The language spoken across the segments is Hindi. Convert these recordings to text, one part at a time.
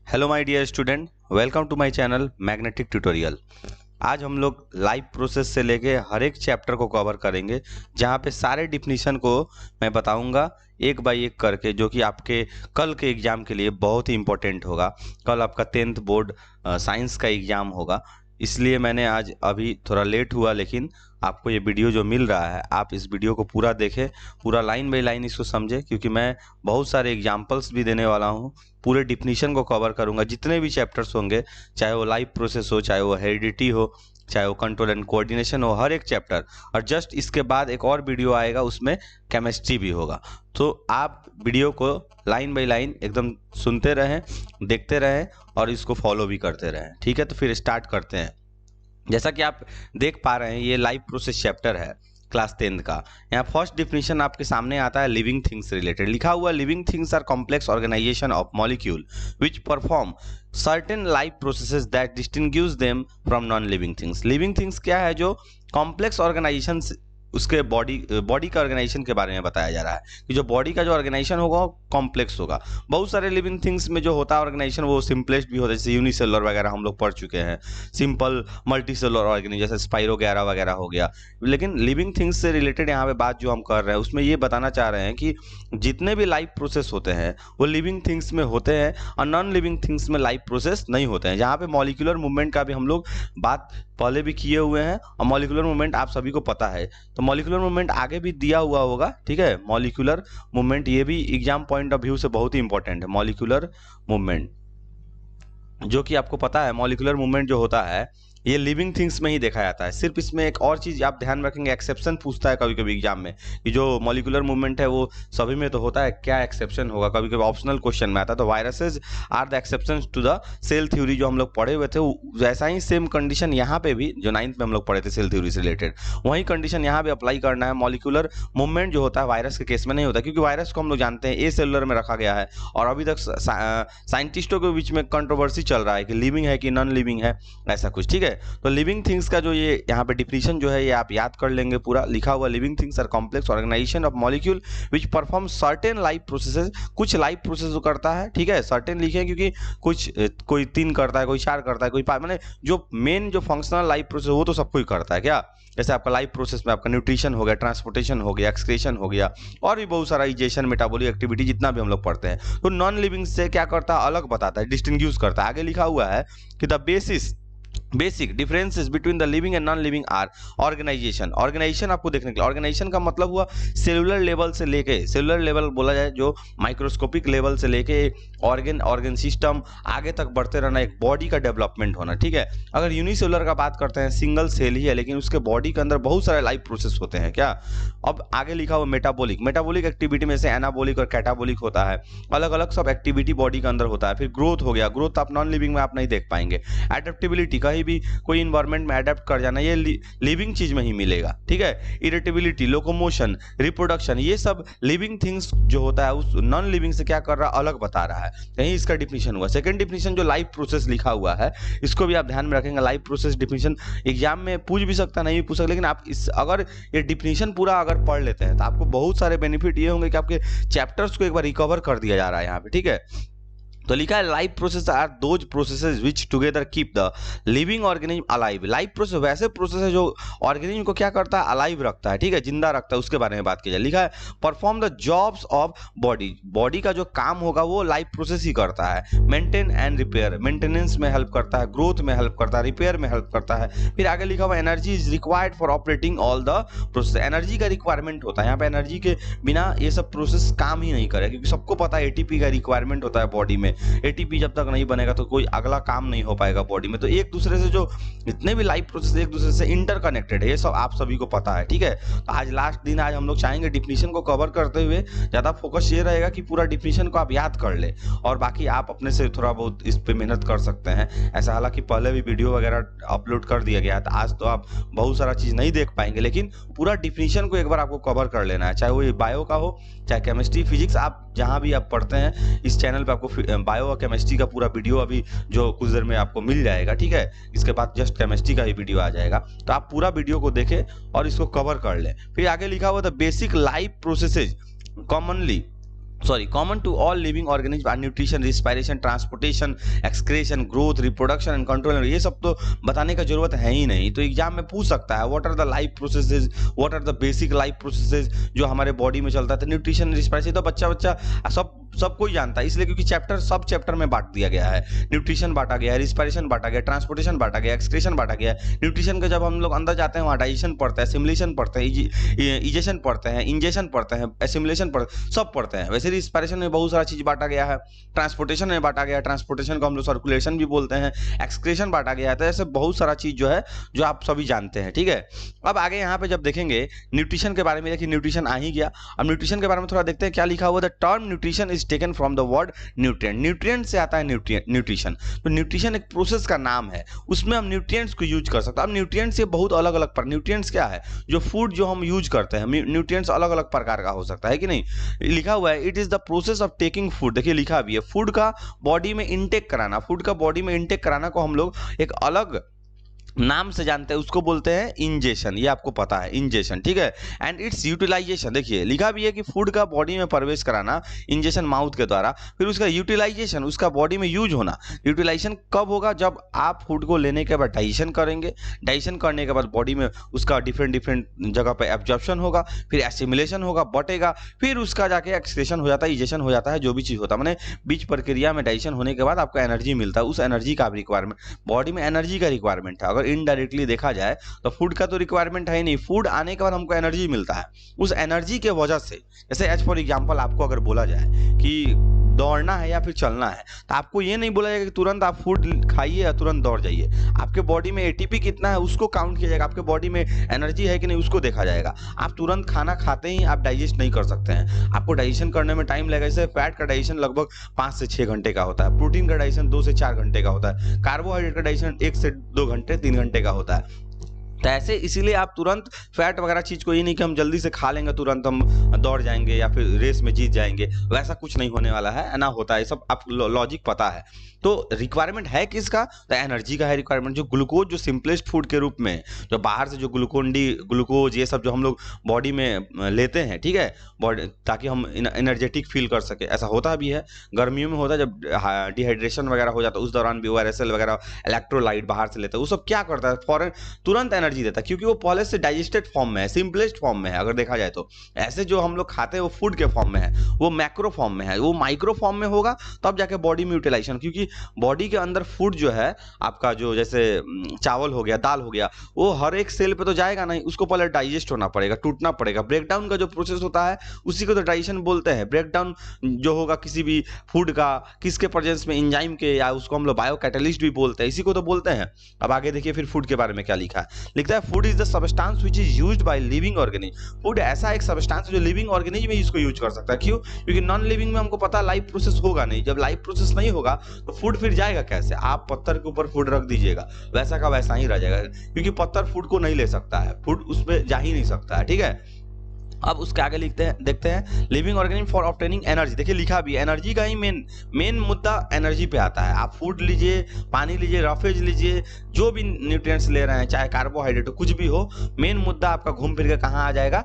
Hello my dear student, welcome to my channel magnetic tutorial. आज हम लोग लाइव प्रोसेस से लेके हर एक चैप्टर को कवर करेंगे, जहाँ पे सारे डिफिनीशन को मैं बताऊंगा एक बाय एक करके, जो कि आपके कल के एग्जाम के लिए बहुत ही इंपॉर्टेंट होगा। कल आपका 10th बोर्ड साइंस का एग्जाम होगा, इसलिए मैंने आज अभी थोड़ा लेट हुआ, लेकिन आपको ये वीडियो जो मिल रहा है आप इस वीडियो को पूरा देखें, पूरा लाइन बाय लाइन इसको समझें, क्योंकि मैं बहुत सारे एग्जाम्पल्स भी देने वाला हूँ। पूरे डिफिनीशन को कवर करूँगा, जितने भी चैप्टर्स होंगे, चाहे वो लाइव प्रोसेस हो, चाहे वो हेरिडिटी हो, चाहे वो कंट्रोल एंड कोऑर्डिनेशन हो, हर एक चैप्टर। और जस्ट इसके बाद एक और वीडियो आएगा, उसमें केमिस्ट्री भी होगा। तो आप वीडियो को लाइन बाय लाइन एकदम सुनते रहें, देखते रहें और इसको फॉलो भी करते रहें। ठीक है, तो फिर स्टार्ट करते हैं। जैसा कि आप देख पा रहे हैं, ये लाइव प्रोसेस चैप्टर है क्लास 10th का। यहाँ फर्स्ट डिफिनीशन आपके सामने आता है लिविंग थिंग्स रिलेटेड। लिखा हुआ living things are complex organisation of molecule which perform certain live processes that distinguish them from non living things. Living things क्या है? जो कॉम्प्लेक्स ऑर्गेनाइजेशन, उसके बॉडी का ऑर्गेनाइजेशन के बारे में बताया जा रहा है कि जो बॉडी का जो ऑर्गेनाइजेशन होगा वो कॉम्प्लेक्स होगा। बहुत सारे लिविंग थिंग्स में जो होता है ऑर्गेनाइजेशन वो सिंपलेस्ट भी होता है, जैसे यूनिसेलुलर वगैरह हम लोग पढ़ चुके हैं, सिंपल मल्टीसेलुलर ऑर्गेनाइजेशन जैसे स्पाइरोगैरा वगैरह हो गया। लेकिन लिविंग थिंग्स से रिलेटेड यहाँ पे बात जो हम कर रहे हैं उसमें ये बताना चाह रहे हैं कि जितने भी लाइव प्रोसेस होते हैं वो लिविंग थिंग्स में होते हैं और नॉन लिविंग थिंग्स में लाइव प्रोसेस नहीं होते हैं। जहाँ पे मॉलिक्यूलर मूवमेंट का भी हम लोग बात पहले भी किए हुए हैं, और मॉलिक्यूलर मूवमेंट आप सभी को पता है, तो मॉलिक्यूलर मूवमेंट आगे भी दिया हुआ होगा। ठीक है, मॉलिक्यूलर मूवमेंट ये भी एग्जाम पॉइंट ऑफ व्यू से बहुत ही इंपॉर्टेंट है। मॉलिक्यूलर मूवमेंट जो कि आपको पता है, मॉलिक्यूलर मूवमेंट जो होता है ये लिविंग थिंग्स में ही देखा जाता है। सिर्फ इसमें एक और चीज आप ध्यान रखेंगे, एक्सेप्शन पूछता है कभी कभी एग्जाम में कि जो मॉलिक्यूलर मूवमेंट है वो सभी में तो होता है, क्या एक्सेप्शन होगा? कभी कभी ऑप्शनल क्वेश्चन में आता है। तो viruses are the exception to the cell theory जो हम लोग पढ़े हुए थे, वैसा ही सेम कंडीशन यहाँ पे भी, जो 9th में हम लोग पढ़े थे सेल थ्योरी से रिलेटेड, वही कंडीशन यहाँ पे अप्लाई करना है। मॉलिक्यूलर मूवमेंट जो होता है वायरस के केस में नहीं होता, क्योंकि वायरस को हम लोग जानते हैं ए सेलुलर में रखा गया है, और अभी तक साइंटिस्टों के बीच में कंट्रोवर्सी चल रहा है कि लिविंग है कि नॉन लिविंग है, ऐसा कुछ। ठीक है, तो लिविंग थिंग्स का जो ये यहाँ पे डिफिनीशन जो है ये आप याद कर लेंगे पूरा। लिखा हुआ living things are complex organisation of molecule which perform certain live processes. कुछ लाइव प्रोसेस करता है, ठीक है, सर्टेन लिखे क्योंकि कुछ कोई 3 करता है, कोई 4 करता है, कोई 5, माने जो मेन जो फंक्शनल लाइव प्रोसेस वो तो सब कोई करता है क्या। जैसे आपका लाइव प्रोसेस में आपका न्यूट्रिशन हो गया, ट्रांसपोर्टेशन हो गया, एक्सक्रीशन हो गया, और भी बहुत सारा इजेशन, मेटाबॉलिक एक्टिविटी, जितना भी हम लोग पढ़ते हैं। तो नॉन लिविंग से क्या करता है? अलग बताता है, डिस्टिंग्विश करता है। आगे लिखा हुआ है कि the basic differences between the living and non living are organisation. Organisation आपको देखने के लिए, ऑर्गेनाइजेशन का मतलब हुआ सेलुलर लेवल से लेके, सेलुलर लेवल बोला जाए जो माइक्रोस्कोपिक लेवल से लेके ऑर्गन सिस्टम आगे तक बढ़ते रहना, एक बॉडी का डेवलपमेंट होना। ठीक है, अगर यूनिसेलुलर का बात करते हैं, सिंगल सेल ही है, लेकिन उसके बॉडी के अंदर बहुत सारे लाइव प्रोसेस होते हैं क्या। अब आगे लिखा हुआ मेटाबॉलिक एक्टिविटी में से एनाबॉलिक और कैटाबॉलिक होता है, अलग अलग सब एक्टिविटी बॉडी के अंदर होता है। फिर ग्रोथ हो गया, ग्रोथ आप नॉन लिविंग में आप नहीं देख पाएंगे। एडेप्टेबिलिटी, कहीं भी कोई इन्वायरमेंट में अडेप्ट कर जाना, ये लिविंग चीज में ही मिलेगा। ठीक है, इरिटेबिलिटी, लोकोमोशन, रिप्रोडक्शन, ये सब लिविंग थिंग्स जो होता है उस नॉन लिविंग से क्या कर रहा है, अलग बता रहा है। यही इसका डिफिनीशन हुआ। सेकंड डिफिनीशन जो लाइव प्रोसेस लिखा हुआ है, इसको भी आप ध्यान में रखेंगे। लाइव प्रोसेस डिफिनीशन एग्जाम में पूछ भी सकता, नहीं भी पूछ सकता, लेकिन आप इस अगर ये डिफिनीशन पूरा अगर पढ़ लेते हैं तो आपको बहुत सारे बेनिफिट ये होंगे कि आपके चैप्टर्स को एक बार रिकवर कर दिया जा रहा है यहाँ पे। ठीक है, तो लिखा है live process are those processes which together keep the living organism alive. Live process वैसे प्रोसेस है जो ऑर्गेनिज्म को क्या करता है, अलाइव रखता है। ठीक है, जिंदा रखता है, उसके बारे में बात की जाए। लिखा है perform the jobs of body. Body का जो काम होगा वो लाइव प्रोसेस ही करता है। मेंटेन एंड रिपेयर, मेंटेनेंस में हेल्प करता है, ग्रोथ में हेल्प करता है, रिपेयर में हेल्प करता है। फिर आगे लिखा हुआ energy is required for operating all the process. Energy का रिक्वायरमेंट होता है यहाँ पे, एनर्जी के बिना ये सब प्रोसेस काम ही नहीं करेगा, क्योंकि सबको पता है एटीपी का रिक्वायरमेंट होता है बॉडी में। एटीपी जब तक नहीं बनेगा तो कोई अगला काम नहीं हो पाएगा बॉडी में। तो एक दूसरे से जो जितने भी लाइफ प्रोसेस एक दूसरे से इंटरकनेक्टेड है, ये सब आप सभी को पता है। ठीक है, तो आज लास्ट दिन, आज हम लोग चाहेंगे डिफिनीशन को कवर करते हुए ज्यादा फोकस ये रहेगा कि पूरा डिफिनीशन को आप याद कर ले, और बाकी आप अपने से थोड़ा बहुत इस पे मेहनत कर सकते हैं। ऐसा हालांकि पहले भी वीडियो वगैरह अपलोड कर दिया गया है, तो आज तो आप बहुत सारा चीज नहीं देख पाएंगे, लेकिन पूरा डिफिनीशन को एक बार आपको कवर कर लेना है, चाहे वो बायो का हो, चाहे केमिस्ट्री, फिजिक्स, आप जहां भी आप पढ़ते हैं इस चैनल पे आपको बायो और केमिस्ट्री का पूरा वीडियो अभी जो कुछ देर में आपको मिल जाएगा। ठीक है, इसके बाद जस्ट केमिस्ट्री का ही वीडियो आ जाएगा, तो आप पूरा वीडियो को देखें और इसको कवर कर लें। फिर आगे लिखा हुआ था basic life processes commonly common to all living organisms are nutrition, respiration, transportation, excretion, growth, reproduction and control। ये सब तो बताने का जरूरत है ही नहीं। तो एग्जाम में पूछ सकता है what are the life processes, what are the basic life processes जो हमारे बॉडी में चलता है। तो न्यूट्रिशन, रिस्पायरेशन तो बच्चा सबको ही जानता है, इसलिए क्योंकि सब चैप्टर में बांट दिया गया है। न्यूट्रिशन बांटा गया है, रिस्पायरेशन बांटा गया, ट्रांसपोर्टेशन बांटा गया, एक्सक्रीशन बांटा गया है। न्यूट्रिशन का जब हम लोग अंदर जाते हैं वहाँ डाइजेशन पढ़ते हैं, सिमुलेशन पढ़ते हैं, इजेशन पढ़ते हैं, इंजेशन पढ़ते हैं, एसिमुलेशन पढ़ते हैं, सब पढ़ते हैं। वैसे रिस्पायरेशन में बहुत सारा चीज बांटा गया है, ट्रांसपोर्टेशन में बांटा गया है, ट्रांसपोर्टेशन को हम लोग सर्कुलेशन भी बोलते हैं, एक्सक्रीशन बांटा गया है। तो ऐसे बहुत सारा चीज जो है जो आप सभी जानते हैं, ठीक है। अब आगे यहाँ पे जब देखेंगे न्यूट्रिशन के बारे में, देखिए न्यूट्रिशन आ ही गया। अब न्यूट्रिशन के बारे में थोड़ा देखते हैं क्या लिखा हुआ। The term nutrition is taken from the word nutrient. Nutrient से आता है न्यूट्रिशन। तो न्यूट्रिशन एक प्रोसेस का नाम है, उसमें हम न्यूट्रिएंट्स को यूज कर सकते हैं। अब न्यूट्रिएंट्स ये बहुत अलग अलग पर न्यूट्रिएंट्स क्या है, जो फूड जो हम यूज करते हैं, न्यूट्रिएंट्स अलग अलग प्रकार का हो सकता है कि नहीं। लिखा हुआ है it is the process of taking food, देखिए लिखा भी है फूड का बॉडी में इनटेक कराना। फूड का बॉडी में इनटेक कराना को हम लोग एक अलग नाम से जानते हैं, उसको बोलते हैं इंजेशन। ये आपको पता है इंजेशन, ठीक है। एंड इट्स यूटिलाइजेशन, देखिए लिखा भी है कि फूड का बॉडी में प्रवेश कराना इंजेशन माउथ के द्वारा, फिर उसका यूटिलाइजेशन, उसका बॉडी में यूज होना। यूटिलाइजेशन कब होगा, जब आप फूड को लेने के बाद डाइजेशन करेंगे, डाइजेशन करने के बाद बॉडी में उसका डिफरेंट जगह पे एब्जॉर्प्शन होगा, फिर एसिमिलेशन होगा, बटेगा, फिर उसका जाके एक्सक्रीशन हो जाता है, इजेशन हो जाता है, जो भी चीज होता है। मैंने बीच प्रक्रिया में डाइजेशन होने के बाद आपको एनर्जी मिलता है, उस एनर्जी का रिक्वायरमेंट, बॉडी में एनर्जी का रिक्वायरमेंट है। अगर इनडायरेक्टली देखा जाए तो फूड का तो रिक्वायरमेंट है ही नहीं, फूड आने के बाद हमको एनर्जी मिलता है। उस एनर्जी के वजह से, जैसे एज फॉर एग्जांपल आपको अगर बोला जाए कि दौड़ना है या फिर चलना है, तो आपको ये नहीं बोला जाएगा कि तुरंत आप फूड खाइए या तुरंत दौड़ जाइए। आपके बॉडी में एटीपी कितना है उसको काउंट किया जाएगा, आपके बॉडी में एनर्जी है कि नहीं उसको देखा जाएगा। आप तुरंत खाना खाते ही आप डाइजेस्ट नहीं कर सकते हैं, आपको डाइजेशन करने में टाइम लगेगा। जैसे फैट का डाइजेशन लगभग 5 से 6 घंटे का होता है, प्रोटीन का डाइजेशन 2 से 4 घंटे का होता है, कार्बोहाइड्रेट का डाइजेशन 1 से 2 घंटे 3 घंटे का होता है। तो ऐसे इसीलिए आप तुरंत फैट वगैरह चीज को, ये नहीं कि हम जल्दी से खा लेंगे तुरंत हम दौड़ जाएंगे या फिर रेस में जीत जाएंगे, वैसा कुछ नहीं होने वाला है ना, होता है सब, आप लॉजिक पता है। तो रिक्वायरमेंट है किसका, तो एनर्जी का है रिक्वायरमेंट। जो ग्लूकोज, जो सिंपलेस्ट फूड के रूप में, जो बाहर से जो ग्लूकोज ये सब जो हम लोग बॉडी में लेते हैं, ठीक है, बॉडी ताकि हम एनर्जेटिक फील कर सके, ऐसा होता भी है। गर्मियों में होता है जब डिहाइड्रेशन वगैरह हो जाता है, उस दौरान भी ORSL वगैरह इलेक्ट्रोलाइट बाहर से लेते हैं, वो सब क्या करता है, फॉरन तुरंत एनर्जी देता है, क्योंकि वो पहले से डाइजेस्टेड फॉर्म में है, सिंपलेस्ट फॉर्म में है। अगर देखा जाए तो ऐसे जो हम लोग खाते हैं वो फूड के फॉर्म में है, वो मैक्रो फॉर्म में है, वो माइक्रो फॉर्म में होगा तब जाके बॉडी में यूटिलाइजेशन। क्योंकि बॉडी के अंदर फूड जो है आपका, जो जैसे चावल हो गया, दाल हो गया, वो हर एक सेल पे तो जाएगा नहीं, उसको पहले डाइजेस्ट होना पड़ेगा, टूटना पड़ेगा। ब्रेकडाउन का जो प्रोसेस होता है उसी को तो डाइजेशन बोलते हैं। ब्रेकडाउन जो होगा किसी भी फूड का, किसके प्रेजेंस में, एंजाइम के, या उसको हम लोग बायो कैटलिस्ट भी बोलते हैं, इसी को तो बोलते हैं। अब आगे देखिए फिर फूड के बारे में क्या लिखा है। लिखता है food is the substance which is used by living organism. Food ऐसा एक सबस्टेंस है जो लिविंग ऑर्गेनिज्म इसको यूज कर सकता है। क्यों, क्योंकि नॉन लिविंग में हमको पता लाइफ प्रोसेस होगा नहीं। जब लाइफ प्रोसेस नहीं होगा तो फूड फिर जाएगा कैसे। आप पत्थर के ऊपर फूड रख दीजिएगा, वैसा का वैसा ही रह जाएगा, क्योंकि पत्थर फूड को नहीं ले सकता है, फूड उसमें जा ही नहीं सकता है, ठीक है। अब उसके आगे लिखते हैं, देखते हैं living organism for obtaining energy. देखिए लिखा भी एनर्जी का ही मेन मुद्दा एनर्जी पे आता है। आप फूड लीजिए, पानी लीजिए, रफेज लीजिए, जो भी न्यूट्रिएंट्स ले रहे हैं, चाहे कार्बोहाइड्रेट हो, कुछ भी हो, मेन मुद्दा आपका घूम फिर के कहाँ आ जाएगा,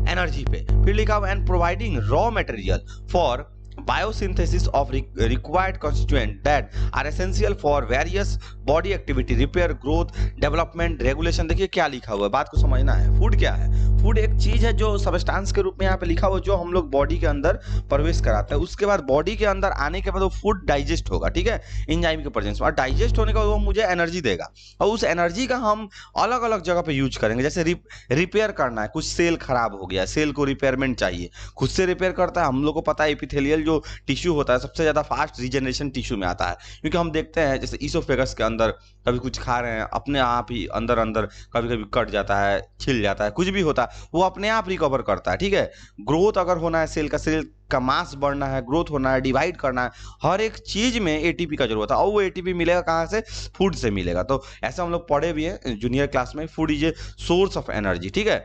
एनर्जी पे। फिर लिखा हुआ and providing raw material for biosynthesis of required constituent that are essential for various body activity, repair, growth, development, regulation। देखिए क्या लिखा हुआ है, बात को समझना है। फूड क्या है, फूड एक चीज है जो सबस्टेंस के रूप में यहाँ पे लिखा हुआ, जो हम लोग बॉडी के अंदर प्रवेश कराते हैं, उसके बाद बॉडी के अंदर आने के बाद वो फूड डाइजेस्ट होगा, ठीक है, एंजाइम के प्रेजेंस में, और डाइजेस्ट होने के बाद वो मुझे एनर्जी देगा, और उस एनर्जी का हम अलग अलग जगह पे यूज करेंगे। जैसे रिपेयर करना है, कुछ सेल खराब हो गया, सेल को रिपेयरमेंट चाहिए, खुद से रिपेयर करता है। हम लोग को पता है एपिथेलियल जो टिश्यू होता है सबसे ज्यादा फास्ट रीजनरेशन टिश्यू में आता है, क्योंकि हम देखते हैं जैसे ईसोफेगस के अंदर कभी कुछ खा रहे हैं, अपने आप ही अंदर अंदर कभी कभी कट जाता है, छिल जाता है, कुछ भी होता है, वो अपने आप रिकवर करता है, ठीक है। ग्रोथ अगर होना है, सेल का मास बढ़ना है, ग्रोथ होना है, डिवाइड करना है, हर एक चीज में एटीपी का जरूरत है, और वो एटीपी मिलेगा कहाँ से, फूड से मिलेगा। तो ऐसा हम लोग पढ़े भी हैं जूनियर क्लास में, food is a source of energy, ठीक है।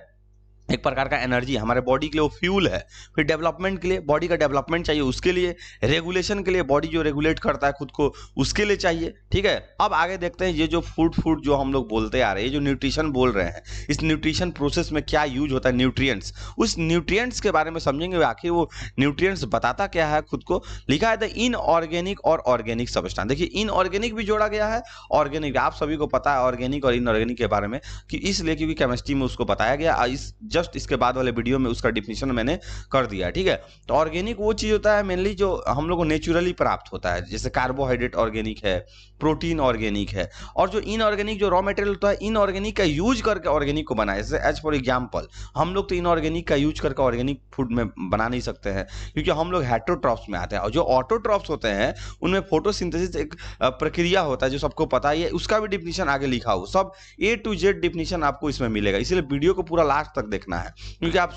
एक प्रकार का एनर्जी, हमारे बॉडी के लिए वो फ्यूल है। फिर डेवलपमेंट के लिए, बॉडी का डेवलपमेंट चाहिए उसके लिए, रेगुलेशन के लिए, बॉडी जो रेगुलेट करता है खुद को उसके लिए चाहिए, ठीक है। अब आगे देखते हैं ये जो फूड जो हम लोग बोलते आ रहे हैं, ये जो न्यूट्रिशन बोल रहे हैं, इस न्यूट्रिशन प्रोसेस में क्या यूज होता है, न्यूट्रिएंट्स, उस न्यूट्रिएंट्स के बारे में समझेंगे। आखिर वो न्यूट्रिएंट्स बताता क्या है खुद को। लिखा है द इनऑर्गेनिक और ऑर्गेनिक सब्सटेंस। देखिए इनऑर्गेनिक भी जोड़ा गया है, ऑर्गेनिक आप सभी को पता है ऑर्गेनिक और इनऑर्गेनिक के बारे में, कि इसलिए क्योंकि केमिस्ट्री में उसको बताया गया। इस जस्ट इसके बाद वाले वीडियो में उसका डिफिनेशन मैंने कर दिया है, ठीक है। तो ऑर्गेनिक वो चीज होता है मेनली जो हम लोग को नेचुरली प्राप्त होता है, जैसे कार्बोहाइड्रेट ऑर्गेनिक है, प्रोटीन ऑर्गेनिक है। और जो इनऑर्गेनिक जो रॉ मटेरियल होता है, इनऑर्गेनिक का यूज करके ऑर्गेनिक को बनाया। जैसे एज फॉर एग्जांपल हम लोग तो इनऑर्गेनिक का यूज करके ऑर्गेनिक फूड में बना नहीं सकते हैं, क्योंकि हम लोग हेटेरोट्रॉफ्स में आते हैं। और जो ऑटोट्रॉफ्स होते हैं उनमें फोटोसिंथेसिस एक प्रक्रिया होता है जो सबको पता ही है, उसका भी डिफिनेशन आगे लिखा हो, सब A to Z डिफिनेशन आपको इसमें मिलेगा। इसलिए वीडियो को पूरा लास्ट तक देखना है, क्योंकि आप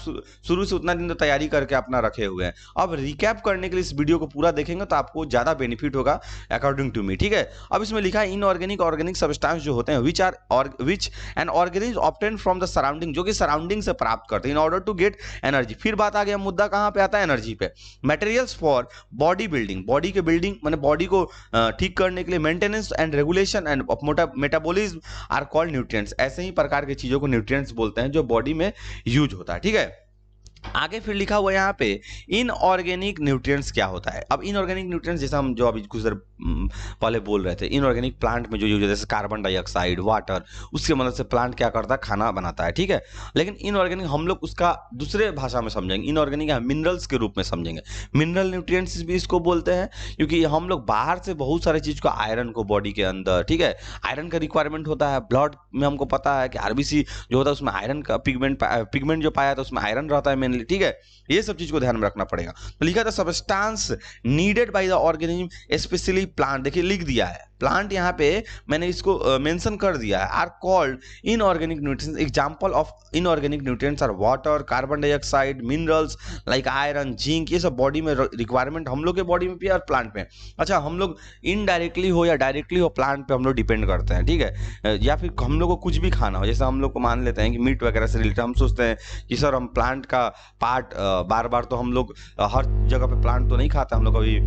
शुरू से उतना दिन तो तैयारी करके अपना रखे हुए हैं। अब रिकैप करने के लिए इस वीडियो को पूरा देखेंगे तो आपको ज्यादा बेनिफिट होगा अकॉर्डिंग टू मी, ठीक है। अब इसमें लिखा है इनऑर्गेनिक ऑर्गेनिक सब्सटेंस जो होते हैं which an organism obtain from the surrounding, जो कि सराउंडिंग से प्राप्त करते हैं in order to get energy. फिर बात आ गया, मुद्दा कहां पे आता है, एनर्जी पे। Materials for body building, body के बिल्डिंग माने बॉडी को ठीक करने के लिए, maintenance and regulation and metabolism are called nutrients. ऐसे ही प्रकार की चीजों को न्यूट्रिएंट्स बोलते हैं जो बॉडी में यूज होता है, ठीक है। आगे फिर लिखा हुआ यहाँ पे इनऑर्गेनिक न्यूट्रिएंट्स क्या होता है। अब इनऑर्गेनिक न्यूट्रिएंट्स जैसा हम जो अभी कुछ देर पहले बोल रहे थे, इनऑर्गेनिक प्लांट में जो यूज होता है जैसे कार्बन डाइऑक्साइड, वाटर, उसके मदद से प्लांट क्या करता है, खाना बनाता है, ठीक है। लेकिन इनऑर्गेनिक हम लोग उसका दूसरे भाषा में समझेंगे, इनऑर्गेनिक मिनरल्स के रूप में समझेंगे। मिनरल न्यूट्रिएंट्स भी इसको बोलते हैं, क्योंकि हम लोग बाहर से बहुत सारे चीज को, आयरन को बॉडी के अंदर, ठीक है, आयरन का रिक्वायरमेंट होता है। ब्लड में हमको पता है कि आरबीसी जो होता है उसमें आयरन का पिगमेंट जो पाया जाता है उसमें आयरन रहता है, ठीक है। ये सब चीज को ध्यान में रखना पड़ेगा। तो लिखा था substance needed by the organism specially plant, देखिए लिख दिया है प्लांट, यहाँ पे मैंने इसको मेंशन कर दिया है, are called inorganic nutrients. Example of inorganic nutrients are water, carbon dioxide, minerals like iron, zinc, ये सब बॉडी में रिक्वायरमेंट हम लोग के बॉडी में भी और प्लांट में। अच्छा, हम लोग इनडायरेक्टली हो या डायरेक्टली हो प्लांट पे हम लोग डिपेंड करते हैं, ठीक है। या फिर हम लोग को कुछ भी खाना हो, जैसे हम लोग को मान लेते हैं कि मीट वगैरह से रिलेटेड हम सोचते हैं कि सर हम प्लांट का पार्ट बार बार तो हम लोग हर जगह पे प्लांट तो नहीं खाते, हम लोग कभी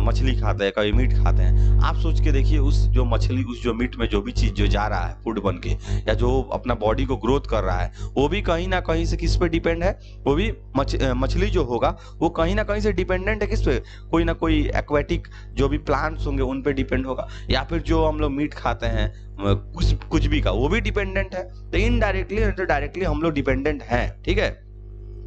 मछली खाते हैं, कभी मीट खाते हैं। आप सोच के देखिए उस जो मछली, उस जो मीट में जो भी चीज जो जा रहा है फूड बन के, या जो अपना बॉडी को ग्रोथ कर रहा है, वो भी कहीं ना कहीं से किस पे डिपेंड है, वो भी मछली जो होगा वो कहीं ना कहीं से डिपेंडेंट है किस पे, कोई ना कोई एक्वेटिक जो भी प्लांट्स होंगे उन पे डिपेंड होगा, या फिर जो हम लोग मीट खाते हैं कुछ भी का वो भी डिपेंडेंट है। तो इनडायरेक्टली तो डायरेक्टली हम लोग डिपेंडेंट हैं, ठीक है।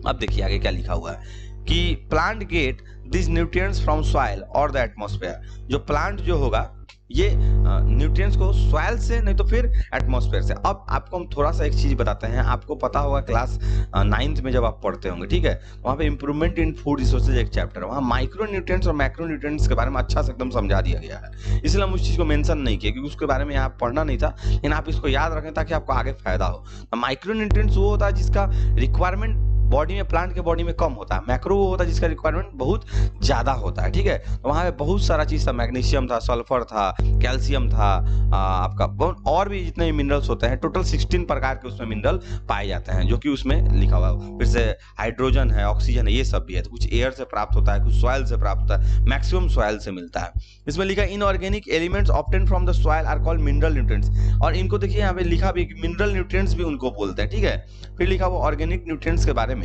अब देखिए आगे क्या लिखा हुआ है कि plant get this nutrients from soil और द एटमॉस्फेयर। जो प्लांट जो होगा ये न्यूट्रिएंट्स को सॉइल से नहीं तो फिर एटमॉस्फेयर से। अब आपको हम थोड़ा सा एक चीज बताते हैं, आपको पता होगा क्लास 9th में जब आप पढ़ते होंगे, ठीक है, वहाँ पे इंप्रूवमेंट इन फूड रिसोर्सेज एक चैप्टर है, वहाँ माइक्रो न्यूट्रिएंट्स और मैक्रो न्यूट्रिएंट्स के बारे में अच्छा से एकदम समझा दिया गया है। इसलिए हम उस चीज को मेंशन नहीं किया क्योंकि उसके बारे में यहाँ पढ़ना नहीं था, लेकिन आप इसको याद रखें ताकि आपको आगे फायदा हो। तो माइक्रो न्यूट्रिएंट्स वो होता है जिसका रिक्वायरमेंट बॉडी में, प्लांट के बॉडी में कम होता है। मैक्रो वो होता है जिसका रिक्वायरमेंट बहुत ज्यादा होता है, ठीक है। तो वहाँ पे बहुत सारा चीज था, मैग्नीशियम था, सल्फर था, कैल्शियम था, आपका और भी जितने मिनरल्स होते हैं, टोटल 16 प्रकार के उसमें मिनरल पाए जाते हैं, जो कि उसमें लिखा हुआ है। फिर से हाइड्रोजन है, ऑक्सीजन है, ये सब भी है। तो कुछ एयर से प्राप्त होता है, कुछ सॉइल से प्राप्त होता है, मैक्सिमम सॉइल से मिलता है। इसमें लिखा inorganic elements obtain from the soil are called mineral nutrients. और इनको देखिए यहाँ पे लिखा भी मिनरल न्यूट्रिएंट्स भी उनको बोलते हैं, ठीक है। फिर लिखा वो ऑर्गेनिक न्यूट्रिएंट्स के बारे में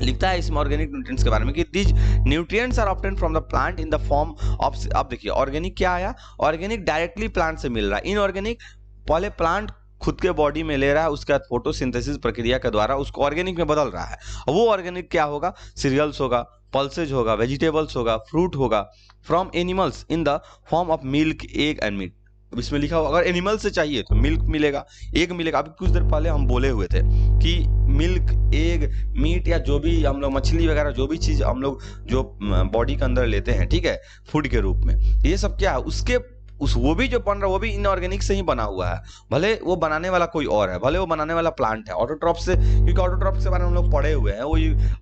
लिखता है, इसमें ऑर्गेनिक न्यूट्रिएंट्स के बारे में कि these nutrients are obtain from the plant in the form of. अब देखिए ऑर्गेनिक क्या आया, ऑर्गेनिक डायरेक्टली प्लांट से मिल रहा है, इनऑर्गेनिक पहले प्लांट खुद के बॉडी में ले रहा है, उसके बाद फोटोसिंथेसिस प्रक्रिया के द्वारा उसको ऑर्गेनिक में बदल रहा है। वो ऑर्गेनिक क्या होगा, सीरियल्स होगा, पल्सेज होगा, वेजिटेबल्स होगा, फ्रूट होगा, from animals in the form of milk, egg and meat. अब इसमें लिखा होगा अगर एनिमल से चाहिए तो मिल्क मिलेगा, एग मिलेगा। अभी कुछ देर पहले हम बोले हुए थे कि मिल्क, एग, मीट या जो भी हम लोग मछली वगैरह जो भी चीज हम लोग जो बॉडी के अंदर लेते हैं, ठीक है, फूड के रूप में, ये सब क्या है, उसके वो भी जो बन रहा है वो भी इनऑर्गेनिक से ही बना हुआ है, भले वो बनाने वाला कोई और है, भले वो बनाने वाला प्लांट है। ऑटोट्रॉफ से, क्योंकि ऑटोट्रॉफ के बारे में हम लोग पढ़े हुए हैं, वो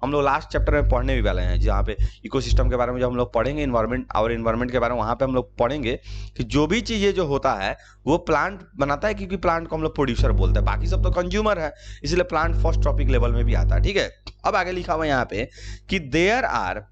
हम लोग लास्ट चैप्टर में पढ़ने भी वाले हैं, जहाँ पे इकोसिस्टम के बारे में जब हम लोग पढ़ेंगे, इन्वायरमेंट के बारे में, वहाँ पे हम लोग पढ़ेंगे कि जो भी चीजें जो होता है वो प्लांट बनाता है, क्योंकि प्लांट को हम लोग प्रोड्यूसर बोलते हैं, बाकी सब तो कंज्यूमर है, इसलिए प्लांट फर्स्ट टॉपिक लेवल में भी आता है। ठीक है, अब आगे लिखा हुआ है यहाँ पे कि देयर आर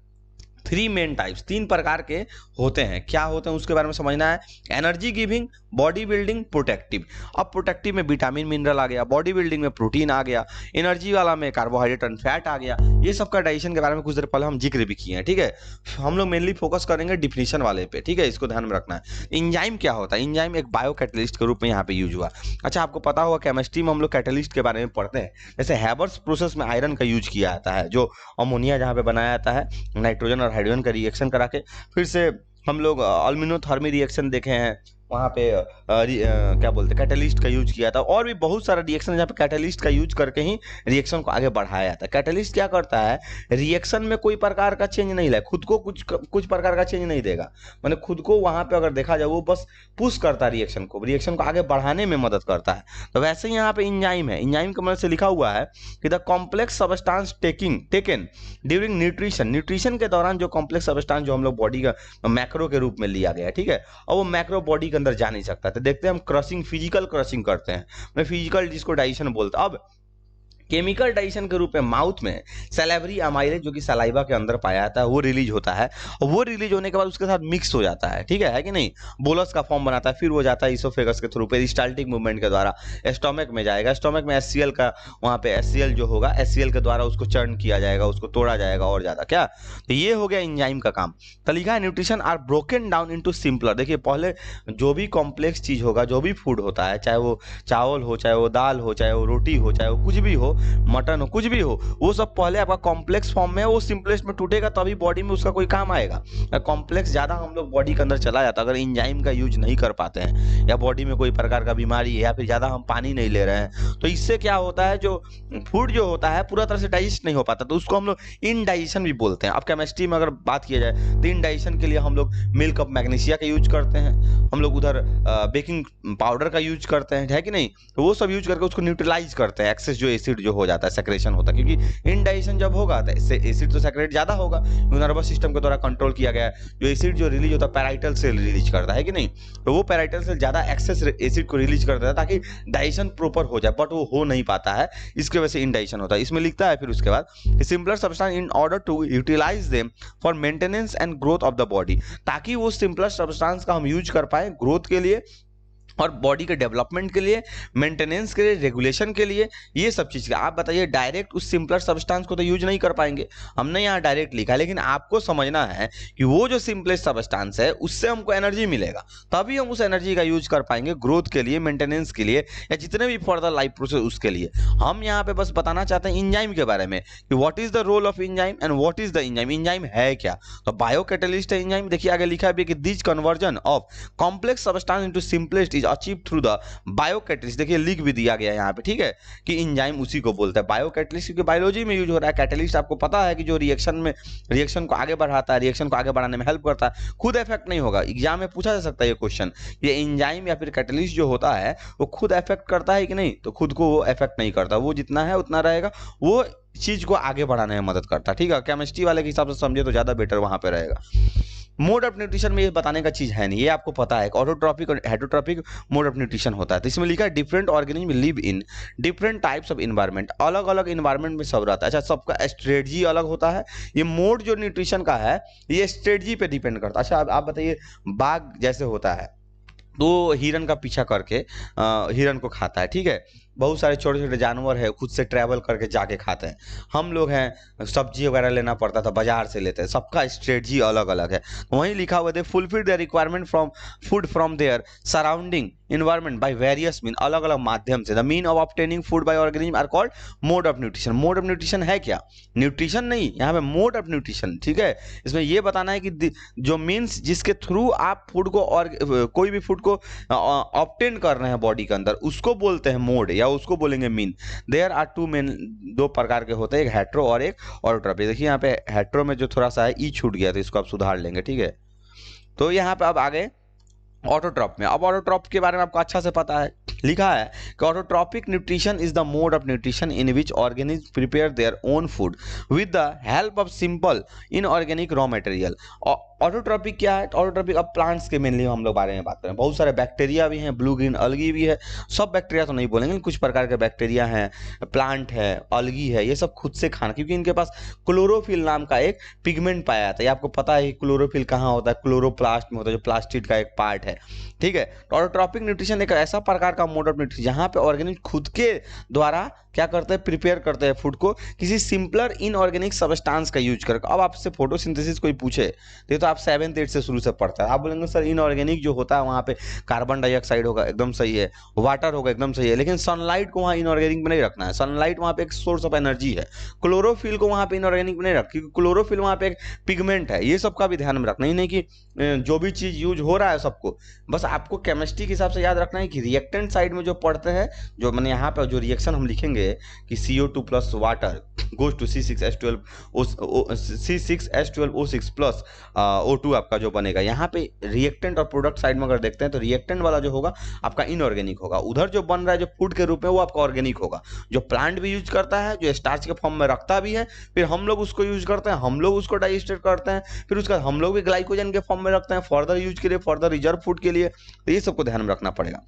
3 मेन टाइप्स, 3 प्रकार के होते हैं। क्या होते हैं उसके बारे में समझना है। Energy giving, body building, protective. अब प्रोटेक्टिव में विटामिन मिनरल आ गया, बॉडी बिल्डिंग में प्रोटीन आ गया, एनर्जी वाला में कार्बोहाइड्रेट एंड फैट आ गया। ये सब का डाइजेशन के बारे में कुछ देर पहले हम जिक्र भी किए हैं। ठीक है, हम लोग मेनली फोकस करेंगे डिफिनीशन वाले पे। ठीक है, इसको ध्यान में रखना है। इंजाइम क्या होता है? इंजाइम एक बायो कैटलिस्ट के रूप में यहाँ पे यूज हुआ। अच्छा, आपको पता होगा केमिस्ट्री में हम लोग कैटलिस्ट के बारे में पढ़ते हैं, जैसे हैबर्स प्रोसेस में आयरन का यूज किया जाता है, जो अमोनिया जहाँ पे बनाया जाता है नाइट्रोजन और हाइड्रोजन का रिएक्शन करा के, फिर से हम लोग अल्मिनोथर्मी रिएक्शन देखे हैं, वहाँ पे क्या बोलते हैं, कैटलिस्ट का यूज किया था। और भी बहुत सारा रिएक्शन है जहाँ पे कैटलिस्ट का यूज करके ही रिएक्शन को आगे बढ़ाया जाता है। कैटलिस्ट क्या करता है, रिएक्शन में कोई प्रकार का चेंज नहीं लाए, खुद को कुछ प्रकार का चेंज नहीं देगा, मतलब खुद को वहाँ पे अगर देखा जाए वो बस पुश करता है रिएक्शन को आगे बढ़ाने में मदद करता है। तो वैसे ही यहाँ पे इंजाइम है। इंजाइम के मदद से लिखा हुआ है कि the complex substance taken during nutrition के दौरान जो कॉम्प्लेक्स सबस्टांस जो हम लोग बॉडी का मैक्रो के रूप में लिया गया। ठीक है, और वो मैक्रो बॉडी अंदर जा नहीं सकता। तो देखते हैं हम क्रशिंग, फिजिकल क्रशिंग करते हैं, मैं फिजिकल जिसको डाइजेशन बोलता। अब केमिकल डाइजेशन के रूप में माउथ में सैलिवरी अमाइलेज जो कि सलाइवा के अंदर पाया जाता है वो रिलीज होता है, और वो रिलीज होने के बाद उसके साथ मिक्स हो जाता है। ठीक है कि नहीं, बोलस का फॉर्म बनाता है, फिर वो जाता है इसोफेगस के थ्रू पेरिस्टाल्टिक मूवमेंट के द्वारा स्टोमक में जाएगा। स्टोमक में एचसीएल का, वहाँ पे एचसीएल जो होगा, एचसीएल के द्वारा उसको चर्न किया जाएगा, उसको तोड़ा जाएगा और ज्यादा क्या। तो ये हो गया इंजाइम का काम। तो लिखा है nutrition are broken down into simpler. देखिए, पहले जो भी कॉम्प्लेक्स चीज होगा, जो भी फूड होता है, चाहे वो चावल हो, चाहे वो दाल हो, चाहे वो रोटी हो, चाहे वो कुछ भी हो, मटन हो, कुछ भी हो, वो सब पहले आपका कॉम्प्लेक्स फॉर्म में, वो सिंपलेस्ट में टूटेगा तभी बॉडी में उसका कोई काम आएगा। कॉम्प्लेक्स ज्यादा हम लोग बॉडी के अंदर चला जाता, अगर इंजाइम का यूज नहीं कर पाते हैं, या बॉडी में कोई प्रकार का बीमारी है, या फिर ज्यादा हम पानी नहीं ले रहे हैं, तो इससे क्या होता है, जो फूड जो होता है पूरा तरह से डाइजेस्ट नहीं हो पाता, तो उसको हम लोग इनडाइजेशन भी बोलते हैं। अब केमिस्ट्री में अगर बात किया जाए तो इनडाइजेशन के लिए हम लोग मिल्क ऑफ मैग्नीशिया का यूज करते हैं, हम लोग उधर बेकिंग पाउडर का यूज करते हैं, है कि नहीं। तो वो सब यूज करके उसको न्यूट्रलाइज करते हैं, एक्सेस जो एसिड जो हो जाता है, सेक्रेशन होता है, क्योंकि इनडाइजेशन जब होगा तो इससे एसिड तो सेक्रेट ज्यादा होगा, नर्वस सिस्टम के द्वारा कंट्रोल किया गया है। जो एसिड जो रिलीज होता है पैराइटल सेल रिलीज करता है कि नहीं, तो वो पैराइटल सेल ज्यादा एक्सेस एसिड को रिलीज करता है ताकि डाइजेशन प्रॉपर हो जाए, बट वो हो नहीं पाता है, इसके वजह से इनडाइजेशन होता है। इसमें लिखता है फिर उसके बाद simpler substance in order to utilise them for maintenance and growth of the body, ताकि वो सिंपलर सब्सटेंस का हम यूज कर पाए ग्रोथ के लिए और बॉडी के डेवलपमेंट के लिए, मेंटेनेंस के लिए, रेगुलेशन के लिए, ये सब चीज़ का। आप बताइए, डायरेक्ट उस सिंपलर सब्सटेंस को तो यूज नहीं कर पाएंगे, हमने यहाँ डायरेक्ट लिखा है, लेकिन आपको समझना है कि वो जो सिंपलेस्ट सब्सटेंस है उससे हमको एनर्जी मिलेगा, तभी हम उस एनर्जी का यूज कर पाएंगे ग्रोथ के लिए, मेंटेनेंस के लिए, या जितने भी फर्दर लाइफ प्रोसेस उसके लिए। हम यहाँ पे बस बताना चाहते हैं इंजाइम के बारे में कि what is the role of enzyme and what is the enzyme. Enzyme है क्या? तो बायो कैटलिस्ट है इंजाइम। देखिए आगे लिखा है कि this conversion of complex substance into simplest is achieve through the bio catalyst. देखिए लिख भी दिया गया है यहाँ पे, ठीक है, कि इंजाइम उसी को बोलते हैं बायो कैटलिस्ट, क्योंकि बायोलॉजी में यूज हो रहा है। कैटलिस्ट आपको पता है कि जो रिएक्शन को आगे बढ़ाता है, रिएक्शन को आगे बढ़ाने में हेल्प करता है, खुद इफेक्ट नहीं होगा। एग्जाम में पूछा जा सकता है ये क्वेश्चन, ये इंजाइम या फिर कैटलिस्ट जो होता है वो खुद इफेक्ट करता है कि नहीं, तो खुद को वो इफेक्ट नहीं करता, वो जितना है उतना रहेगा, वो चीज को आगे बढ़ाने में मदद करता है। ठीक है, केमिस्ट्री वाले के हिसाब से समझे तो ज्यादा बेटर वहां पे रहेगा। मोड ऑफ न्यूट्रिशन में ये बताने का चीज है नहीं, ये आपको पता है, ऑटोट्रॉपिक और हेटरोट्रॉपिक मोड ऑफ न्यूट्रिशन होता है। तो इसमें लिखा है different organism live in different types of environment, अलग अलग इन्वायरमेंट में सब रहता है। अच्छा, सबका स्ट्रेटजी अलग होता है। ये मोड जो न्यूट्रिशन का है ये स्ट्रेटजी पे डिपेंड करता है। अच्छा, आप बताइए, बाघ जैसे होता है तो हिरन का पीछा करके हिरन को खाता है, ठीक है। बहुत सारे छोटे छोटे जानवर है खुद से ट्रैवल करके जाके खाते हैं। हम लोग हैं सब्जी वगैरह लेना पड़ता था, बाजार से लेते हैं, सबका स्ट्रेटजी अलग अलग है। वहीं लिखा हुआ है fulfil the requirement from food from their surrounding environment by various mean, अलग अलग माध्यम से। The mean of obtaining food by organism are called mode of nutrition. Mode of nutrition है क्या? न्यूट्रिशन नहीं, यहाँ पे मोड ऑफ न्यूट्रिशन, ठीक है। इसमें यह बताना है कि जो मीन्स जिसके थ्रू आप फूड को और कोई भी फूड को ऑब्टेन कर रहे हैं बॉडी के अंदर, उसको बोलते हैं मोड, या उसको बोलेंगे mean. There are two main, दो प्रकार के होते हैं, एक हेट्रो और एक ऑटोट्रॉपिक। देखिए यहाँ पे हेट्रो में जो थोड़ा सा है ई छूट गया, तो इसको आप सुधार लेंगे, ठीक है। तो यहाँ पे अब आगे ऑटोट्रॉप में। अब ऑटोट्रॉप के बारे में आपको अच्छा से पता है, लिखा है कि autotrophic nutrition is the mode of nutrition in which organism prepare their own food with the help of simple inorganic raw material. Autotrophic क्या है? ऑटोट्रॉपिक अब प्लांट्स के मेनली हम लोग बारे में बात करें। बहुत सारे बैक्टीरिया भी हैं, ब्लू ग्रीन अलगी भी है। सब बैक्टीरिया तो नहीं बोलेंगे, कुछ प्रकार के बैक्टीरिया हैं, प्लांट है, अलगी है, ये सब खुद से खाना, क्योंकि इनके पास क्लोरोफिल नाम का एक पिगमेंट पाया जाता है। ये आपको पता है क्लोरोफिल कहाँ होता है? क्लोरोप्लास्ट में होता है, जो प्लास्टिड का एक पार्ट है। ठीक है, तो ऑटोट्रॉपिक न्यूट्रिशन एक ऐसा प्रकार का मोड ऑफ न्यूट्रिशन जहां पे ऑर्गेनिक खुद के द्वारा क्या करते हैं? प्रिपेयर करते हैं फूड को किसी सिंपलर इनऑर्गेनिक सब्सटेंस का यूज करके। अब आपसे फोटोसिंथेसिस कोई पूछे तो आप 7th 8th से शुरू से पढ़ता है, आप बोलेंगे सर इनऑर्गेनिक जो होता है वहां पे कार्बन डाइऑक्साइड होगा, एकदम सही है, वाटर होगा, एकदम सही है, लेकिन सनलाइट को वहां इनऑर्गेनिक में नहीं रखना है। सनलाइट वहां पे एक सोर्स ऑफ एनर्जी है। क्लोरोफिल को वहां पे इनऑर्गेनिक में नहीं रख, क्योंकि क्लोरोफिल वहां पे एक पिगमेंट है। ये सबका भी ध्यान में रखना ही नहीं कि जो भी चीज यूज हो रहा है सबको, बस आपको केमिस्ट्री के हिसाब से याद रखना है कि रिएक्टेंट साइड में जो पढ़ते हैं, जो मैंने यहाँ पे जो रिएक्शन हम लिखेंगे कि CO2 plus water goes to C6H12O6 plus O2 आपका जो बनेगा, यहाँ पे रिएक्टेंट और प्रोडक्ट साइड में अगर देखते हैं तो रिएक्टेंट वाला जो होगा आपका इनऑर्गेनिक होगा। उधर जो बन रहा है जो फूड के रूप में वो आपका ऑर्गेनिक होगा, जो प्लांट भी यूज करता है, जो स्टार्च के फॉर्म में रखता भी है, फिर हम लोग उसको यूज करते हैं, हम लोग उसको डाइजेस्ट करते हैं, फिर उसका हम लोग भी ग्लाइकोजन के फॉर्म में रखते हैं फर्दर यूज के लिए, फर्दर रिजर्व फूड के लिए। तो ये सबको ध्यान में रखना पड़ेगा।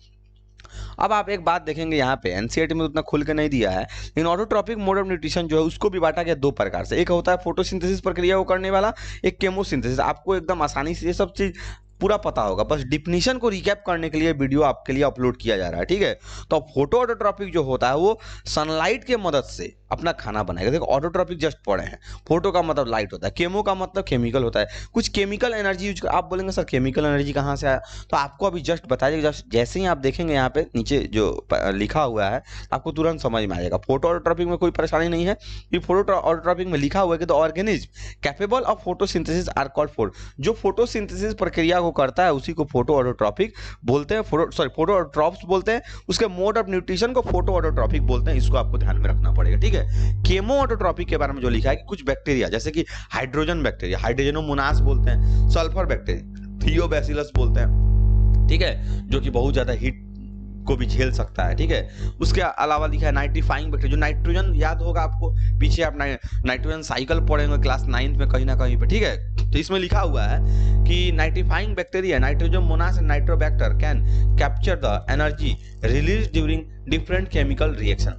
अब आप एक बात देखेंगे यहाँ पे एनसीईआरटी में उतना खुल के नहीं दिया है, लेकिन ऑटोट्रॉपिक मोड ऑफ न्यूट्रिशन जो है उसको भी बांटा गया 2 प्रकार से। एक होता है फोटोसिंथेसिस प्रक्रिया को करने वाला, एक केमोसिंथेसिस। आपको एकदम आसानी से ये सब चीज पूरा पता होगा, बस डिफिनीशन को रिकैप करने के लिए वीडियो आपके लिए अपलोड किया जा रहा है। ठीक है, तो फोटो ऑटोट्रॉपिक जो होता है वो सनलाइट के मदद से अपना खाना बनाएगा। देखो ऑटोट्रॉपिक जस्ट पढ़े हैं, फोटो का मतलब लाइट होता है, केमो का मतलब केमिकल होता है, कुछ केमिकल एनर्जी यूज कर। आप बोलेंगे सर केमिकल एनर्जी कहाँ से आया? तो आपको अभी जस्ट बताइए, जस्ट जैसे ही आप देखेंगे यहाँ पे नीचे जो लिखा हुआ है आपको तुरंत समझ में आ जाएगा। फोटो ऑटोट्रॉपिक में कोई परेशानी नहीं है, कि फोटो ऑटोट्रॉपिक में लिखा हुआ है कि the organism capable of photosynthesis are called photo. जो फोटोसिंथेसिस प्रक्रिया को करता है उसी को फोटो ऑटोट्रॉपिक बोलते हैं, फोटो ऑटोट्रॉप्स बोलते हैं। उसके मोड ऑफ न्यूट्रिशन को फोटो ऑटोट्रॉपिक बोलते हैं। इसको आपको ध्यान में रखना पड़ेगा। ठीक है, केमो ऑटोट्रॉपिक के बारे में जो लिखा है कि कुछ बैक्टीरिया जैसे कि हाइड्रोजन बैक्टीरिया, हाइड्रोजनोमोनास बोलते हैं, सल्फर बैक्टीरिया, थियोबैसिलस बोलते हैं, ठीक है, जो कि बहुत ज्यादा हीट को भी झेल सकता है। ठीक है, उसके अलावा लिखा है नाइट्रीफाइंग बैक्टीरिया, जो नाइट्रोजन याद होगा आपको, पीछे आप नाइट्रोजन साइकिल पढ़ेंगे क्लास 9th में कहीं ना कहीं पे। ठीक है, तो इसमें लिखा हुआ है कि nitrifying bacteria Nitrosomonas and Nitrobacter can capture the energy release during different chemical reaction.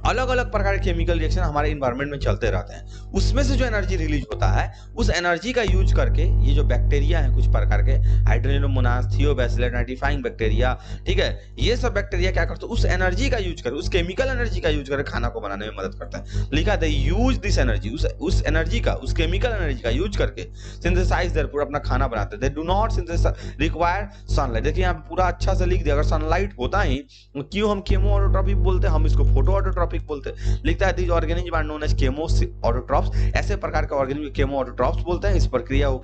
अलग अलग प्रकार के केमिकल रिएक्शन हमारे इन्वायरमेंट में चलते रहते हैं, उसमें से जो एनर्जी रिलीज होता है उस एनर्जी का यूज करके ये जो बैक्टीरिया है कुछ प्रकार के हाइड्रोजनोमोनास, थियोबैसिलस, नाइट्रीफाइंग बैक्टीरिया, ठीक है, ये सब बैक्टीरिया क्या करते हैं? उस एनर्जी का यूज कर, उस केमिकल एनर्जी का यूज करके खाना को बनाने में मदद करता है। लिखा था यूज दिस एनर्जी, उस एनर्जी का, उस केमिकल एनर्जी का यूज करके सिंथेसाइज देयर फूड, अपना खाना बनाते हैं। They do not synthesise require sunlight. देखिए यहाँ पे पूरा अच्छा से लिख दिया, अगर सनलाइट होता ही क्यों हम केमो ऑटोट्रॉपिक बोलते हैं, हम इसको फोटो ऑटोट्रॉपिक बोलते हैं। लिखता है these organism are known as chemoautotrophs. ऐसे प्रकार के ऑर्गेनिज्म केमो ऑटोट्रॉप्स बोलते हैं। इस प्रक्रिया को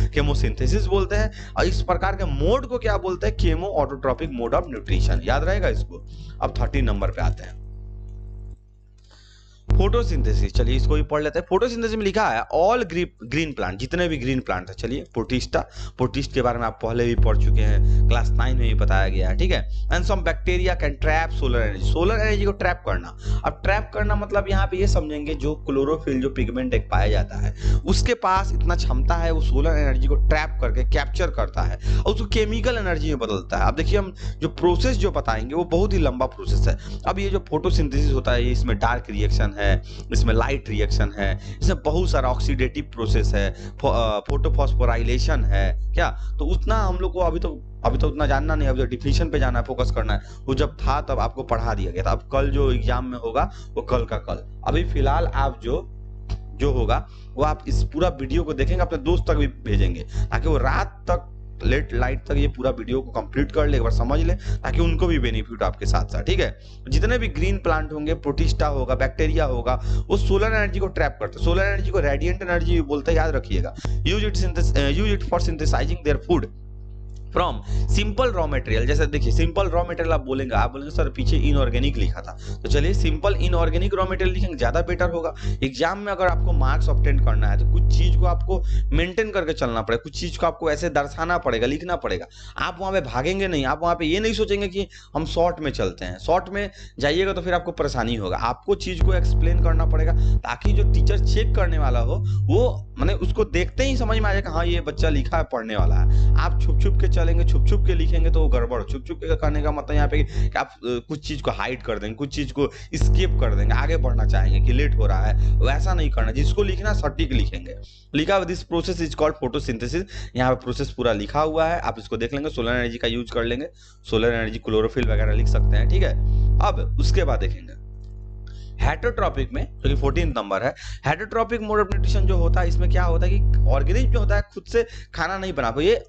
केमोसिंथेसिस बोलते हैं, और इस प्रकार के मोड को क्या बोलते हैं? Chemo autotrophic mode of nutrition. याद रहेगा इसको। अब 13 नंबर पे आते हैं, फोटोसिंथेसिस। चलिए इसको भी पढ़ लेते हैं। फोटोसिंथेसिस में लिखा है ऑल ग्रीन प्लांट, जितने भी ग्रीन प्लांट है। चलिए प्रोटिस्ट के बारे में आप पहले भी पढ़ चुके हैं, क्लास 9 में भी बताया गया है। ठीक है, and some bacteria can trap solar energy. Solar energy को ट्रैप करना, अब ट्रैप करना मतलब यहाँ पे ये समझेंगे जो क्लोरोफिल जो पिगमेंट एक पाया जाता है उसके पास इतना क्षमता है, वो सोलर एनर्जी को ट्रैप करके कैप्चर करता है और उसको केमिकल एनर्जी में बदलता है। अब देखिए हम जो प्रोसेस जो बताएंगे वो बहुत ही लंबा प्रोसेस है। अब ये जो फोटोसिंथेसिस होता है इसमें डार्क रिएक्शन है, इसमें लाइट रिएक्शन है, इसमें बहुत सारा ऑक्सीडेटिव प्रोसेस है, फोटोफॉस्फोराइलेशन है क्या, तो उतना हम लोग को अभी तो उतना जानना नहीं, अभी तो डिफिनीशन पे जाना है, फोकस करना है। वो जब था तब आपको पढ़ा दिया गया था। अब कल जो एग्जाम में होगा वो कल का कल। अभी फिलहाल आप जो होगा वो आप इस पूरा वीडियो को देखेंगे, अपने दोस्त तक भी भेजेंगे ताकि वो रात तक लेट लाइट तक ये पूरा वीडियो को कंप्लीट कर ले, एक बार समझ ले, ताकि उनको भी बेनिफिट आपके साथ साथ। ठीक है, जितने भी ग्रीन प्लांट होंगे, प्रोटिस्टा होगा, बैक्टीरिया होगा, वो सोलर एनर्जी को ट्रैप करते हैं। सोलर एनर्जी को रेडिएंट एनर्जी बोलते हैं, याद रखिएगा। Use it for synthesising their food from simple raw material. जैसे देखिए सिंपल रॉ मटेरियल आप बोलेंगे सर पीछे इनऑर्गेनिक लिखा था, तो चलिए सिंपल इनऑर्गेनिक रॉ मटेरियल लिखेंगे, ज्यादा बेटर होगा। एग्जाम में अगर आपको मार्क्स ऑब्टेन करना है तो कुछ चीज को आपको मेंटेन करके चलना पड़ेगा, कुछ चीज को आपको ऐसे दर्शाना पड़ेगा, लिखना पड़ेगा। आप वहां पे भागेंगे नहीं, आप वहां पे ये नहीं सोचेंगे कि हम शॉर्ट में चलते हैं, शॉर्ट में जाइएगा तो फिर आपको परेशानी होगा। आपको चीज को एक्सप्लेन करना पड़ेगा ताकि जो टीचर चेक करने वाला हो वो माने उसको देखते ही समझ में आ जाएगा हाँ ये बच्चा लिखा है, पढ़ने वाला है। आप छुप छुप के चलेंगे, छुप छुप के लिखेंगे तो वो गड़बड़। छुप छुप के करने का मतलब यहाँ पे कि आप कुछ चीज को हाइड कर देंगे, कुछ चीज को स्किप कर देंगे, आगे बढ़ना चाहेंगे कि लेट हो रहा है, वैसा नहीं करना। जिसको लिखना सटीक लिखेंगे। लिखा हुआ this process is called photosynthesis. यहाँ पे प्रोसेस पूरा लिखा हुआ है, आप इसको देख लेंगे। सोलर एनर्जी का यूज कर लेंगे, सोलर एनर्जी क्लोरोफिल वगैरह लिख सकते हैं, ठीक है। अब उसके बाद देखेंगे हेटरोट्रॉपिक में, जो कि 14 नंबर है। हेटरोट्रॉपिक मोड ऑफ न्यूट्रिशन जो होता है, इसमें क्या होता है कि ऑर्गेनिज्म जो होता है खुद से खाना नहीं बना पाए, ये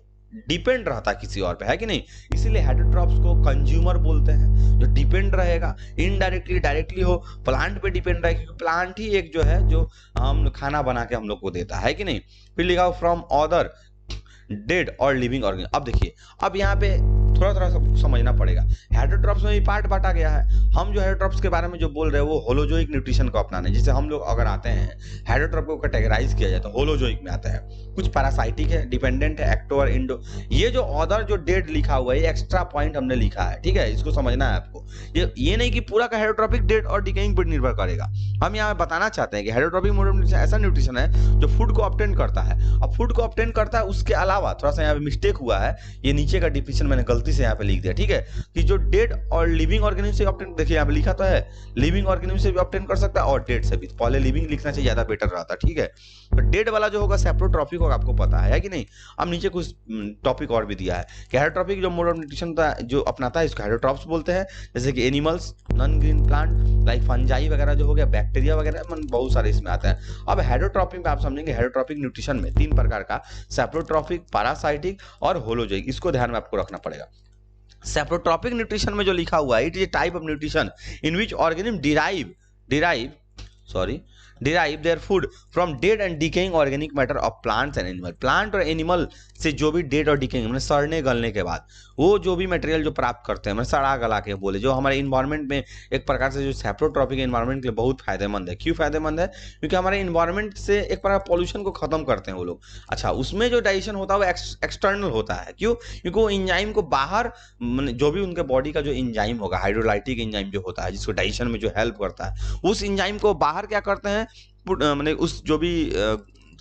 डिपेंड रहता है किसी और पे, है कि नहीं। इसीलिए हेटरोट्रॉप्स को कंज्यूमर बोलते हैं, जो डिपेंड रहेगा इनडायरेक्टली डायरेक्टली हो प्लांट पे डिपेंड रहेगा, क्योंकि प्लांट ही एक जो है जो हम खाना बना के हम लोग को देता है कि नहीं। फिर लिखा हो फ्रॉम अदर डेड और लिविंग ऑर्गेन। अब देखिए, अब यहाँ पे थोड़ा थोड़ा समझना पड़ेगा। हेटरोट्रॉप्स में भी पार्ट बांटा गया है। हम जो हेटरोट्रॉप्स के बारे में जो बोल रहे हैं वो होलोजोइक न्यूट्रिशन को अपनाने, जैसे हम लोग अगर आते हैं हेटरोट्रॉप को कैटेगराइज किया जाए तो होलोजोइक में आता है। कुछ पैरासाइटिक है, डिपेंडेंट है, एक्टो और इंडो। ये जो अदर जो डेड लिखा हुआ है ये एक्स्ट्रा पॉइंट हमने लिखा है, ठीक है, इसको समझना है आपको। ये नहीं कि पूरा का हेटरोट्रॉपिक डेड और डिकेइंग पर निर्भर करेगा। हम यहाँ बताना चाहते हैं कि हेटरोट्रॉपिक मोड ऑफ न्यूट्रिशन ऐसा न्यूट्रिशन है जो फूड को ऑब्टेन करता है। अब फूड को ऑब्टेन करता है, उसके अलावा थोड़ा सा यहाँ पे मिस्टेक हुआ है, ये नीचे का डिफिनेशन मैंने गलती से यहाँ पे लिख दिया, ठीक है, कि जो डेड और लिविंग ऑर्गेनिज्म से ऑब्टेन, देखिए यहाँ पे लिखा तो है लिविंग ऑर्गेनिज्म से भी ऑब्टेन कर सकता है और डेड से भी। पहले लिविंग लिखना चाहिए, ज्यादा बेटर रहता, ठीक है। तो डेड वाला जो होगा सेप्रोट्रॉपिक होगा, आपको पता है कि नहीं। अब नीचे कुछ टॉपिक और भी दिया है कि हेटरोट्रॉपिक जो मोड ऑफ न्यूट्रिशन जो अपनाता है इसको हेटरोट्रॉप्स बोलते हैं, जैसे कि animals, non green plant like fungi वगैरह जो हो गया, बैक्टीरिया वगैरह, बहुत सारे इसमें आते हैं। अब हेटरोट्रॉपिक में आप समझेंगे हेटरोट्रॉपिक न्यूट्रिशन में 3 प्रकार का, सेप्रोट्रॉपिक, पैरासाइटिक और होलोजोइक, इसको ध्यान में आपको रखना पड़ेगा। सेप्रोट्रॉपिक न्यूट्रिशन में जो लिखा हुआ है, it is a type of nutrition in which organism derive their food from dead and decaying organic matter of plants and animal। Plant और एनिमल से जो भी डेड और डिकेइंग मतलब सड़ने गलने के बाद वो जो भी मटेरियल जो प्राप्त करते हैं, मतलब सड़ा गला के बोले, जो हमारे इन्वायरमेंट में एक प्रकार से जो सेप्रोट्रॉपिक इन्वायरमेंट के लिए बहुत फायदेमंद है। क्यों फायदेमंद है? क्योंकि हमारे इन्वायरमेंट से एक प्रकार पॉल्यूशन को खत्म करते हैं वो लोग। अच्छा, उसमें जो डाइजेशन होता है वो एक्सटर्नल होता है। क्यों? क्योंकि वो इंजाइम को बाहर, जो भी उनके बॉडी का जो इंजाइम होगा, हाइड्रोलाइटिक इंजाइम जो होता है जिसको डाइजेशन में जो हेल्प करता है, उस इंजाइम को बाहर क्या करते हैं, मैंने उस जो भी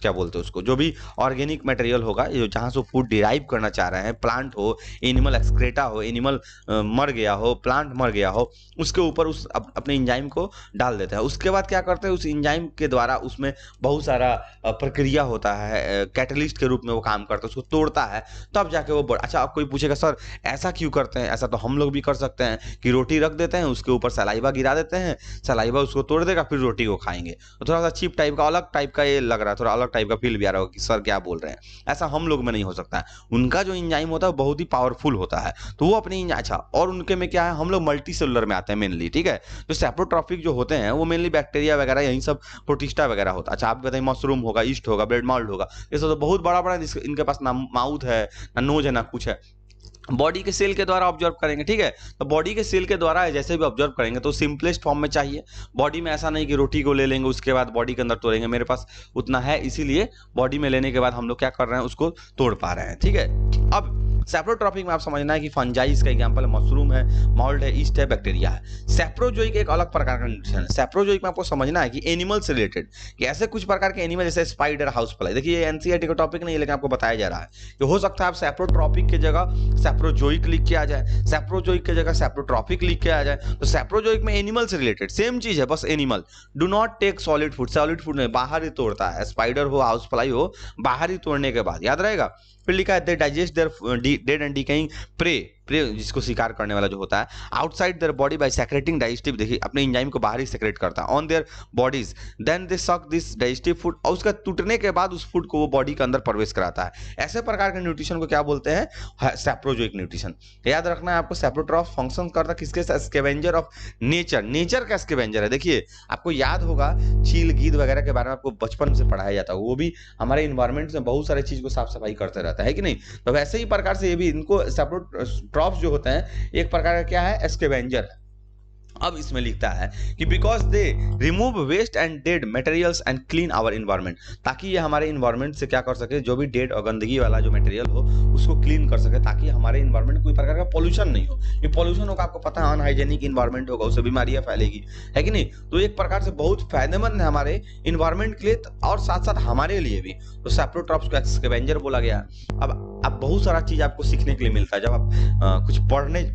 क्या बोलते हैं उसको, जो भी ऑर्गेनिक मटेरियल होगा जहाँ से फूड डिराइव करना चाह रहे हैं, प्लांट हो, एनिमल एक्सक्रेटा हो, एनिमल मर गया हो, प्लांट मर गया हो, उसके ऊपर उस अपने इंजाइम को डाल देते हैं। उसके बाद क्या करते हैं, उस इंजाइम के द्वारा उसमें बहुत सारा प्रक्रिया होता है, कैटलिस्ट के रूप में वो काम करता है, उसको तोड़ता है, तब जाके वो अच्छा, अब कोई पूछेगा सर ऐसा क्यों करते हैं? ऐसा तो हम लोग भी कर सकते हैं कि रोटी रख देते हैं, उसके ऊपर सलाइवा गिरा देते हैं, सलाइवा उसको तोड़ देगा, फिर रोटी को खाएंगे। तो थोड़ा सा चीप टाइप का, अलग टाइप का ये लग रहा है, थोड़ा अलग टाइप का फील भी आ रहा होगा कि सर क्या बोल रहे हैं। ऐसा हम लोग में नहीं हो सकता है। उनका जो इंजाइम होता है बहुत ही पावरफुल होता है, तो वो अपनी अच्छा, और उनके में क्या है, हम लोग मल्टी सेलुलर में आते हैं मेनली, ठीक है। जो सेप्रोट्रॉपिक जो होते हैं वो मेनली बैक्टीरिया वगैरह, यही सब प्रोटिस्टा वगैरह होता है। अच्छा, आप बताइए मशरूम होगा, ईस्ट होगा, ब्रेड माल्ट होगा, ये सब तो बहुत बड़ा बड़ा, इनके पास ना माउथ है, ना नोज है, ना कुछ है। बॉडी के सेल के द्वारा ऑब्जर्व करेंगे, ठीक है। तो बॉडी के सेल के द्वारा जैसे भी ऑब्जर्व करेंगे तो सिंपलेस्ट फॉर्म में चाहिए। बॉडी में ऐसा नहीं कि रोटी को ले लेंगे उसके बाद बॉडी के अंदर तोड़ेंगे, मेरे पास उतना है, इसीलिए बॉडी में लेने के बाद हम लोग क्या कर रहे हैं, उसको तोड़ पा रहे हैं, ठीक है। अब सेप्रोट्रॉपिक में आप समझना है कि फंजाई का एग्जांपल है, मशरूम है, मॉल्ट है, ईस्ट है, बैक्टीरिया है। सेप्रोजोइक एक अलग प्रकार का न्यूट्रिशन है। सेप्रोजोइक में आपको समझना है कि एनिमल से रिलेटेड, कि ऐसे कुछ प्रकार के एनिमल जैसे स्पाइडर, हाउस फ्लाई, देखिए ये एनसीईआरटी का टॉपिक नहीं है लेकिन आपको बताया जा रहा है कि हो सकता है आप सेप्रोट्रॉपिक की जगह सेप्रोजोइक लिख के आ जाए, सेप्रोजोइक की जगह सेप्रोट्रॉपिक लिख के आ जाए। तो सेप्रोजोइक में एनिमल से रिलेटेड सेम चीज है, बस animal. Do not take solid food, solid food नहीं, बाहर ही तोड़ता है, स्पाइडर हो, हाउस फ्लाई हो, बाहर ही तोड़ने के बाद, याद रहेगा। फिर लिखा है they digest their dead and decaying prey जिसको शिकार करने वाला जो होता है, outside their body by secreting digestive, देखिए अपने एंजाइम को बाहर ही सेक्रेट करता है, on their bodies, then they suck this digestive food, और उसका टूटने के बाद उस फूड को वो बॉडी के अंदर प्रवेश कराता है। ऐसे प्रकार के न्यूट्रिशन को क्या बोलते हैं? सैप्रोजोइक न्यूट्रिशन। याद रखना है आपको, सैप्रोट्रॉफ फंक्शन करता किसके? स्कैवेंजर ऑफ नेचर, नेचर का स्कैवेंजर है। देखिए आपको याद होगा चील गीद वगैरह के बारे में आपको बचपन से पढ़ाया जाता है, वो भी हमारे इन्वायरमेंट में बहुत सारे चीज को साफ सफाई करते रहता है कि नहीं? तो वैसे ही प्रकार से ये भी, इनको सैप्रोट्रॉफ्स जो होते हैं एक प्रकार का क्या है? स्कैवेंजर है। अब इसमें लिखता है कि because they remove waste and dead materials and clean our environment, ताकि ये हमारे इन्वायरमेंट से क्या कर सके, जो भी डेड और गंदगी वाला जो मटेरियल हो उसको क्लीन कर सके, ताकि हमारे इन्वायरमेंट कोई प्रकार का पोल्यूशन नहीं हो। ये पोल्यूशन होगा, आपको पता है अनहाइजेनिक इन्वायरमेंट होगा, उससे बीमारियां फैलेगी, है कि नहीं? तो एक प्रकार से बहुत फायदेमंद है हमारे इन्वायरमेंट के लिए और साथ साथ हमारे लिए भी। तो सैप्रोट्रॉप्स को स्कैवेंजर बोला गया। अब बहुत सारा चीज आपको सीखने के लिए मिलता है, जब आप कुछ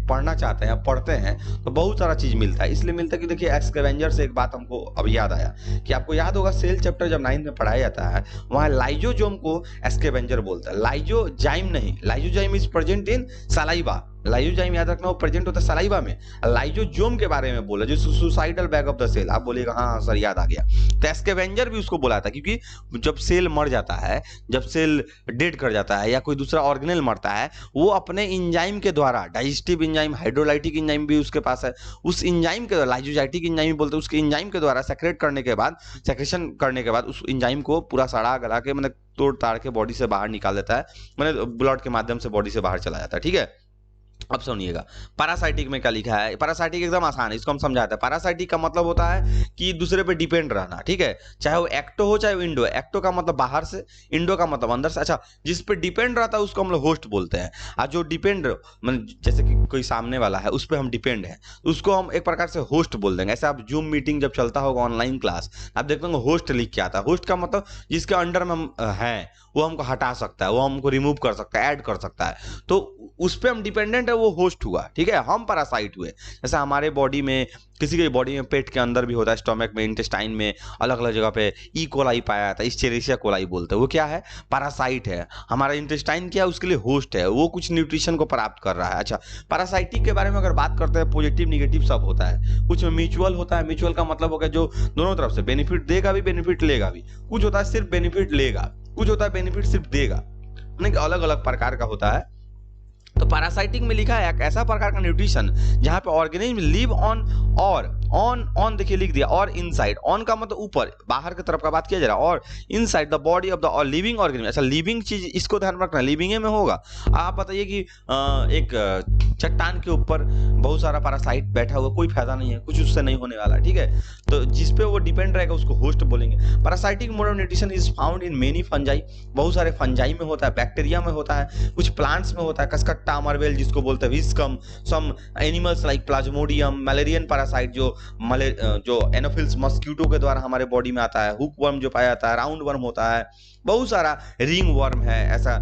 पढ़ना चाहते हैं, पढ़ते हैं तो बहुत सारा चीज मिलता है। इसलिए मिलता है कि देखिए स्कैवेंजर से एक बात हमको अब याद आया कि आपको याद होगा सेल चैप्टर जब 9th में पढ़ाया जाता है, वहां लाइजोजोम को स्कैवेंजर बोलता है, लाइजोजाइम नहीं। Lysozyme is present in saliva, lysozyme याद रखना वो प्रेजेंट होता है सलाइवा में। लाइजोजोम के बारे में बोला जो suicidal bag of the cell, आप बोलिएगा हाँ सर याद आ गया। तो स्कैवेंजर भी उसको बोला था क्योंकि जब सेल मर जाता है, जब सेल डेड कर जाता है या कोई दूसरा ऑर्गेनेल मरता है, वो अपने इंजाइम के द्वारा, डाइजेस्टिव इंजाइम, हाइड्रोलाइटिक इंजाइम भी उसके पास है, उस इंजाइम के लाइजोजाइटिक इंजाइम बोलते हैं, उसके इंजाइम के द्वारा सेक्रेट करने के बाद, सेक्रेशन करने के बाद उस इंजाइम को पूरा सड़ा गला के मतलब तोड़ ताड़ के बॉडी से बाहर निकाल देता है, मतलब ब्लड के माध्यम से बॉडी से बाहर चला जाता है। ठीक है, अब सुनिएगा पैरासाइटिक में क्या लिखा है। पैरासाइटिक एकदम आसान है, इसको हम समझाते हैं। पैरासाइटिक का मतलब होता है कि दूसरे पे डिपेंड रहना, ठीक है, चाहे वो एक्टो हो चाहे वो इंडो। एक्टो का मतलब बाहर से, इंडो का मतलब अंदर से। अच्छा, जिस पे डिपेंड रहता है उसको हम लोग होस्ट बोलते हैं, और जो डिपेंड मतलब जैसे कि कोई सामने वाला है उस पर हम डिपेंड है, उसको हम एक प्रकार से होस्ट बोल देंगे। ऐसे आप जूम मीटिंग जब चलता होगा ऑनलाइन क्लास, आप देखते होंगे होस्ट लिख के आता है। होस्ट का मतलब जिसके अंडर में हम हैं, वो हमको हटा सकता है, वो हमको रिमूव कर सकता है, ऐड कर सकता है, तो उस पर हम डिपेंडेंट है, वो होस्ट हुआ। ठीक है, हम पैरासाइट हुए। जैसे हमारे बॉडी में, किसी के बॉडी में पेट के अंदर भी होता है, स्टोमक में, इंटेस्टाइन में, अलग अलग जगह पे ई कोलाई पाया जाता है, इस्चेरिशिया कोलाई बोलते हैं। वो क्या है? पैरासाइट है। हमारा इंटेस्टाइन क्या है? उसके लिए होस्ट है, वो कुछ न्यूट्रिशन को प्राप्त कर रहा है। अच्छा, पैरासाइटिक के बारे में अगर बात करते हैं, पॉजिटिव निगेटिव सब होता है। कुछ में म्यूचुअल होता है, म्यूचुअल का मतलब होगा जो दोनों तरफ से बेनिफिट देगा भी, बेनिफिट लेगा भी। कुछ होता है सिर्फ बेनिफिट लेगा, कुछ होता है बेनिफिट सिर्फ देगा, अलग अलग प्रकार का होता है। तो पैरासाइटिक में लिखा है एक ऐसा प्रकार का न्यूट्रिशन जहां पे ऑर्गेनिज्म लिव ऑन और ऑन देखिए लिख दिया, और इनसाइड। ऑन का मतलब ऊपर, बाहर की तरफ का बात किया जा रहा है, और inside the body of the living organism. अच्छा, लिविंग चीज इसको ध्यान रखना, लिविंग में होगा। आप बताइए कि एक चट्टान के ऊपर बहुत सारा पैरासाइट बैठा हुआ, कोई फायदा नहीं है, कुछ उससे नहीं होने वाला। ठीक है, तो जिसपे वो डिपेंड रहेगा उसको होस्ट बोलेंगे। Parasitic mode of nutrition is found in many fungi, बहुत सारे फंजाई में होता है, बैक्टीरिया में होता है, कुछ प्लांट्स में होता है, कसकट्टा, अमरवेल जिसको बोलते हैं, viscum, some animals like plasmodium, malarian parasite जो एनोफिल्स मस्क्यूटो के द्वारा हमारे बॉडी में आता है, हुक वर्म जो पाया जाता है, राउंड वर्म होता है, बहुत सारा रिंग वर्म है, ऐसा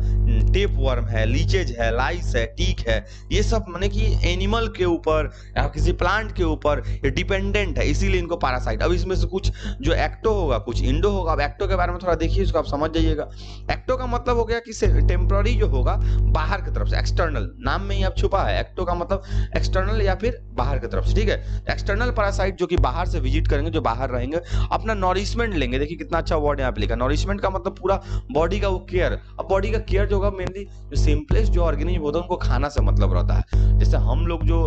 टेप वर्म है, लीचेज है, लाइस है, टीक है। ये सब माने कि एनिमल के ऊपर या किसी प्लांट के ऊपर डिपेंडेंट है, इसीलिए इनको पैरासाइट। अब इसमें से कुछ जो एक्टो होगा, कुछ इंडो होगा। अब एक्टो के बारे में थोड़ा देखिए, इसको आप समझ जाइएगा। एक्टो का मतलब हो गया कि टेम्पररी जो होगा, बाहर की तरफ से, एक्सटर्नल, नाम में ही अब छुपा है। एक्टो का मतलब एक्सटर्नल या फिर बाहर की तरफ से। ठीक है, एक्सटर्नल पैरासाइट जो कि बाहर से विजिट करेंगे, जो बाहर रहेंगे, अपना नॉरिशमेंट लेंगे। देखिए कितना अच्छा वर्ड यहाँ पे लिखा, नॉरिशमेंट का मतलब पूरा बॉडी का वो केयर। अब बॉडी का केयर जो होगा, मेनली जो सिंपलेस्ट जो ऑर्गेनिज्म होता है उनको खाना से मतलब रहता है। जैसे हम लोग जो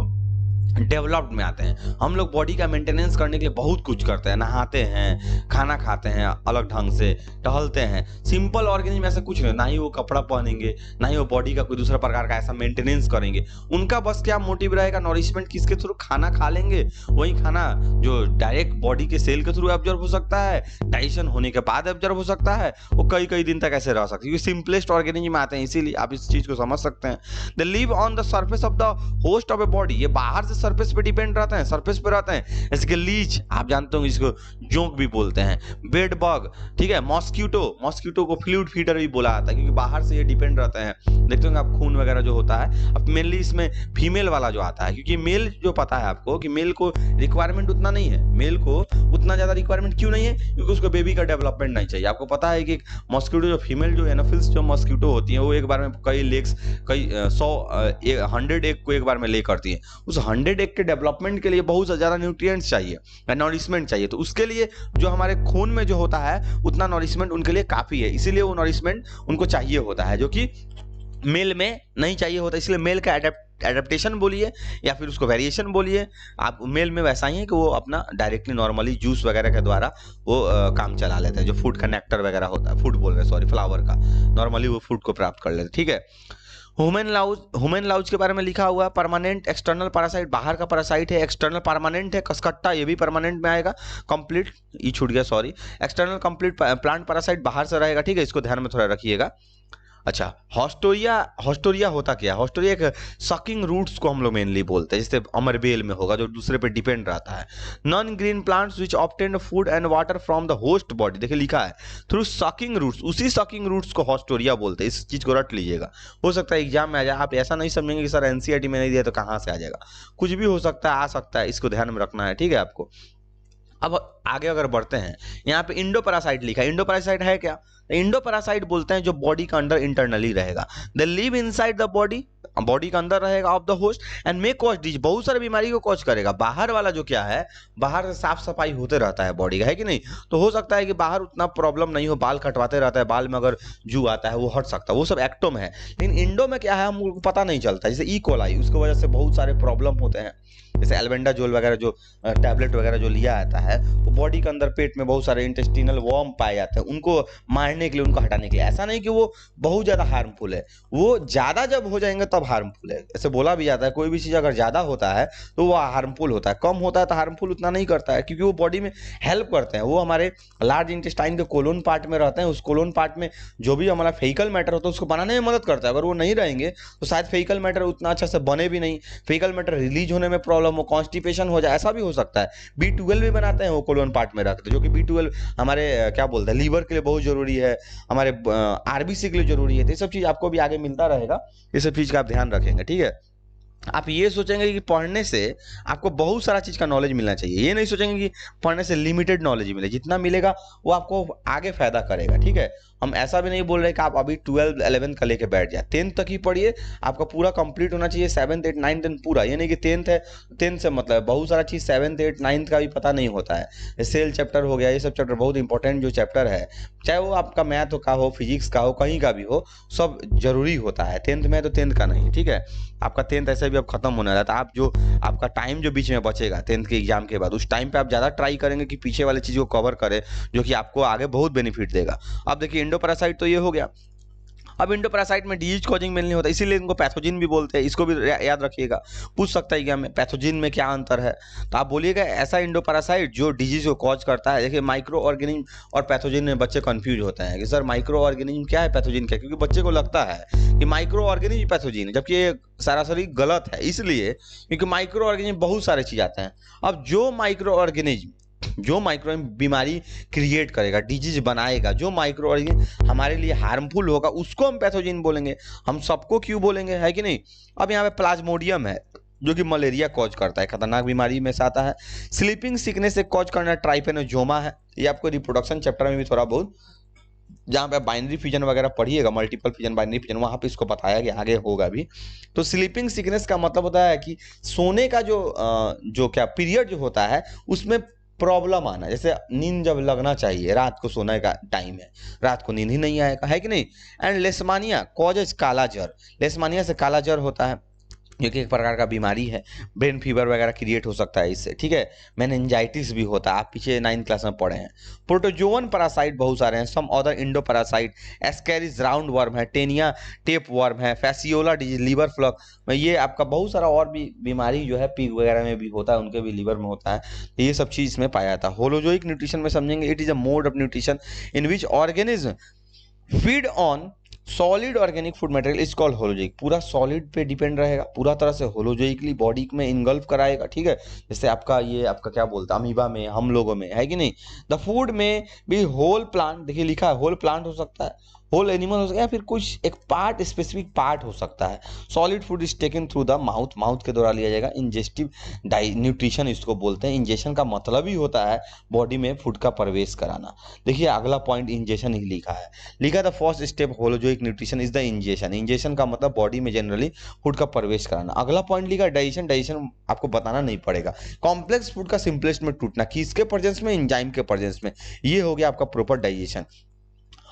डेवलप्ड में आते हैं, हम लोग बॉडी का मेंटेनेंस करने के लिए बहुत कुछ करते हैं, नहाते हैं, खाना खाते हैं, अलग ढंग से टहलते हैं। सिंपल ऑर्गेनिज्म ऐसा कुछ नहीं, ना ही वो कपड़ा पहनेंगे, ना ही वो बॉडी का कोई दूसरा प्रकार का ऐसा मेंटेनेंस करेंगे। उनका बस क्या मोटिव रहेगा, नॉरिशमेंट किसके थ्रू? खाना खा लेंगे, वही खाना जो डायरेक्ट बॉडी के सेल के थ्रू एब्जॉर्ब हो सकता है, डाइजेशन होने के बाद एब्जॉर्ब हो सकता है, वो कई कई दिन तक ऐसे रह सकते हैं, क्योंकि सिंपलेस्ट ऑर्गेनिज्म में आते हैं, इसीलिए आप इस चीज को समझ सकते हैं। They live on the surface of the host of a body, ये बाहर से से सरफेस पे डिपेंड रहते हैं, सरफेस पे रहते हैं, जैसे कि लीच आप जानते होंगे, इसको जोंक भी बोलते हैं, बेड बग, ठीक है, मॉस्किटो, मॉस्किटो को फ्लूइड फीडर भी बोला जाता है क्योंकि बाहर से ये डिपेंड रहते हैं। देखते होंगे आप खून वगैरह जो होता है। अब मेनली इसमें फीमेल वाला जो आता है, क्योंकि मेल जो पता है आपको कि मेल को रिक्वायरमेंट उतना नहीं है, मेल को उतना ज्यादा रिक्वायरमेंट क्यों नहीं है, क्योंकि उसको बेबी का डेवलपमेंट नहीं चाहिए। आपको पता है कि मॉस्किटो जो फीमेल जो एनोफिल्स जो मॉस्किटो होती है वो एक बार में कई लेग्स, कई 100 एग को एक बार में ले करती है। उस 100 एग के डेवलपमेंट के लिए बहुत ज्यादा न्यूट्रिएंट्स चाहिए, नॉरिशमेंट चाहिए। तो उसके लिए जो हमारे खून में जो होता है उतना नॉरिशमेंट उनके लिए काफी है, इसीलिए वो नॉरिशमेंट उनको चाहिए होता है, जो कि मेल में नहीं चाहिए होता। इसलिए मेल का एडेप्टेशन बोलिए या फिर उसको वेरिएशन बोलिए आप, मेल में वैसा ही है कि वो अपना डायरेक्टली नॉर्मली जूस वगैरह के द्वारा वो काम चला लेते हैं। जो फूड का नेक्टर वगैरह होता है, फूड बोल रहे हैं सॉरी, फ्लावर का, नॉर्मली वो फूड को प्राप्त कर लेते हैं, ठीक है। ह्यूमन लाउज के बारे में लिखा हुआ है, परमानेंट एक्सटर्नल पैरासाइट, बाहर का पैरासाइट है, एक्सटर्नल परमानेंट है, कसकट्टा ये भी परमानेंट में आएगा, कंप्लीट ये छूट गया sorry, external complete plant parasite बाहर से रहेगा, ठीक है, इसको ध्यान में थोड़ा रखिएगा। अच्छा, हॉस्टोरिया होता क्या है? हॉस्टोरिया एक सकिंग रूट्स को हम लोग मेनली बोलते हैं, जैसे अमरबेल में होगा जो दूसरे पे डिपेंड रहता है। Non green plants which obtain food and water from the host body, देखिए लिखा है थ्रू सकिंग रूट्स, उसी सकिंग रूट्स को हॉस्टोरिया बोलते हैं। इस चीज को रट लीजिएगा, हो सकता है एग्जाम में आ जाए। आप ऐसा नहीं समझेंगे कि सर एनसीईआरटी में नहीं दिया तो कहाँ से आ जाएगा, कुछ भी हो सकता है, आ सकता है, इसको ध्यान में रखना है, ठीक है आपको। अब आगे अगर बढ़ते हैं, यहाँ पे इंडो पैरासाइट लिखा है, इंडो पैरासाइट है क्या? इंडो पैरासाइट बोलते हैं जो बॉडी के अंदर इंटरनली रहेगा, they live inside the body, body के अंदर रहेगा of the host and may cause disease, बहुत सारी बीमारी को कॉज करेगा। बाहर वाला जो क्या है, बाहर से साफ सफाई होते रहता है बॉडी का, है कि नहीं, तो हो सकता है कि बाहर उतना प्रॉब्लम नहीं हो, बाल कटवाते रहता है, बाल में अगर जू आता है वो हट सकता है, वो सब एक्टो में है। लेकिन इंडो में क्या है हमको पता नहीं चलता, जैसे ई कोलाई, उसकी वजह से बहुत सारे प्रॉब्लम होते हैं, जैसे एल्बेंडाजोल वगैरह जो टैबलेट वगैरह जो लिया जाता है, वो बॉडी के अंदर पेट में बहुत सारे इंटेस्टिनल वर्म पाए जाते हैं, उनको मारने के लिए, उनको हटाने के लिए। ऐसा नहीं कि वो बहुत ज्यादा हार्मफुल है, वो ज्यादा जब हो जाएंगे तब हार्मफुल है। ऐसे बोला भी जाता है कोई भी चीज अगर ज्यादा होता है तो वो हार्मफुल होता है, कम होता है तो हार्मफुल उतना नहीं करता है, क्योंकि वो बॉडी में हेल्प करते हैं। वो हमारे लार्ज इंटेस्टाइन के कोलोन पार्ट में रहते हैं, उस कोलोन पार्ट में जो भी हमारा फेकल मैटर होता है उसको बनाने में मदद करता है। अगर वो नहीं रहेंगे तो शायद फेकल मैटर उतना अच्छा से बने भी नहीं, फेकल मैटर रिलीज होने में प्रॉब्लम हो, कॉन्स्टिपेशन हो जाए, ऐसा भी हो सकता है। B12 भी बनाते हैं वो कोलोन पार्ट में रखते हैं, जो कि B12 हमारे क्या बोलते हैं लीवर के लिए बहुत जरूरी है, हमारे आरबीसी के लिए जरूरी है। तो ये सब चीज आपको भी आगे मिलता रहेगा, ये सब चीज का आप ध्यान रखेंगे, ठीक है। आप ये सोचेंगे कि पढ़ने से आपको बहुत सारा चीज का नॉलेज मिलना चाहिए, ये नहीं सोचेंगे कि पढ़ने से लिमिटेड नॉलेज मिले, जितना मिलेगा वो आपको आगे फायदा करेगा, ठीक है। हम ऐसा भी नहीं बोल रहे कि आप अभी 12th 11th का लेके बैठ जाए, 10th तक ही पढ़िए, आपका पूरा कंप्लीट होना चाहिए, 7th 8th 9th 10th पूरा। ये नहीं कि 10th है, 10th से मतलब बहुत सारा चीज 7th 8th 9th का भी पता नहीं होता है। सेल चैप्टर हो गया, ये सब चैप्टर बहुत इंपॉर्टेंट जो चैप्टर है, चाहे वो आपका मैथ का हो, फिजिक्स का हो, कहीं का भी हो, सब जरूरी होता है। 10th में तो 10th का नहीं, ठीक है। आपका 10th ऐसे भी अब खत्म होने वाला है, आप जो आपका टाइम जो बीच में बचेगा 10th के एग्जाम के बाद, उस टाइम पे आप ज्यादा ट्राई करेंगे कि पीछे वाली चीज को कवर करें, जो कि आपको आगे बहुत बेनिफिट देगा। अब देखिए इंडो पैरासाइट तो ये हो गया। अब इंडो पैरासाइट में डिजीज कॉजिंग मेनली होता है, इसीलिए इनको पैथोजिन भी बोलते हैं, इसको भी याद रखिएगा, पूछ सकता है एग्जाम में पैथोजिन में क्या अंतर है, तो आप बोलिएगा ऐसा इंडो पैरासाइट जो डिजीज को कॉज करता है। देखिए माइक्रो ऑर्गेनिज्म और पैथोजिन में बच्चे कंफ्यूज होते हैं कि सर माइक्रो ऑर्गेनिज्म क्या है, पैथोजिन क्या है, क्योंकि बच्चे को लगता है कि माइक्रो ऑर्गेनिज्म पैथोजिन है, जबकि ये सरासरी गलत है। इसलिए क्योंकि माइक्रो ऑर्गेनिज्म बहुत सारे चीज आते हैं। अब जो माइक्रो ऑर्गेनिज्म बीमारी क्रिएट करेगा, डिजीज बनाएगा, जो माइक्रो ऑर्गेनिज्म हमारे लिए हार्मफुल होगा, उसको हम पैथोजिन बोलेंगे। हम सबको क्यों बोलेंगे, है कि नहीं। अब यहाँ पे प्लाज्मोडियम है जो कि मलेरिया कॉज करता है, खतरनाक बीमारी में से आता है। स्लीपिंग सिकनेस से कॉज करना ट्राइपेनोजोमा है, ये आपको रिप्रोडक्शन चैप्टर में भी थोड़ा बहुत, जहाँ पे बाइनरी फ्यूजन वगैरह पढ़िएगा, मल्टीपल फ्यूजन, बाइनरी फ्यूजन, वहां पे इसको बताया गया, आगे होगा भी। तो स्लीपिंग सिकनेस का मतलब होता है कि सोने का जो क्या पीरियड जो होता है उसमें प्रॉब्लम आना, जैसे नींद जब लगना चाहिए, रात को सोने का टाइम है, रात को नींद ही नहीं आएगा, है कि नहीं। एंड लेस्मानिया कॉजेज काला जर, लेस्मानिया से काला जर होता है, जो कि एक प्रकार का बीमारी है, ब्रेन फीवर वगैरह क्रिएट हो सकता है इससे, ठीक है। मेनिंजाइटिस भी होता है, आप पीछे 9th क्लास में पढ़े हैं। प्रोटोजोवन पैरासाइट बहुत सारे हैं, some other endo parasite, ascaris round worm है, टेनिया टेप वर्म है, फैसियोला डिजीज, लीवर फ्लग में, ये आपका बहुत सारा और भी बीमारी जो है पिग वगैरह में भी होता है, उनके भी लीवर में होता है, तो ये सब चीज इसमें पाया जाता है। होलोजोइक न्यूट्रिशन में समझेंगे, it is a mode of nutrition in which organism feed on solid organic food material is called holozoic, पूरा सॉलिड पे डिपेंड रहेगा, पूरा तरह से होलोजोइकली बॉडी में इनगल्फ कराएगा, ठीक है। जैसे आपका ये आपका क्या बोलता है अमीबा में, हम लोगों में, है कि नहीं। द फूड में भी होल प्लांट, देखिए लिखा है होल प्लांट हो सकता है, होल एनिमल हो सकता है, या फिर कुछ एक पार्ट, स्पेसिफिक पार्ट हो सकता है। Solid food is taken through the mouth, mouth के द्वारा लिया जाएगा। इंजेस्टिव न्यूट्रिशन इसको बोलते हैं। इंजेक्शन का मतलब ही होता है बॉडी में फूड का प्रवेश कराना। देखिए अगला पॉइंट इंजेक्शन ही लिखा है, लिखा the first step holozoic nutrition is the injection. Injection का मतलब बॉडी में जनरली फूड का प्रवेश कराना। अगला पॉइंट लिखा डाइजेशन, डाइजेशन आपको बताना नहीं पड़ेगा। कॉम्प्लेक्स फूड का सिंपलेस्ट में टूटना, किसके प्रेजेंस में, एंजाइम के प्रेजेंस में, ये हो गया आपका प्रॉपर डाइजेशन।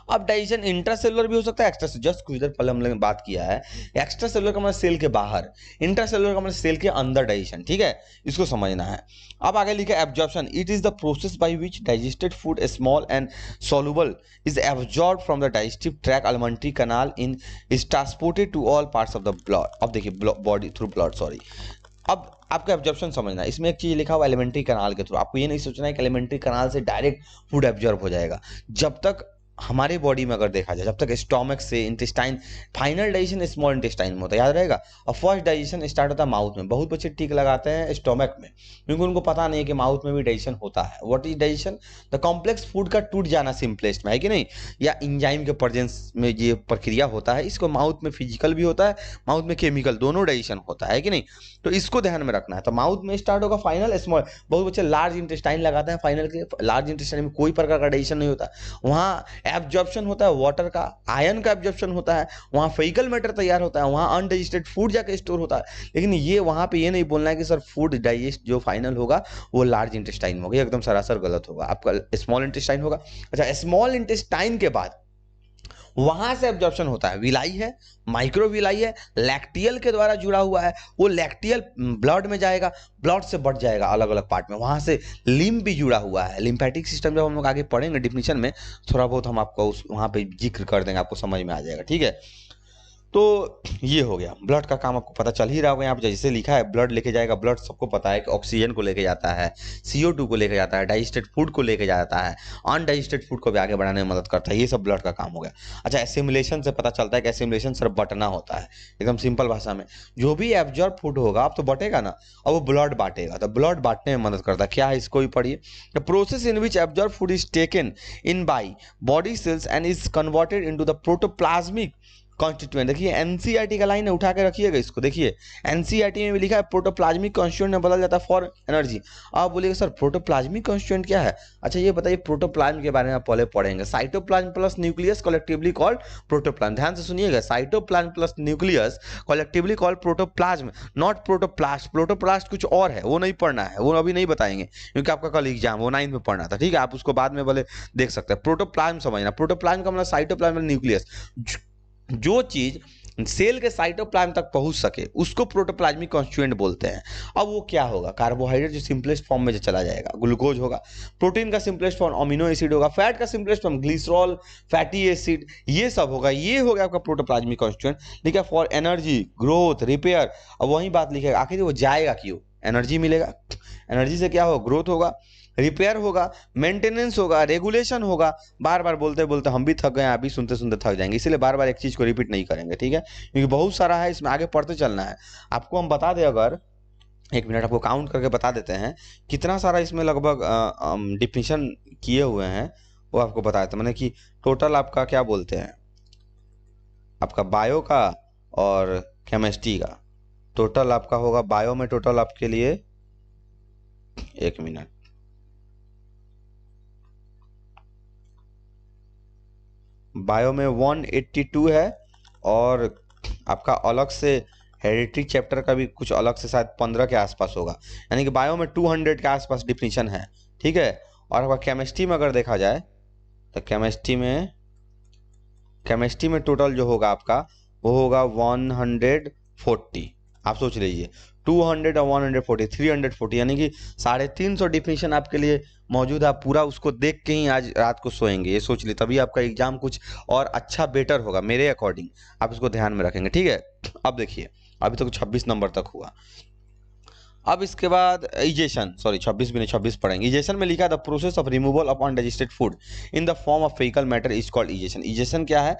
अब डाइजेशन इंट्रासेलुलर भी हो सकता है, एक्स्ट्रा, जस्ट कुछ देर पहले हम लोगों ने बात किया है। एक्स्ट्रा सेलुलर का मतलब सेल के बाहर, इंट्रासेलुलर का मतलब सेल के अंदर डाइजेशन, ठीक है, इसको समझना है। अब आगे लिखा है absorption, it is the process by which digested food small and soluble is absorbed from the digestive tract alimentary canal in is transported to all parts of the blood। अब देखिए बॉडी थ्रू ब्लड, सॉरी। अब आपको एब्जॉर्प्शन समझना है, इसमें एक चीज लिखा हुआ एलिमेंट्री कनाल के थ्रू। आपको ये नहीं सोचना है कि एलिमेंट्री कनाल से डायरेक्ट फूड एब्जॉर्ब हो जाएगा। जब तक हमारे बॉडी में अगर देखा जाए, जब तक स्टोमक से intestine, final digestion small intestine में होता है, याद रहेगा। और फर्स्ट डाइजेशन स्टार्ट होता है माउथ में। बहुत बच्चे टिक लगाते हैं स्टोमक में, क्योंकि उनको पता नहीं है कि माउथ में भी डाइजेशन होता है। What is digestion, the complex food का टूट जाना सिंपलेस्ट में, है कि नहीं, या इंजाइम के प्रेजेंस में ये प्रक्रिया होता है। इसको माउथ में फिजिकल भी होता है, माउथ में केमिकल, दोनों डाइजेशन होता है कि नहीं। तो इसको ध्यान में रखना है। तो माउथ में स्टार्ट होगा, फाइनल स्मॉल। बहुत बच्चे लार्ज इंटेस्टाइन लगाते हैं फाइनल के, लार्ज इंटेस्टाइन में कोई प्रकार का डाइजेशन नहीं होता, वहाँ एब्जॉर्प्शन होता है वाटर का, आयन का एब्जॉर्प्शन होता है, वहाँ फेकल मैटर तैयार होता है, वहाँ अनडाइजेस्टेड फूड जाके स्टोर होता है। लेकिन ये वहाँ पे ये नहीं बोलना है कि सर फूड डाइजेस्ट जो फाइनल होगा वो लार्ज इंटेस्टाइन में होगा, एकदम सरासर गलत होगा। आपका स्मॉल इंटेस्टाइन होगा। अच्छा, स्मॉल इंटेस्टाइन के बाद वहां से एब्जॉर्प्शन होता है, विलाई है, माइक्रोविलाई है, लैक्टियल के द्वारा जुड़ा हुआ है। वो लैक्टियल ब्लड में जाएगा, ब्लड से बढ़ जाएगा अलग अलग पार्ट में, वहां से लिम्फ भी जुड़ा हुआ है। लिम्फेटिक सिस्टम जब हम लोग आगे पढ़ेंगे डिफिनीशन में, थोड़ा बहुत हम आपको उस वहां पे जिक्र कर देंगे, आपको समझ में आ जाएगा, ठीक है। तो ये हो गया, ब्लड का काम आपको पता चल ही रहा होगा। यहाँ पे जैसे लिखा है ब्लड लेके जाएगा, ब्लड सबको पता है कि ऑक्सीजन को लेके जाता है, CO2 को लेके जाता है, डाइजेस्टेड फूड को लेके जाता है, अनडाइजेस्टेड फूड को भी आगे बढ़ाने में मदद करता है। ये सब ब्लड का काम हो गया। अच्छा, एसिमुलेशन से पता चलता है कि एसिमुलेशन सिर्फ बटना होता है, एकदम सिंपल भाषा में। जो भी एब्जॉर्ब फूड होगा अब तो बटेगा ना, अब वो ब्लड बांटेगा, तो ब्लड बांटने में मदद करता है। क्या है, इसको भी पढ़िए। The process in which absorb food is taken in by body cells and is converted into the protoplasmic constituent. देखिए एनसीईआरटी का लाइन है, उठा के रखिएगा इसको। देखिए एनसीईआरटी में भी लिखा है प्रोटोप्लाज्मिक कॉन्स्टिट्यूएंट में बदल जाता है फॉर एनर्जी। आप बोलिएगा सर प्रोटोप्लाज्मिक कॉन्स्टिट्यूएंट क्या है। अच्छा ये बताइए, प्रोटोप्लाज्म के बारे में आप पहले पढ़ेंगे। Cytoplasm plus nucleus collectively called protoplasm. ध्यान से सुनिएगा, cytoplasm plus nucleus collectively called protoplasm, not protoplast. Protoplast कुछ और है, वो नहीं पढ़ना है, वो अभी नहीं बताएंगे, क्योंकि आपका कल एग्जाम वो 9th में पढ़ना था, ठीक है। आप उसको बाद में बोले देख सकते हैं। प्रोटोप्लाज्म समझना, प्रोटोप्लाज्म का मतलब साइटोप्लाज्म न्यूक्लियस, जो चीज सेल के साइटोप्लाज्म तक पहुंच सके उसको प्रोटोप्लाज्मिक कॉन्स्टिट्यूएंट बोलते हैं। अब वो क्या होगा, कार्बोहाइड्रेट जो सिंपलेस्ट फॉर्म में जो चला जाएगा, ग्लूकोज होगा, प्रोटीन का सिंपलेस्ट फॉर्म अमीनो एसिड होगा, फैट का simplest form glycerol, fatty acid, ये सब होगा। ये हो गया आपका प्रोटोप्लाज्मिक कॉन्स्टिट्यूएंट। ठीक है, फॉर एनर्जी, ग्रोथ, रिपेयर। अब वही बात लिखेगा, आखिर वो जाएगा क्यों, एनर्जी मिलेगा, एनर्जी से क्या होगा, ग्रोथ होगा, रिपेयर होगा, मेंटेनेंस होगा, रेगुलेशन होगा। बार बार बोलते बोलते हम भी थक गए, आप भी सुनते सुनते थक जाएंगे, इसलिए बार बार एक चीज को रिपीट नहीं करेंगे, ठीक है, क्योंकि बहुत सारा है, इसमें आगे पढ़ते चलना है। आपको हम बता दें, अगर एक मिनट आपको काउंट करके बता देते हैं कितना सारा इसमें लगभग डिफिनीशन किए हुए हैं, वो आपको बता देते हैं। मैंने कि टोटल आपका क्या बोलते हैं, आपका बायो का और केमिस्ट्री का टोटल आपका होगा, बायो में टोटल आपके लिए, एक मिनट, बायो में 182 है, और आपका अलग से हेरिडिटी चैप्टर का भी कुछ अलग से शायद 15 के आसपास होगा, यानी कि बायो में 200 के आसपास डिफिनीशन है, ठीक है। और आपका केमिस्ट्री में अगर देखा जाए तो केमिस्ट्री में टोटल जो होगा आपका वो होगा 140। आप सोच लीजिए 200 और 140, 340, यानी कि 350 डिफिनीशन आपके लिए मौजूद है। आप पूरा उसको देख के ही आज रात को सोएंगे, ये सोच लीजिए, तभी आपका एग्जाम कुछ और अच्छा बेटर होगा मेरे अकॉर्डिंग, आप इसको ध्यान में रखेंगे, ठीक है। अब देखिए अभी तक 26 नंबर तक हुआ। अब इसके बाद इजेशन, सॉरी 26 भी नहीं, 26 पढ़ेंगे। इजेशन में लिखा the process of removal of undigested food in the form of faecal matter is called egestion. Egestion क्या है,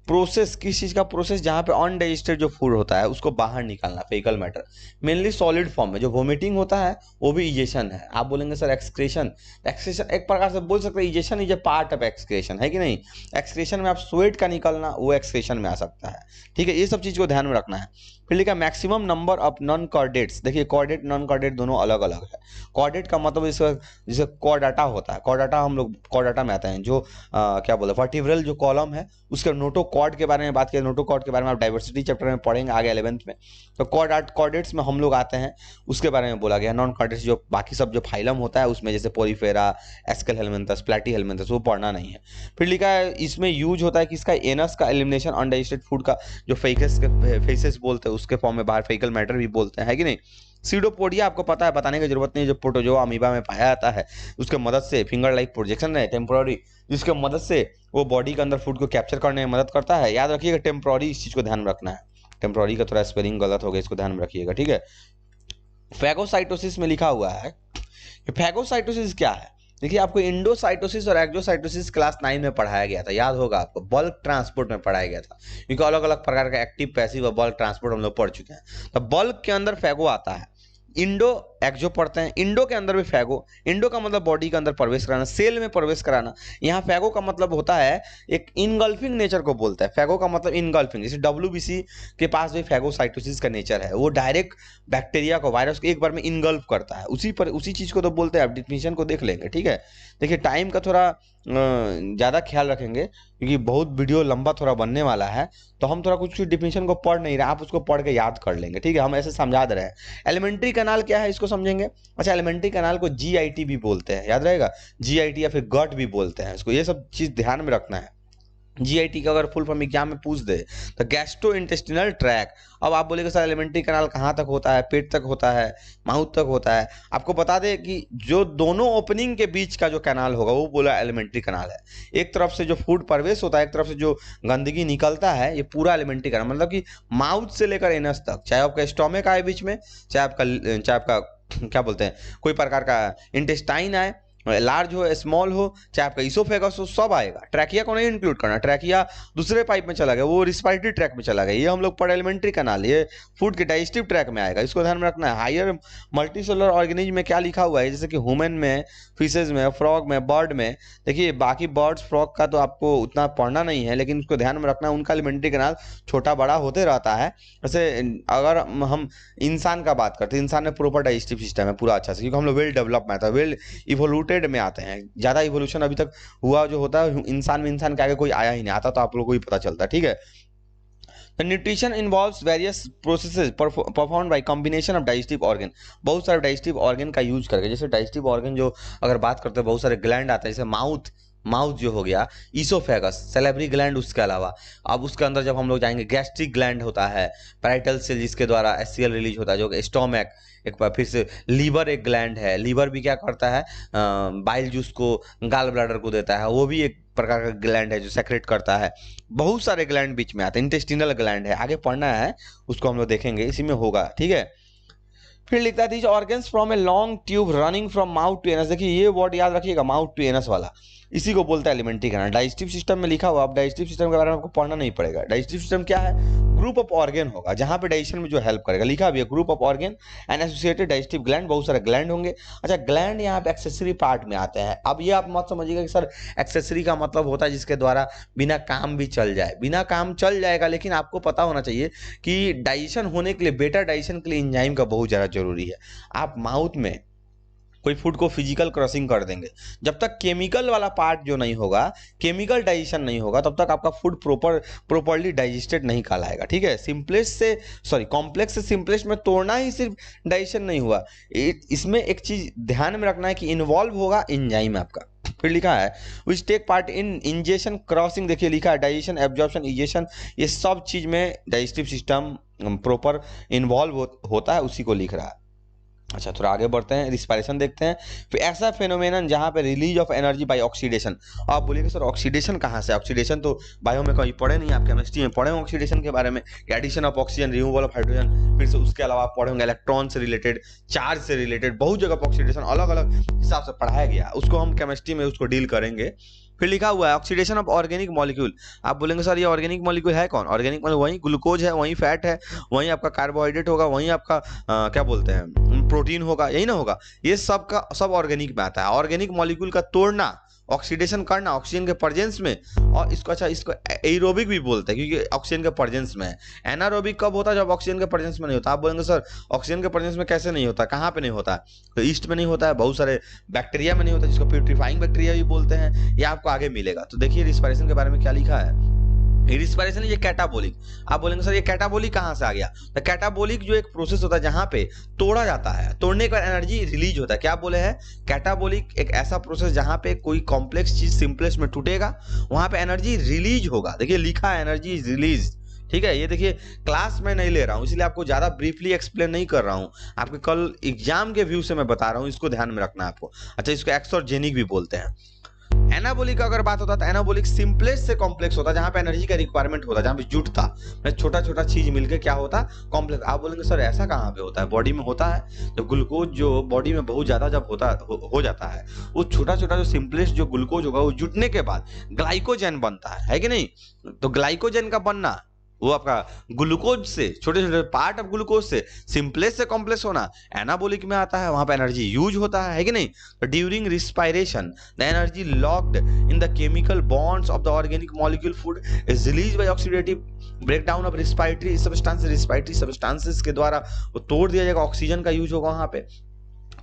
प्रोसेस, किस चीज का प्रोसेस, जहां पे अनडाइजेस्टेड जो फूड होता है उसको बाहर निकालना, फेकल मैटर मेनली सॉलिड फॉर्म में। जो वोमिटिंग होता है वो भी इजेशन है। आप बोलेंगे सर एक्सक्रेशन, एक्सक्रेशन एक प्रकार से बोल सकते हैं egestion is a part of excretion, है कि नहीं। एक्सक्रेशन में आप स्वेट का निकलना वो एक्सक्रेशन में आ सकता है, ठीक है। ये सब चीज को ध्यान में रखना है। फिर लिखा maximum number of non chordates. देखिए कॉर्डेट नॉन कॉर्डेट दोनों अलग अलग है। कॉर्डेट का मतलब इसका जैसे कॉर्डाटा होता है, कॉर्डाटा हम लोग कॉर्डाटा में आते हैं, जो क्या बोलते हैं वर्टिब्रल जो कॉलम है उसके नोटोकॉर्ड के बारे में बात करें। नोटोकॉर्ड के बारे में आप डाइवर्सिटी चैप्टर में पढ़ेंगे आगे 11th में। तो कॉर्डेट्स में हम लोग आते हैं, उसके बारे में बोला गया। नॉन कॉर्डेट्स जो बाकी सब जो फाइलम होता है उसमें, जैसे पोरीफेरा, एस्केल हेलमिंथस, प्लेटी हेलमिंथस, वो पढ़ना नहीं है। फिर लिखा है इसमें यूज होता है कि इसका एनस का एलिमिनेशन अनडाइजेस्टेड फूड का, जो फेसेस बोलते हैं उसके फॉर्म में बाहर, फेकल मैटर भी बोलते हैं, है कि नहीं। सीडोपोडिया आपको पता है, बताने की जरूरत नहीं, जो प्रोटोजोआ अमीबा में पाया जाता है उसके मदद से फिंगर लाइक प्रोजेक्शन है टेम्पोररी, जिसके मदद से वो बॉडी के अंदर फूड को कैप्चर करने में मदद करता है। याद रखिएगा टेम्पोररी, इस चीज को ध्यान में रखना है। टेम्पोररी का थोड़ा स्पेलिंग गलत हो गया, इसको ध्यान में रखिएगा, ठीक है। फैगोसाइटोसिस में लिखा हुआ है। फैगोसाइटोसिस क्या है, देखिए आपको इंडोसाइटोसिस और एक्सोसाइटोसिस क्लास 9 में पढ़ाया गया था, याद होगा आपको। बल्क ट्रांसपोर्ट में पढ़ाया गया था, क्योंकि अलग अलग प्रकार का एक्टिव, पैसिव और बल्क ट्रांसपोर्ट हम लोग पढ़ चुके हैं। तो बल्क के अंदर फैगो आता है, इंडो एक्सो पढ़ते हैं, इंडो के अंदर भी फैगो। इंडो का मतलब बॉडी के अंदर प्रवेश कराना, सेल में प्रवेश कराना। यहाँ फैगो का मतलब होता है एक इनगल्फिंग नेचर को बोलता है। फैगो का मतलब इनगल्फिंग, जैसे WBC के पास भी फैगोसाइटोसिस का नेचर है, वो डायरेक्ट बैक्टीरिया को, वायरस को एक बार में इनगल्फ करता है। उसी चीज को तो बोलते हैं। आप डिफिनीशन को देख लेंगे, ठीक है। देखिए टाइम का थोड़ा ज़्यादा ख्याल रखेंगे क्योंकि बहुत वीडियो लंबा थोड़ा बनने वाला है, तो हम थोड़ा कुछ डिफिनीशन को पढ़ नहीं रहे, आप उसको पढ़ के याद कर लेंगे, ठीक है। हम ऐसे समझा दे रहे हैं। एलिमेंट्री कैनाल क्या है इसको समझेंगे। अच्छा, एलिमेंट्री कैनाल को GIT भी बोलते हैं, याद रहेगा। GIT या फिर गट भी बोलते हैं इसको, ये सब चीज़ ध्यान में रखना है। GIT का अगर फुल फॉर्म एग्जाम में पूछ दे तो गैस्ट्रो इंटेस्टिनल ट्रैक। अब आप बोलेगे सर एलिमेंट्री कैनाल कहाँ तक होता है, पेट तक होता है, माउथ तक होता है। आपको बता दें कि जो दोनों ओपनिंग के बीच का जो कैनाल होगा वो बोला एलिमेंट्री कैनाल है। एक तरफ से जो फूड प्रवेश होता है, एक तरफ से जो गंदगी निकलता है, ये पूरा एलिमेंट्री कैनाल, मतलब कि माउथ से लेकर एनस तक, चाहे आपका स्टोमक आए बीच में, चाहे आपका क्या बोलते हैं कोई प्रकार का इंटेस्टाइन आए, लार्ज हो स्मॉल हो, चाहे आपका इसोफेगस हो, सब आएगा। ट्रैकिया को नहीं इंक्लूड करना, ट्रैकिया दूसरे पाइप में चला गया, वो रिस्पायरेटरी ट्रैक में चला गया। ये हम लोग पढ़े एलिमेंट्री कैनाल, ये फूड के डाइजेस्टिव ट्रैक में आएगा, इसको ध्यान में रखना है। हायर मल्टीसेलुलर ऑर्गेनिज्म में क्या लिखा हुआ है, जैसे कि ह्यूमन में, फिशेज में, फ्रॉग में, बर्ड में। देखिए बाकी बर्ड्स फ्रॉग का तो आपको उतना पढ़ना नहीं है, लेकिन उसको ध्यान में रखना है, उनका एलिमेंट्री कैनाल छोटा बड़ा होते रहता है। जैसे अगर हम इंसान का बात करते हैं, इंसान में प्रॉपर डाइजेस्टिव सिस्टम है पूरा अच्छा से, क्योंकि हम लोग वेल डेवलप में आता है, वेल इवोल्यूटेड में आते हैं। ज्यादा इवोल्यूशन अभी तक हुआ जो होता है इंसान में, इंसान के आगे कोई आया ही नहीं, आता तो आप लोगों को ही पता चलता है, ठीक है। The nutrition involves various processes performed by combination of digestive organ। बहुत सारे डाइजेस्टिव ऑर्गन का यूज करके, जैसे डाइजेस्टिव ऑर्गन जो अगर बात करते हैं बहुत सारे ग्लैंड आते हैं, जैसे माउथ जो हो गया, ईसोफेगस, सैलिवरी ग्लैंड, उसके अलावा अब उसके अंदर जब हम लोग जाएंगे गैस्ट्रिक ग्लैंड होता है, पैराइटल सेल जिसके द्वारा HCl रिलीज होता है, जो स्टोमक, एक बार फिर से लीवर एक ग्लैंड है। लीवर भी क्या करता है, बाइल जूस को गाल ब्लैडर को देता है, वो भी एक प्रकार का ग्लैंड है जो सेक्रेट करता है। बहुत सारे ग्लैंड बीच में आते हैं, इंटेस्टिनल ग्लैंड है, आगे पढ़ना है उसको हम लोग देखेंगे, इसी में होगा, ठीक है। फिर लिखता है organs from a long tube running from mouth to anus. देखिए ये वर्ड याद रखिएगा, माउथ टू एनस वाला, इसी को बोलता है एलिमेंट्री कैनाल। डाइजेस्टिव सिस्टम में लिखा हुआ, अब डाइजेस्टिव सिस्टम के बारे में आपको पढ़ना नहीं पड़ेगा। डाइजेस्टिव सिस्टम क्या है, ग्रुप ऑफ ऑर्गन होगा जहां पे डाइजेशन में जो हेल्प करेगा, लिखा भी है group of organ and associated digestive gland, बहुत सारे ग्लैंड होंगे। अच्छा, ग्लैंड यहाँ पे एक्सेसरी पार्ट में आते हैं। अब ये आप मत समझिएगा कि सर एक्सेसरी का मतलब होता है जिसके द्वारा बिना काम भी चल जाए, बिना काम चल जाएगा, लेकिन आपको पता होना चाहिए कि डाइजेशन होने के लिए, बेटर डाइजेशन के लिए एंजाइम का बहुत ज्यादा जरूरी है। आप माउथ में कोई फूड को फिजिकल क्रॉसिंग कर देंगे, जब तक केमिकल वाला पार्ट जो नहीं होगा, केमिकल डाइजेशन नहीं होगा, तब तक आपका फूड प्रॉपर्ली डाइजेस्टेड नहीं कहलाएगा, ठीक है। कॉम्प्लेक्स से सिंपलेस्ट में तोड़ना ही सिर्फ डाइजेशन नहीं हुआ, इसमें एक चीज ध्यान में रखना है कि इन्वॉल्व होगा एंजाइम आपका। फिर लिखा है which take part in ingestion crossing, देखिए लिखा है डाइजेशन, एब्जॉर्प्शन, इजेशन, ये सब चीज में डाइजेस्टिव सिस्टम प्रॉपर इन्वॉल्व होता है, उसी को लिख रहा है। अच्छा, थोड़ा आगे बढ़ते हैं, रिस्पायरेशन देखते हैं। फिर ऐसा फेनोमेनन जहां पे release of energy by oxidation. आप बोलिए सर ऑक्सीडेशन कहाँ से, ऑक्सीडेशन तो बायो में कहीं पढ़े नहीं, आप केमिस्ट्री में पढ़े होंगे ऑक्सीडेशन के बारे में, addition of oxygen, removal of hydrogen. फिर से उसके अलावा आप पढ़े होंगे इलेक्ट्रॉन से रिलेटेड, चार्ज से रिलेटेड, बहुत जगह ऑक्सीडेशन अलग अलग हिसाब से पढ़ाया गया, उसको हम केमिस्ट्री में उसको डील करेंगे। फिर लिखा हुआ है ऑक्सीडेशन ऑफ ऑर्गेनिक मॉलिक्यूल। आप बोलेंगे सर ये ऑर्गेनिक मॉलिक्यूल है कौन? ऑर्गेनिक मॉलिक्यूल वही ग्लूकोज है, वही फैट है, वही आपका कार्बोहाइड्रेट होगा, वही आपका क्या बोलते हैं प्रोटीन होगा, यही ना होगा। ये सब का सब ऑर्गेनिक में आता है। ऑर्गेनिक मॉलिक्यूल का तोड़ना, ऑक्सीडेशन करना ऑक्सीजन के प्रेजेंस में, और इसको अच्छा इसको एरोबिक भी बोलते हैं क्योंकि ऑक्सीजन के प्रेजेंस में है। एनारोबिक कब होता है? जब ऑक्सीजन के प्रेजेंस में नहीं होता। आप बोलेंगे सर ऑक्सीजन के प्रेजेंस में कैसे नहीं होता, कहाँ पे नहीं होता है? तो ईस्ट में नहीं होता है, बहुत सारे बैक्टीरिया में नहीं होता, जिसको प्यूट्रीफाइंग बैक्टीरिया भी बोलते हैं। ये आपको आगे मिलेगा। तो देखिए रिस्पायरेशन के बारे में क्या लिखा है। रिस्पायरेशन ये कैटाबोलिक। आप बोलेंगे सर ये कैटाबोलिक कहाँ से आ गया? तो कैटाबोलिक जो एक प्रोसेस होता है जहां पे तोड़ा जाता है, तोड़ने का एनर्जी रिलीज होता है। क्या बोले हैं? कैटाबोलिक एक ऐसा प्रोसेस जहां पे कोई कॉम्प्लेक्स चीज सिंपलेक्स में टूटेगा, वहां पे एनर्जी रिलीज होगा। देखिए लिखा है एनर्जी इज रिलीज। ठीक है, ये देखिए क्लास में नहीं ले रहा हूं इसलिए आपको ज्यादा ब्रीफली एक्सप्लेन नहीं कर रहा हूं, आपके कल एग्जाम के व्यू से मैं बता रहा हूं, इसको ध्यान में रखना है आपको। अच्छा, इसको एक्सोजेनिक भी बोलते हैं। एनाबोलिक अगर बात होता है तो एनाबोलिक सिंपलेस्ट से कॉम्प्लेक्स होता है, जहां पे एनर्जी का रिक्वायरमेंट होता है, जहां पे जुटता छोटा छोटा चीज मिलकर क्या होता कॉम्प्लेक्स। आप बोलेंगे सर ऐसा कहां पे होता है? बॉडी में होता है। जब ग्लूकोज जो बॉडी में बहुत ज्यादा जब हो जाता है, वो छोटा छोटा जो सिंपलेस्ट जो ग्लूकोज होगा वो जुटने के बाद ग्लाइकोजन बनता है कि नहीं? तो ग्लाइकोजन का बनना वो आपका ग्लूकोज से, छोटे छोटे पार्ट ऑफ ग्लूकोज से सिंपलेस से कॉम्प्लेक्स होना एनाबोलिक में आता है, वहां पे एनर्जी यूज होता है कि नहीं? तो during respiration the energy locked in the chemical bonds of the organic molecule food is release by oxidative breakdown of respiratory substances के द्वारा वो तोड़ दिया जाएगा, ऑक्सीजन का यूज होगा वहां पे।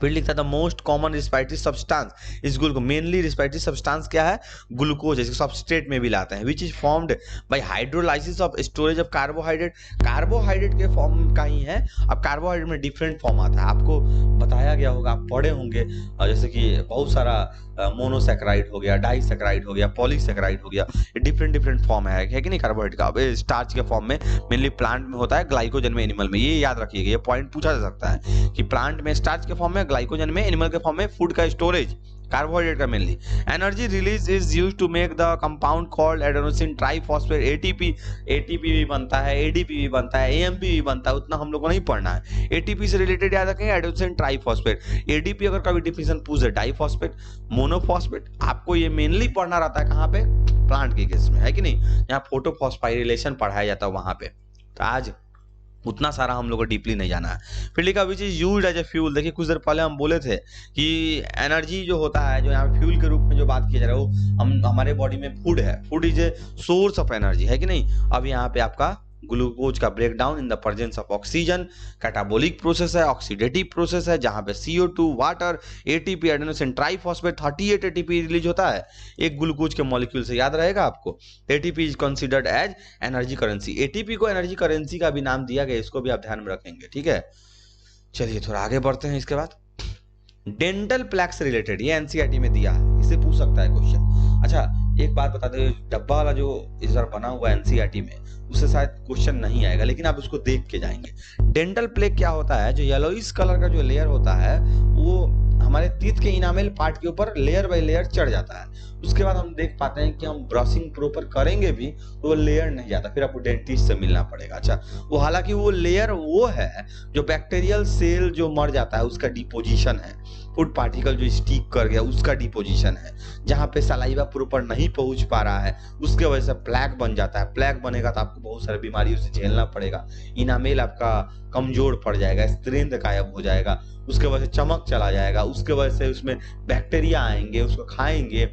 फिर लिखता है the most common respiratory substance is glucose. Mainly respiratory substance क्या है? ग्लूकोज, इसको सबस्ट्रेट में भी लाते हैं, which is formed by hydrolysis of storage of carbohydrate. Carbohydrate के फॉर्म का ही है। अब कार्बोहाइड्रेट में डिफरेंट फॉर्म आता है, आपको बताया गया होगा, आप पढ़े होंगे, जैसे कि बहुत सारा मोनोसैकेराइड हो गया, डाइसैकेराइड हो गया, पॉलीसैकेराइड हो गया, डिफरेंट डिफरेंट फॉर्म है कि नहीं कार्बोहाइड्रेट का? अब स्टार्च के फॉर्म में मेनली प्लांट में होता है, ग्लाइकोजन में एनिमल में। ये याद रखिएगा, ये पॉइंट पूछा जा सकता है कि प्लांट में स्टार्च के फॉर्म में, ग्लाइकोजन में, एनिमल के फॉर्म में फूड का स्टोरेज, कार्बोहाइड्रेट का mainly. Energy release is used to make the compound called adenosine triphosphate. ATP भी बनता है, एडीपी भी बनता है, एएमपी भी बनता है, उतना हम लोग को नहीं पढ़ना है। एटीपी से रिलेटेड याद रखेंगे एडेनोसिन ट्राइफॉस्फेट। एडीपी अगर कभी डिफिनेशन पूछे डाइफॉस्फेट, मोनोफॉस्फेट, आपको ये मेनली पढ़ना रहता है कहाँ पे? प्लांट के केस में, है कि नहीं? यहाँ फोटोफॉस्फाइरिलेशन पढ़ाया जाता है वहां पे। तो आज उतना सारा हम लोग को डीपली नहीं जाना है। फिर लिखा which is used as a fuel. देखिए कुछ देर पहले हम बोले थे कि एनर्जी जो होता है, जो यहाँ फ्यूल के रूप में जो बात किया जा रहा है, वो हमारे बॉडी में फूड है। Food is a source of energy, है कि नहीं? अब यहाँ पे आपका ग्लूकोज का breakdown in the presence of oxygen, catabolic process है, ऑक्सीडेटिव प्रोसेस है, जहां पे CO2, water, ATP, adenosine triphosphate, 38 ATP release होता है एक ग्लूकोज के मॉलिक्यूल से। याद रहेगा आपको। ATP is considered as energy currency. ATP को एनर्जी करेंसी का भी नाम दिया गया, इसको भी आप ध्यान में रखेंगे, ठीक है? चलिए थोड़ा आगे बढ़ते हैं। इसके बाद डेंटल प्लेक से रिलेटेड, ये एनसीईआरटी में दिया है, इससे पूछ सकता है क्वेश्चन। अच्छा एक बात बता दो, डब्बा वाला जो इस बार बना हुआ है एनसीईआरटी में, उससे शायद क्वेश्चन नहीं आएगा, लेकिन आप उसको देख के जाएंगे। डेंटल प्लेक क्या होता है? जो येलोइश कलर का जो लेयर होता है, वो हमारे टीथ के इनामेल पार्ट के ऊपर लेयर बाय लेयर चढ़ जाता है। उसके बाद हम देख पाते हैं कि हम ब्रशिंग प्रॉपर करेंगे भी तो वो लेयर नहीं जाता, फिर आपको डेंटिस्ट से मिलना पड़ेगा। अच्छा, वो हालांकि वो लेयर वो है जो बैक्टीरियल सेल जो मर जाता है उसका डिपोजिशन है, फूड पार्टिकल जो स्टिक कर गया उसका डिपोजिशन है, जहाँ पे सलाइवा प्रॉपर नहीं पहुंच पा रहा है, उसके वजह से प्लैक बन जाता है। प्लैक बनेगा तो आपको बहुत सारी बीमारियों से झेलना पड़ेगा, इनामेल आपका कमजोर पड़ जाएगा, स्ट्रेंथ गायब हो जाएगा, उसके वजह से चमक चला जाएगा, उसके वजह से उसमें बैक्टीरिया आएंगे, उसको खाएंगे,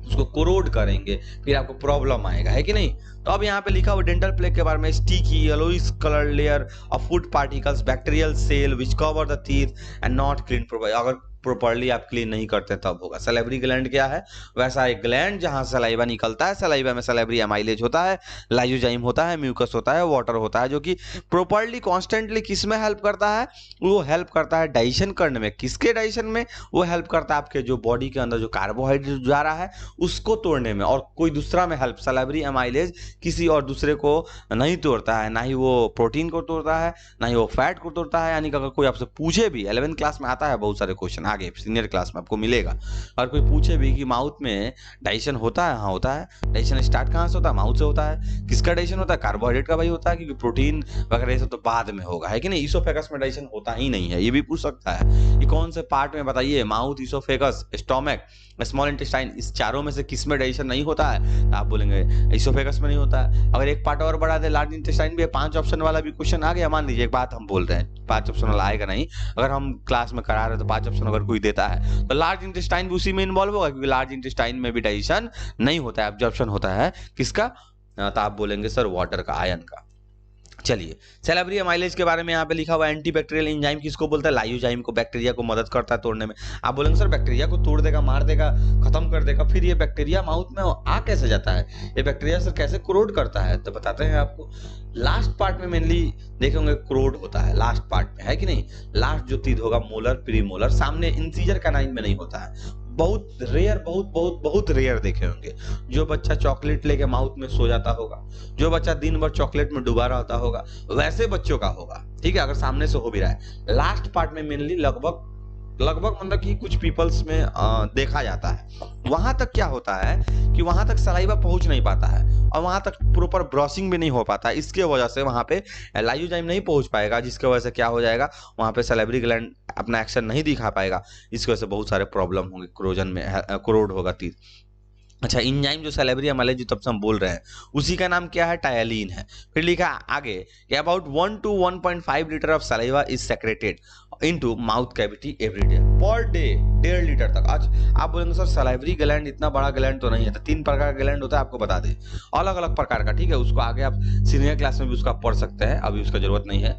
उसको कोरोड करेंगे, फिर आपको प्रॉब्लम आएगा, है कि नहीं? तो अब यहाँ पे लिखा हुआ डेंटल प्लेक के बारे में, sticky yellowish colour layer of food particles bacterial cell which cover the teeth and not clean proper. अगर प्रॉपर्ली आप क्लीन नहीं करते तब होगा। सैलिवरी ग्लैंड क्या है? वैसा एक ग्लैंड जहां सलाइवा निकलता है, सलाइवा में सैलिवरी एमाइलेज होता है, लाइसोजाइम होता है, म्यूकस होता है, वाटर होता है, जो कि प्रॉपर्ली कॉन्स्टेंटली किस में हेल्प करता है? वो हेल्प करता है डाइजेशन करने में। किसके डाइजेशन में? वो हेल्प करता है आपके जो बॉडी के अंदर जो कार्बोहाइड्रेट जा रहा है उसको तोड़ने में, और कोई दूसरा में हेल्प। सैलिवरी एमाइलेज किसी और दूसरे को नहीं तोड़ता है, ना ही वो प्रोटीन को तोड़ता है, ना ही वो फैट को तोड़ता है। यानी कि अगर कोई आपसे पूछे भी, 11th क्लास में आता है बहुत सारे क्वेश्चन आगे सीनियर क्लास में आपको मिलेगा। और कोई पूछे भी कि माउथ में डाइजेशन होता है, हाँ होता है। डाइजेशन स्टार्ट कहाँ से होता है? माउथ से होता है। किसका डाइजेशन होता है? कार्बोहाइड्रेट का भाई होता है, क्योंकि प्रोटीन वगैरह ये सब तो बाद में होगा, है कि नहीं। ईसोफेगस में डाइजेशन होता ही नहीं है, ये भी पूछ सकता है। ये कौन से पार्ट में बताइए? Mouth, oesophagus, stomach, small intestine, इस चारों में से किस में डाइजेशन नहीं होता है? तो आप बोलेंगे ईसोफेगस में नहीं होता है। अगर एक पार्ट और बढ़ा दे, लार्ज इंटेस्टाइन भी है, 5 ऑप्शन वाला भी क्वेश्चन आ गया। मान लीजिए एक बात हम बोल रहे हैं, 5 ऑप्शन वाला आएगा नहीं, अगर हम क्लास में करा रहे हैं तो 5 ऑप्शन अगर कोई देता है तो लार्ज इंटेस्टाइन भी उसी में इन्वॉल्व होगा, क्योंकि लार्ज इंटेस्टाइन में भी डाइजेशन नहीं होता है, एब्जॉर्प्शन होता है किसका? तो आप बोलेंगे सर वाटर का, आयन का। चलिए, सैलिवरी अमाइलेज के बारे में यहाँ पे लिखा हुआ है, एंटीबैक्टीरियल एंजाइम किसको बोलता है? लाइयोजाइम को। बैक्टीरिया को मदद करता है तोड़ने में। आप बोलेंगे सर बैक्टीरिया को तोड़ देगा, मार देगा, खत्म कर देगा, फिर ये बैक्टीरिया माउथ में आ कैसे जाता है? ये बैक्टीरिया सर कैसे क्रोड करता है? तो बताते हैं आपको। लास्ट पार्ट में मेनली देखेंगे क्रोड होता है, लास्ट पार्ट में, है कि नहीं। लास्ट जो तीत होगा मोलर, प्रीमोलर, सामने इंसीजर कैनाइन में नहीं होता है। बहुत रेयर, बहुत बहुत बहुत रेयर देखे होंगे। जो बच्चा चॉकलेट लेके माउथ में सो जाता होगा, जो बच्चा दिन भर चॉकलेट में डूबा रहता होगा, वैसे बच्चों का होगा, ठीक है, अगर सामने से हो भी रहा है। लास्ट पार्ट में मेनली लगभग मतलब कि कुछ पीपल्स में देखा जाता है। वहां तक क्या होता है कि वहां तक सलाइवा पहुंच नहीं पाता है और वहां तक प्रॉपर ब्रॉसिंग भी नहीं हो पाता है। इसके वजह से वहां पे लाइयोजाइम नहीं पहुंच पाएगा, जिसकी वजह से क्या हो जाएगा, वहां पे सैलिवरी ग्लैंड अपना एक्शन नहीं दिखा पाएगा। इसकी वजह से बहुत सारे प्रॉब्लम होंगे, क्रोजन में क्रोड होगा तीत। अच्छा, इंजाइम जो सैलिवरी अमाइलेज जो तब से हम बोल रहे हैं, उसी का नाम क्या है? टायलिन है। फिर लिखा आगे कि about 1 to 1.5 litre of saliva is secreted into mouth cavity every day, per day 1.5 litre तक। आज आप बोलेंगे सर सलाइवरी ग्लैंड इतना बड़ा ग्लैंड तो नहीं है। तो 3 प्रकार का ग्लैंड होता है, आपको बता दें, अलग अलग प्रकार का, ठीक है। उसको आगे आप सीनियर क्लास में भी उसका पढ़ सकते हैं, अभी उसका जरूरत नहीं है।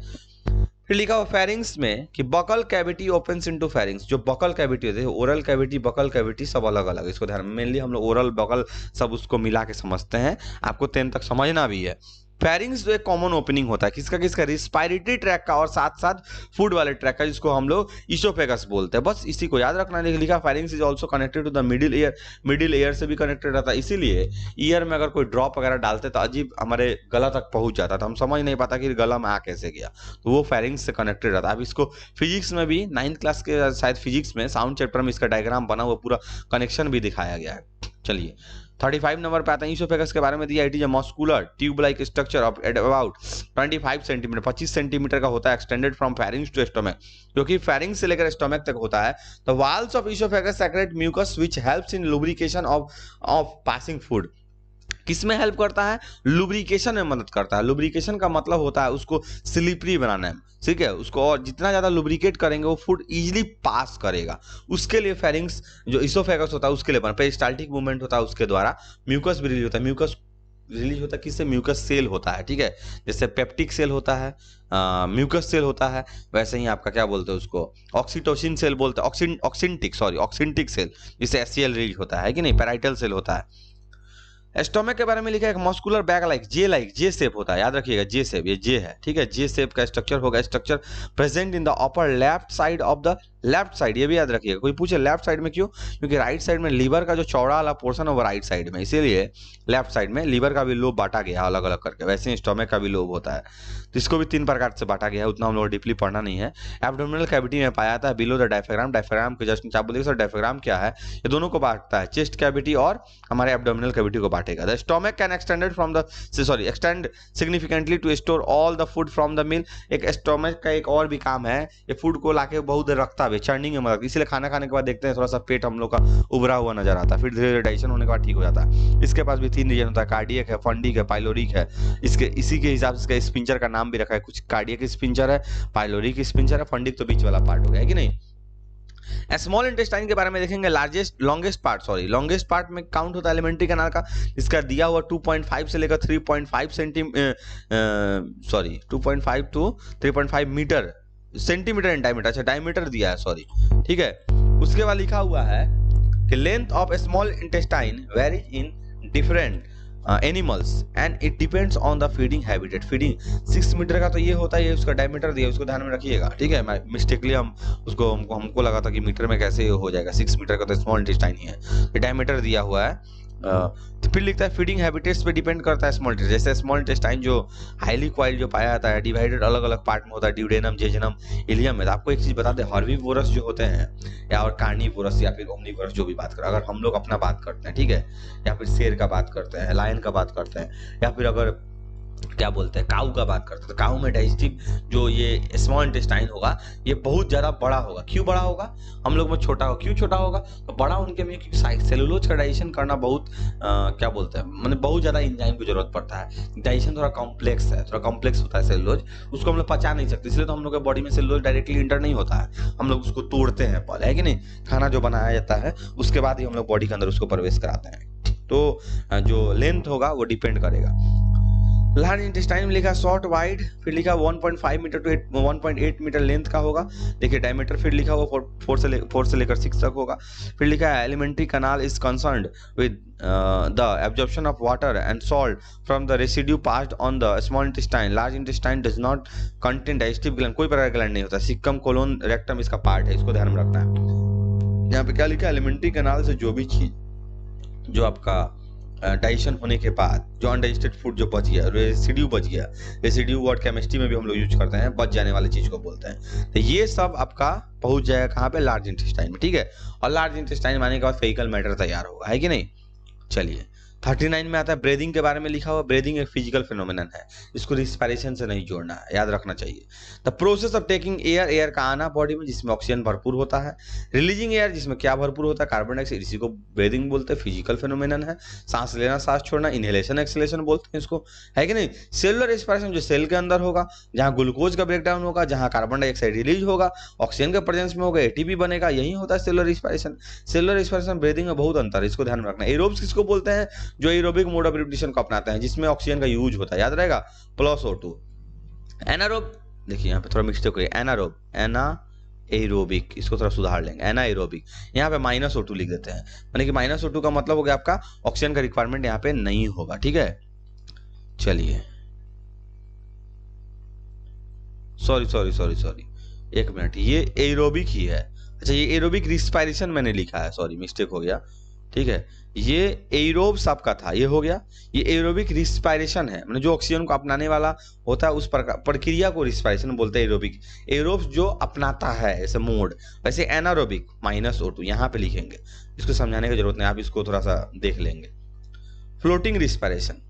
फिर लिखा हुआ फेरिंग्स में कि buccal cavity opens into pharynx. जो बकल कैविटी होती है, ओरल कैविटी, बकल कैविटी सब अलग अलग, इसको ध्यान में, मेनली हम लोग ओरल बकल सब उसको मिला के समझते हैं, आपको 10 तक समझना भी है। फेरिंग्स जो एक कॉमन ओपनिंग होता है किसका किसका? रिस्पायरेटरी ट्रैक का और साथ साथ फूड वाले ट्रैक का, जिसको हम लोग ईसोफेगस बोलते हैं। बस इसी को याद रखना है। लिखा pharynx is also connected to the middle ear, middle ear से भी कनेक्टेड रहता है। इसीलिए ईयर में अगर कोई ड्रॉप वगैरह डालते तो अजीब हमारे गला तक पहुंच जाता था, हम समझ नहीं पाता कि गला में आ कैसे गया, तो वो फेरिंग्स से कनेक्टेड रहता है। अब इसको फिजिक्स में भी 9th क्लास के शायद फिजिक्स में साउंड चैप्टर में इसका डायग्राम बना हुआ पूरा कनेक्शन भी दिखाया गया है। चलिए 35 नंबर पे आता है, ईसोफेगस के बारे में दिया। It is a muscular tube like structure of at about 25 centimetre, 25 centimetre का होता है, extended from pharynx to stomach, क्योंकि फेरिंग्स से लेकर स्टोमक तक होता है। The walls of oesophagus secrete mucus which helps in lubrication of passing food. किसमें हेल्प करता है? लुब्रिकेशन में मदद करता है। लुब्रिकेशन का मतलब होता है उसको स्लिपरी बनाना है, ठीक है, उसको और जितना ज्यादा लुब्रिकेट करेंगे वो फूड इजीली पास करेगा। उसके लिए फेरिंग्स जो ईसोफेगस होता है उसके लिए पेरिस्टाल्टिक मूवमेंट होता है, उसके द्वारा म्यूकस भी रिलीज होता है। म्यूकस रिलीज होता है किससे? म्यूकस सेल होता है, ठीक है, जैसे पेप्टिक सेल होता है, म्यूकस सेल होता है, वैसे ही आपका क्या बोलते हैं उसको, ऑक्सीटोसिन सेल बोलते हैं, ऑक्सिंटिक सेल, जिससे एससीएल रिलीज होता है कि नहीं, पैराइटल सेल होता है। स्टोमक के बारे में लिखा है मस्कुलर बैग लाइक जे शेप होता है, याद रखिएगा जे शेप, ये जे है, ठीक है, जे शेप का स्ट्रक्चर होगा। Structure present in the upper left side of the left side, ये भी याद रखिएगा। कोई पूछे लेफ्ट साइड में क्यों? क्योंकि राइट साइड में लीवर का जो चौड़ा वाला पोर्शन है वो राइट साइड में, इसीलिए लेफ्ट साइड में लीवर का भी लोब बांटा गया अलग अलग करके, वैसे ही स्टोमक का भी लोब होता है, तो इसको भी 3 प्रकार से बांटा गया है, उतना हम लोग डीपली पढ़ना नहीं है। एब्डोमिनल कैविटी में पाया जाता है बिलो द डायफ्राम, डायफ्राम के जस्ट नीचे। आप बोलिए सर डायफ्राम क्या है? ये दोनों को बांटता है, चेस्ट कैविटी और हमारे एब्डोमिनल कैविटी को बांटेगा। The stomach can extend significantly to store all the food from the meal. एक स्टोमक का एक और भी काम है, ये फूड को लाके बहुत देर रखता है, चर्निंग में मदद, इसलिए खाना खाने के बाद देखते हैं थोड़ा सा पेट हम लोग का उभरा हुआ नजर आता है, फिर धीरे धीरे डाइजेशन होने के बाद ठीक हो जाता है। इसके पास भी 3 रीजन होता है, कार्डियक है, फंडिक है, पाइलोरिक है। इसी के हिसाब से इसका स्पिंचर का नाम भी रखा है, कुछ कार्डियक स्पिंचर है, पाइलोरिक स्पिंचर है, फंडिक तो बीच वाला पार्ट हो गया है कि नहीं। स्मॉल इंटेस्टाइन के बारे में देखेंगे, लॉन्गेस्ट पार्ट में काउंट होता है एलिमेंट्री कैनाल का, इसका दिया हुआ 2.5 से लेकर 3.5 2.5 to 3.5 metre, centimetre and diameter, अच्छा डायमीटर दिया है, सॉरी, ठीक है। उसके बाद लिखा हुआ है कि length of small intestine varies in different animals and it depends on the feeding habitat. Feeding 6 metre का तो ये होता है, ये उसका डायमीटर दिया, उसको ध्यान में रखिएगा, ठीक है। मैं मिस्टेकली हमको लगा था कि मीटर में कैसे हो जाएगा, 6 मीटर का तो स्मॉल इंटेस्टाइन ही है, ये डायमीटर दिया हुआ है। तो फिर लिखता है फीडिंग हैबिटेट्स पे डिपेंड करता है स्मॉल इंटेस्टाइन। जैसे स्मॉल इंटेस्टाइन जो हाईली कॉइल जो पाया जाता है, डिवाइडेड अलग अलग पार्ट में होता है, ड्यूडेनम, जेजुनम, इलियम में। तो आपको एक चीज बता दें, हर्बीवोरस जो होते हैं या और कार्निवोरस या फिर ओमनीवोरस जो भी बात करें, अगर हम लोग अपना बात करते हैं, ठीक है, या फिर शेर का बात करते हैं, लायन का बात करते हैं, या फिर अगर क्या बोलते हैं काऊ का बात करते हैं, तो काऊ में डाइजेस्टिव जो ये स्मॉल इंटेस्टाइन होगा ये बहुत ज्यादा बड़ा होगा। क्यों बड़ा होगा? हम लोग में छोटा होगा। क्यों छोटा होगा? तो बड़ा उनके में क्योंकि सेलुलोज का डाइजेशन करना बहुत क्या बोलते हैं, मतलब बहुत ज्यादा एंजाइम की जरूरत पड़ता है। डाइजेशन थोड़ा कॉम्प्लेक्स है, थोड़ा कॉम्प्लेक्स होता है सेलुलोज, उसको हम लोग पचा नहीं सकते, इसलिए तो हम लोग के बॉडी में सेलुलोज डायरेक्टली इंटर नहीं होता है, हम लोग उसको तोड़ते हैं पहले, है कि नहीं? खाना जो बनाया जाता है उसके बाद ही हम लोग बॉडी के अंदर उसको प्रवेश कराते हैं। तो जो लेंथ होगा वो डिपेंड करेगा। लार्ज इंटेस्टाइन में लिखा शॉर्ट वाइड, फिर लिखा 1.5 मीटर टू 1.8 मीटर लेंथ का होगा। देखिए डायमीटर फिर लिखा हुआ 4 से लेकर 6 तक होगा। फिर लिखा है alimentary canal is concerned with the absorption of water and salt from the residue passed on the small intestine. Large intestine does not contain digestive gland, कोई प्रकार का ग्लैंड नहीं होता। सिक्कम कोलोन रेक्टम इसका पार्ट है, इसको ध्यान में रखना है। यहाँ पे क्या लिखा है, एलिमेंट्री कैनाल से जो भी चीज जो आपका डाइजेशन होने के बाद जो अनडाइजेस्टेड फूड जो बच गया, रेसिड्यू बच गया, रेसिड्यू वर्ड केमिस्ट्री में भी हम लोग यूज करते हैं, बच जाने वाली चीज को बोलते हैं। तो ये सब आपका पहुंच जाएगा कहाँ पे? लार्ज इंटेस्टाइन में, ठीक है। और लार्ज इंटेस्टाइन माने के बाद फेकल मैटर तैयार होगा, है कि नहीं? चलिए 39 में आता है ब्रीदिंग के बारे में लिखा हुआ। ब्रीदिंग एक फिजिकल फिनोमेनन है, इसको रिस्पायरेशन से नहीं जोड़ना है, याद रखना चाहिए। The process of taking air, air का आना बॉडी में जिसमें ऑक्सीजन भरपूर होता है। रिलीजिंग एयर जिसमें क्या भरपूर होता है? कार्बन डाइऑक्साइड, इसी को ब्रीदिंग बोलते हैं, फिजिकल फिनोमेनन है। सांस लेना सांस छोड़ना, इनहेलेशन एक्सहेलेशन बोलते हैं इसको, है कि नहीं? सेलुलर रिस्पायरेशन जो सेल के अंदर होगा, जहां ग्लूकोज का ब्रेकडाउन होगा, जहां कार्बन डाइऑक्साइड रिलीज होगा, ऑक्सीजन के प्रेजेंस में होगा, एटीपी बनेगा, यही होता है cellular respiration. Cellular respiration breathing में बहुत अंतर है, इसको ध्यान में रखना। एरोब्स किसको बोलते हैं? जो एरोबिक मोड ऑफ रिप्लिकेशन को अपनाते हैं, जिसमें ऑक्सीजन का यूज होता है, याद रहेगा, प्लस O2। एनारोब, देखिए यहाँ पे थोड़ा मिस्टेक हुई, एनारोब, एनाएरोबिक, इसको थोड़ा सुधार लेंगे, एनाएरोबिक। यहाँ पे -O2 लिख देते हैं, माने कि -O2 का मतलब हो गया आपका ऑक्सीजन का रिक्वायरमेंट यहाँ पे नहीं होगा, ठीक है। चलिए सॉरी, एक मिनट, ये एरोबिक ही है। अच्छा, ये एरोबिक रिस्पायरेशन मैंने लिखा है, सॉरी मिस्टेक हो गया, ठीक है। ये एरोब्स आपका था, ये हो गया। ये एरोबिक रिस्पायरेशन है, मतलब जो ऑक्सीजन को अपनाने वाला होता है उस प्रक्रिया को रिस्पायरेशन बोलते हैं, एरोबिक। एरोब्स जो अपनाता है ऐसे मोड, वैसे एनारोबिक -O2 यहाँ पे लिखेंगे, इसको समझाने की जरूरत नहीं, आप इसको थोड़ा सा देख लेंगे। फ्लोटिंग रिस्पायरेशन,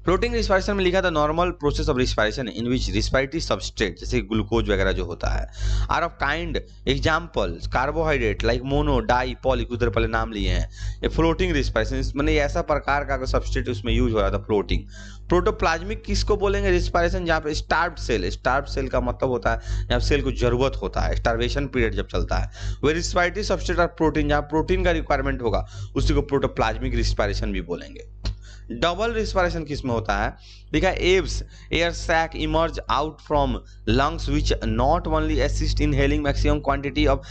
फ्लोटिंग रिस्पायरेशन में लिखा था normal process of respiration in which respiratory substrate जैसे ग्लूकोज वगैरह जो होता है are of kind example carbohydrate like mono di poly, कुछ देर पहले नाम लिए हैं। ये फ्लोटिंग रिस्पायरेशन मतलब ऐसा प्रकार का सबस्ट्रेट उसमें यूज हो रहा था, फ्लोटिंग। प्रोटोप्लाज्मिक किसको बोलेंगे रिस्पायरेशन? जहाँ पे स्टार्व्ड सेल का मतलब होता है जहाँ सेल को जरूरत होता है, स्टार्वेशन पीरियड जब चलता है। वे रिस्पायरेटरी सबस्ट्रेट और प्रोटीन, जहाँ प्रोटीन का रिक्वायरमेंट होगा उसी को प्रोटोप्लाज्मिक रिस्पायरेशन भी बोलेंगे। डबल रिस्पायरेशन किसमें होता है? देखा एब्स, air sac emerge out from lungs which not only assist inhaling maximum quantity of,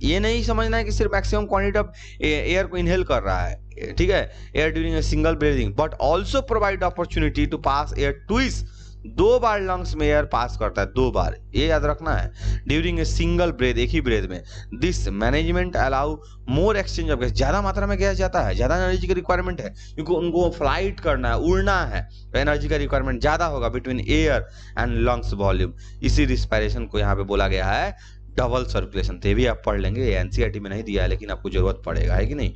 ये नहीं समझना है कि सिर्फ मैक्सिमम क्वांटिटी ऑफ एयर को इनहेल कर रहा है, ठीक है, air during a single breathing, but also provide opportunity to pass air twice, 2 बार लंग्स में एयर पास करता है, 2 बार, ये याद रखना है, ड्यूरिंग ए सिंगल ब्रेथ, एक ही ब्रेथ में। This management allow more exchange of gas, ज्यादा मात्रा में गैस जाता है, ज्यादा एनर्जी की रिक्वायरमेंट है क्योंकि उनको फ्लाइट करना है, उड़ना है, तो एनर्जी का रिक्वायरमेंट ज्यादा होगा between air and lungs volume. इसी रिस्पायरेशन को यहाँ पे बोला गया है डबल सर्कुलेशन। तो ये भी आप पढ़ लेंगे, एनसीईआरटी में नहीं दिया है लेकिन आपको जरूरत पड़ेगा, है कि नहीं।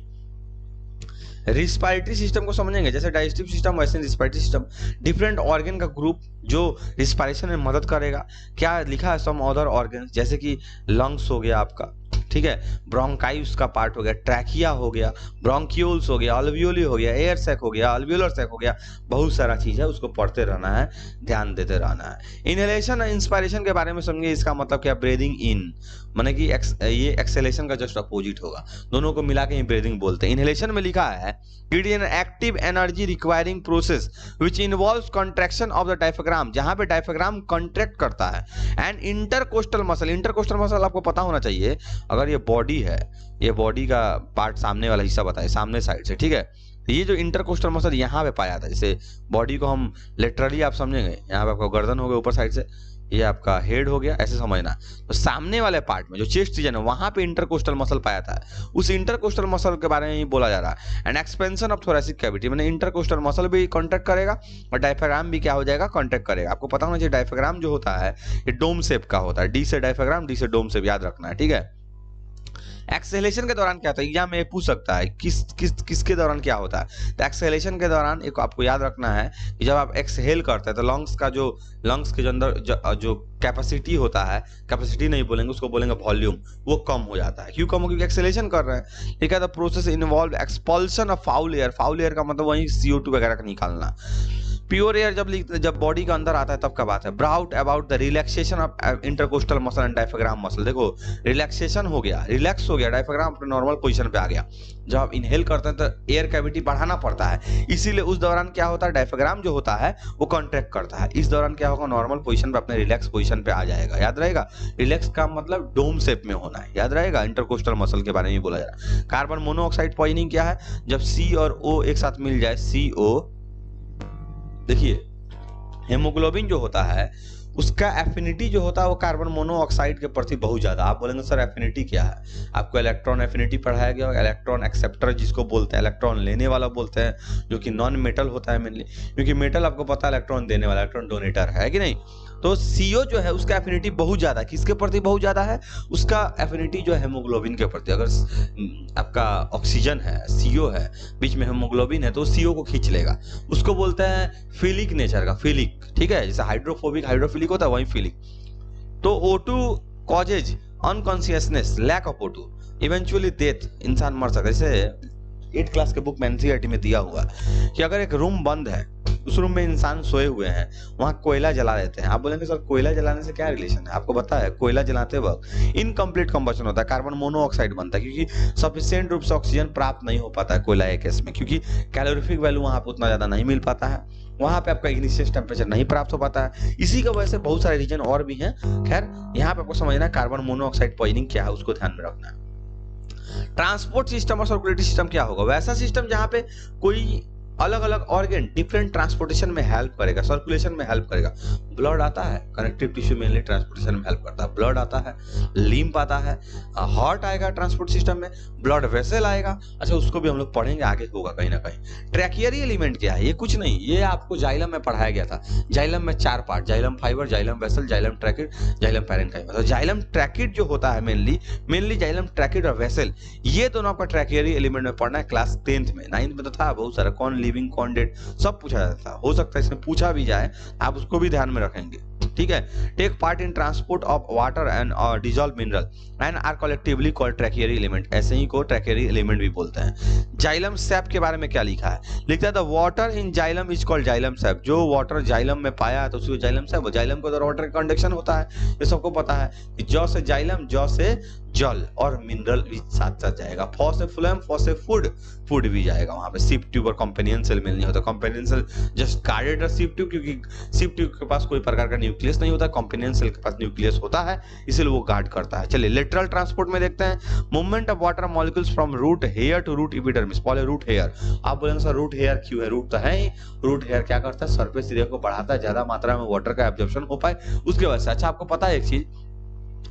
रिस्पायरेटरी सिस्टम को समझेंगे, जैसे डाइजेस्टिव सिस्टम वैसे रिस्पायरेटरी सिस्टम, डिफरेंट ऑर्गन का ग्रुप जो रिस्पायरेशन में मदद करेगा। क्या लिखा है? सम अदर ऑर्गन, जैसे कि लंग्स हो गया आपका, ठीक है, ब्रोंकाई उसका पार्ट हो गया, ट्रैकिया हो गया, ब्रोंकियोल्स हो गया, अल्वियोली हो गया, एयर सैक हो गया, अल्वियोलर सैक हो गया, बहुत सारा चीज है, उसको पढ़ते रहना है, ध्यान देते रहना है। इनहेलेशन और इंस्पायरेशन के बारे में समझिए, इसका मतलब क्या? ब्रीदिंग इन, माने कि ये एक्सहेलेशन का जस्ट अपोजिट होगा, दोनों को मिला के ही ब्रीदिंग बोलते हैं। इनहेलेशन में लिखा है it is an active energy requiring process which involves contraction of the diaphragm, जहां पे डायफ्राम कॉन्ट्रैक्ट करता है, and intercostal muscle. Intercostal muscle आपको पता होना चाहिए, अगर ये बॉडी है, ये बॉडी का पार्ट सामने वाला हिस्सा बताए, सामने साइड से, ठीक है, तो ये जो इंटरकोस्टल मसल यहाँ पे पाया जाता है, जैसे बॉडी को हम लिटरली आप समझेंगे, यहाँ पे आपको गर्दन हो गया ऊपर साइड से, ये आपका हेड हो गया, ऐसे समझना। तो सामने वाले पार्ट में जो चेस्ट रीजन है वहां पे इंटरकोस्टल मसल पाया था, उस इंटरकोस्टल मसल के बारे में ही बोला जा रहा है। And expansion of thoracic cavity, मैंने इंटरकोस्टल मसल भी कॉन्ट्रैक्ट करेगा और डायफ्राम भी क्या हो जाएगा, कॉन्ट्रैक्ट करेगा। आपको पता होना चाहिए डायफ्राम जो होता है ये डोम शेप का होता है, डी से डायफ्राम, डी से डोम शेप, याद रखना है, ठीक है। एक्सेलेशन के दौरान क्या होता है, एग्जाम में पूछ सकता है किसके दौरान क्या होता है। तो एक्सेलेशन के दौरान एक आपको याद रखना है कि जब आप एक्सहेल करते हैं तो लंग्स के जो अंदर जो कैपेसिटी होता है, कैपेसिटी नहीं बोलेंगे उसको, बोलेंगे वॉल्यूम, वो कम हो जाता है। क्यों कम हो, क्योंकि एक्सेलेशन कर रहे हैं। ठीक है, the process involve expulsion of foul air, foul air का मतलब वही CO2 वगैरह का निकालना। प्योर एयर जब बॉडी के अंदर आता है तब का बात है। Brought about the relaxation of intercostal muscle and diaphragm muscle. देखो रिलैक्सेशन हो गया, रिलैक्स हो गया, डायफ्राम अपने नॉर्मल पोजीशन पे आ गया। जब आप इनहेल करते हैं तो एयर कैविटी बढ़ाना पड़ता है, इसीलिए उस दौरान क्या होता है, डायफ्राम जो होता है वो कॉन्ट्रैक्ट करता है। इस दौरान क्या होगा, नॉर्मल पोजीशन पे अपने रिलैक्स पोजीशन पे आ जाएगा। याद रहेगा, रिलैक्स का मतलब डोम शेप में होना है, याद रहेगा। इंटरकोस्टल मसल के बारे में बोला जा रहा है। कार्बन मोनोऑक्साइड पॉइजनिंग क्या है, जब C और O एक साथ मिल जाए, CO, देखिए हेमोग्लोबिन जो होता है उसका एफिनिटी जो होता है वो कार्बन मोनोऑक्साइड के प्रति बहुत ज्यादा। आप बोलेंगे सर एफिनिटी क्या है, आपको इलेक्ट्रॉन एफिनिटी पढ़ाया गया, इलेक्ट्रॉन एक्सेप्टर जिसको बोलते हैं, इलेक्ट्रॉन लेने वाला बोलते हैं, जो कि नॉन मेटल होता है मेनली, क्योंकि मेटल आपको पता है इलेक्ट्रॉन देने वाला, इलेक्ट्रॉन डोनेटर है कि नहीं। तो CO जो है उसका एफिनिटी बहुत ज्यादा, किसके प्रति बहुत ज्यादा है, उसका एफिनिटी जो है हेमोग्लोबिन के प्रति। अगर आपका ऑक्सीजन है, CO है, बीच में हेमोग्लोबिन है, तो CO को खींच लेगा, उसको बोलते हैं फिलिक नेचर का, फिलिक, ठीक है। जैसे हाइड्रोफोबिक हाइड्रोफिलिक होता है वही फिलिक। तो O2 causes unconsciousness, lack of O2, eventually death, इंसान मर सकता है। जैसे 8th क्लास के बुक में NCERT में दिया हुआ कि अगर एक रूम बंद है, उस रूम में इंसान सोए हुए हैं, वहां कोयला जला देते हैं। आप बोलेंगे सर कोयला जलाने से क्या रिलेशन है, आपको पता है कोयला जलाते वक्त इनकम्प्लीट कंबशन होता है, कार्बन मोनोऑक्साइड बनता है, क्योंकि सफिशिएंट रूप से ऑक्सीजन प्राप्त नहीं हो पाता है कोयला एक केस में, क्योंकि कैलोरीफिक वैल्यू वहां पर उतना ज्यादा नहीं मिल पाता है, वहां पे आपका इग्निशियस टेम्परेचर नहीं प्राप्त हो पाता है। इसी की वजह से बहुत सारे रीजन और भी हैं। खैर यहाँ पे आपको समझना है कार्बन मोनोऑक्साइड पॉइजनिंग क्या है, उसको ध्यान में रखना है। ट्रांसपोर्ट सिस्टम और सर्कुलेटरी सिस्टम क्या होगा, वैसा सिस्टम जहां पे कोई अलग अलग ऑर्गन डिफरेंट ट्रांसपोर्टेशन में हेल्प करेगा, सर्कुलेशन में हेल्प करेगा। ब्लड आता है, कनेक्टिव टिश्यू मेनली ट्रांसपोर्टेशन में हेल्प करता है, ब्लड आता है, लिम्फ आता है, हार्ट आएगा ट्रांसपोर्ट सिस्टम में, ब्लड वेसल आएगा। अच्छा उसको भी हम लोग पढ़ेंगे, आगे होगा कहीं ना कहीं। ट्रैकियरी एलिमेंट क्या है, ये कुछ नहीं, ये आपको जाइलम में पढ़ाया गया था। जाइलम में 4 part, xylem fibre, xylem vessel, xylem tracheid, xylem parenchyma. तो जाइलम ट्रैकिड जो होता है मेनली जाइलम ट्रैकिड और वेसल, ये दोनों आपका ट्रैकियरी एलिमेंट में पढ़ना है क्लास 10th में। 9th में तो था बहुत सारा, कौन लिविंग कौन डेड सब पूछा जाता है, हो सकता है इसमें पूछा भी जाए, आप उसको भी ध्यान में रखेंगे, ठीक है। Take part in transport of water and dissolve mineral and are collectively called tracheary element, ऐसे ही को ट्रैकियरी एलिमेंट भी बोलते हैं। जाइलम सैप के बारे में क्या लिखा है, लिखता है the water in xylem is called xylem SAP, जो वाटर जाइलम में पाया है तो उसको जाइलम सैप। जाइलम के अंदर वाटर का कंडक्शन होता है, ये सबको पता है कि जौ से जाइलम, जौ से जल और मिनरल भी साथ साथ जाएगा। फॉ से फ्लोएम, फॉ से फूड, फूड भी जाएगा वहां पे। सिप ट्यूब और कंपेनियन सेल मिल नहीं होता, companion cell just guarded sieve tube, क्योंकि सिप ट्यूब के पास कोई प्रकार का न्यूक्लियस नहीं होता, कंपेनियन सेल के पास न्यूक्लियस होता है, इसलिए वो गार्ड करता है। चलिए लेटरल ट्रांसपोर्ट में देखते हैं, movement of water molecules from root hair to root epidermis. पहले रूट हेयर, आप बोलेंगे सर रूट हेयर क्यों है, रूट तो है ही, रूट हेयर क्या करता है, सरफेस एरिया को बढ़ाता है, ज्यादा मात्रा में वाटर का एब्जॉर्प्शन हो पाए उसके वजह से। अच्छा आपको पता है एक चीज,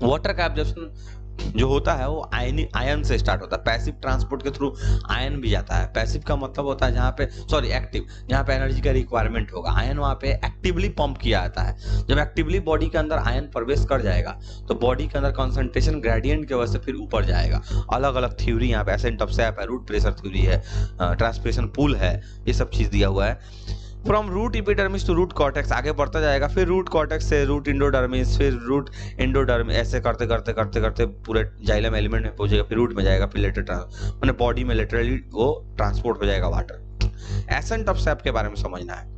वाटर का एब्जॉर्प्शन जो होता है वो आयन से स्टार्ट होता है, पैसिव ट्रांसपोर्ट के थ्रू आयन भी जाता है। पैसिव का मतलब होता है जहाँ पे, सॉरी एक्टिव, जहाँ पे एनर्जी का रिक्वायरमेंट होगा, आयन वहाँ पे एक्टिवली पंप किया जाता है। जब एक्टिवली बॉडी के अंदर आयन प्रवेश कर जाएगा तो बॉडी के अंदर कंसंट्रेशन ग्रेडियंट की वजह से फिर ऊपर जाएगा। अलग अलग थ्योरी यहाँ पे, एसेंट ऑफ सैप है, रूट प्रेशर थ्योरी है, ट्रांसपिरेशन पूल है, ये सब चीज दिया हुआ है। From root epidermis to root cortex आगे बढ़ता जाएगा, फिर रूट कॉर्टेक्स से रूट इंडोडर्मिस, फिर रूट एंडोडर्मिस, ऐसे करते करते करते करते पूरे जाइलम एलिमेंट में पहुंचेगा, फिर रूट में जाएगा, फिर लेटर मैंने बॉडी में लिटरली वो ट्रांसपोर्ट हो जाएगा वाटर। एसेंट ऑफ सैप के बारे में समझना है,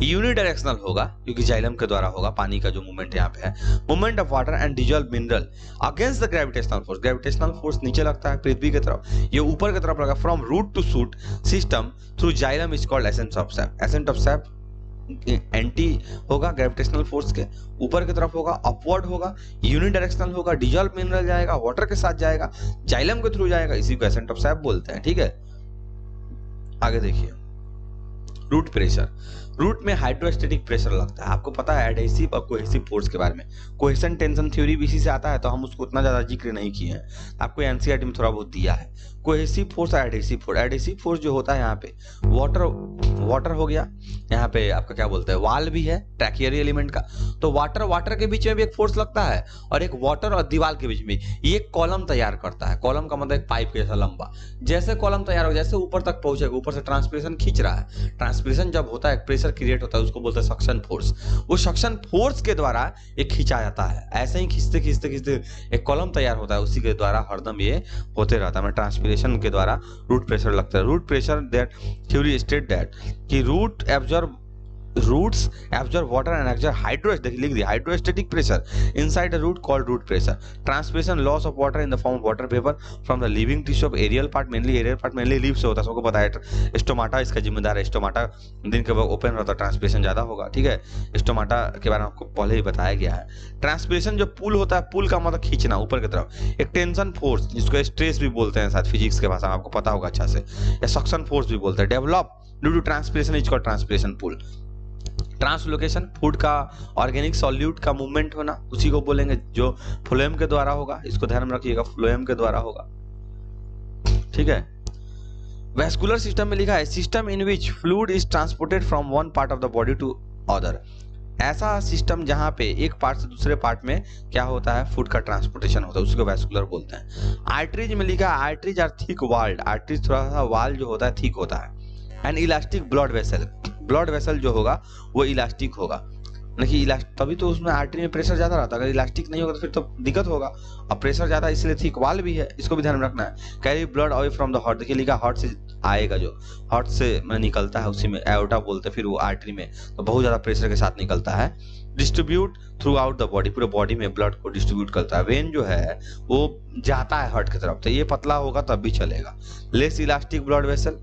यूनिडायरेक्शनल होगा क्योंकि जाइलम के द्वारा होगा, पानी का जो मूवमेंट यहाँ पे है। Movement of water and dissolve mineral against the gravitational force, gravitational force नीचे लगता है पृथ्वी की तरफ, ये ऊपर की तरफ लगा। From root to shoot system through xylem is called ascent of sap. Ascent of sap anti होगा ग्रेविटेशनल फोर्स के, ऊपर की तरफ होगा, अपवर्ड होगा, यूनिडायरेक्शनल होगा, डिजॉल्व मिनरल जाएगा, वाटर के साथ जाएगा, जाइलम के थ्रू जाएगा, इसी को एसेंट ऑफ सैप बोलते हैं, ठीक है। आगे देखिए, रूट प्रेशर, रूट में हाइड्रोस्टेटिक प्रेशर लगता है। आपको पता है एडहेसिव और कोहेसिव फोर्स के बारे में, कोहेशन टेंशन थ्योरी भी इसी से आता है, तो हम उसको उतना ज्यादा जिक्र नहीं किए हैं, आपको एनसीईआरटी में थोड़ा बहुत दिया है। कोहेसिव फोर्स और एडहेसिव फोर्स, एडहेसिव फोर्स जो होता है यहाँ पे वाटर हो गया, यहाँ पे आपका क्या बोलते हैं वाल भी है ट्रैकियरी एलिमेंट का, तो वाटर के बीच में भी एक फोर्स लगता है और एक वाटर और दीवार के बीच में ये एक कॉलम तैयार करता है। कॉलम का मतलब एक पाइप के जैसा लंबा, जैसे कॉलम तैयार हो जैसे ऊपर तक पहुंचेगा, ऊपर से ट्रांसपिरेशन खींच रहा है, ट्रांसपिरेशन जब होता है प्रेशर क्रिएट होता है, उसको बोलते हैं सक्शन फोर्स। वो सक्शन फोर्स के द्वारा ये खींचा जाता है, ऐसे ही खींचते खींचते खींचते एक कॉलम तैयार होता है, उसी के द्वारा हरदम ये होते रहता है। ट्रांसपिरेशन के द्वारा रूट प्रेशर लगता है। Root pressure that theory state that कि roots absorb water and exert hydrostatic pressure inside a root called root pressure. Transpiration loss of water in the form of water vapor from the living tissue of aerial part mainly leaves से होता है, सबको पता है। स्टोमाटा इसका जिम्मेदार है, स्टोमाटा दिन के बाद ओपन रहता है, ट्रांसपिरेशन ज्यादा होगा, ठीक है। स्टोमाटा के बारे में आपको पहले ही बताया गया है। ट्रांसपिरेशन जो पुल होता है, पुल का मतलब खींचना ऊपर की तरफ, एक टेंशन फोर्स जिसको स्ट्रेस भी बोलते हैं शायद फिजिक्स के भाषा में, आपको पता होगा अच्छा से, या सक्शन फोर्स भी बोलते हैं, develop due to transpiration is called transpiration pull. Translocation food का ऑर्गेनिक सॉल्यूट का मूवमेंट होना, उसी को बोलेंगे जो फ्लोएम के द्वारा होगा, इसको ध्यान में रखिएगा, फ्लोएम के द्वारा होगा, ठीक है। वैस्कुलर सिस्टम में लिखा है system in which fluid is transported from one part of the body to other. ऐसा सिस्टम जहां पे एक पार्ट से दूसरे पार्ट में क्या होता है, फूड का ट्रांसपोर्टेशन होता है, उसी को वैस्कुलर बोलते हैं। आर्टरीज में लिखा है arteries are thick walled, arteries थोड़ा सा वाल जो होता है थिक होता है। And elastic blood vessel, blood vessel जो होगा वो इलास्टिक होगा, नहीं तभी तो उसमें आर्टरी में प्रेशर ज्यादा रहता है, अगर इलास्टिक नहीं होगा तो फिर तो दिक्कत होगा। अब प्रेशर ज्यादा इसलिए थिक वाल भी है, इसको भी ध्यान में रखना है। Carry blood away from the heart, देखिए लिखा हार्ट से आएगा, जो हार्ट से निकलता है उसी में एओर्टा बोलते हैं, फिर वो आर्टरी में तो बहुत ज्यादा प्रेशर के साथ निकलता है। Distribute through out the body, पूरे बॉडी में ब्लड को डिस्ट्रीब्यूट करता है। वेन जो है वो जाता है हार्ट की तरफ, तो ये पतला होगा तब भी चलेगा। Less elastic blood vessel,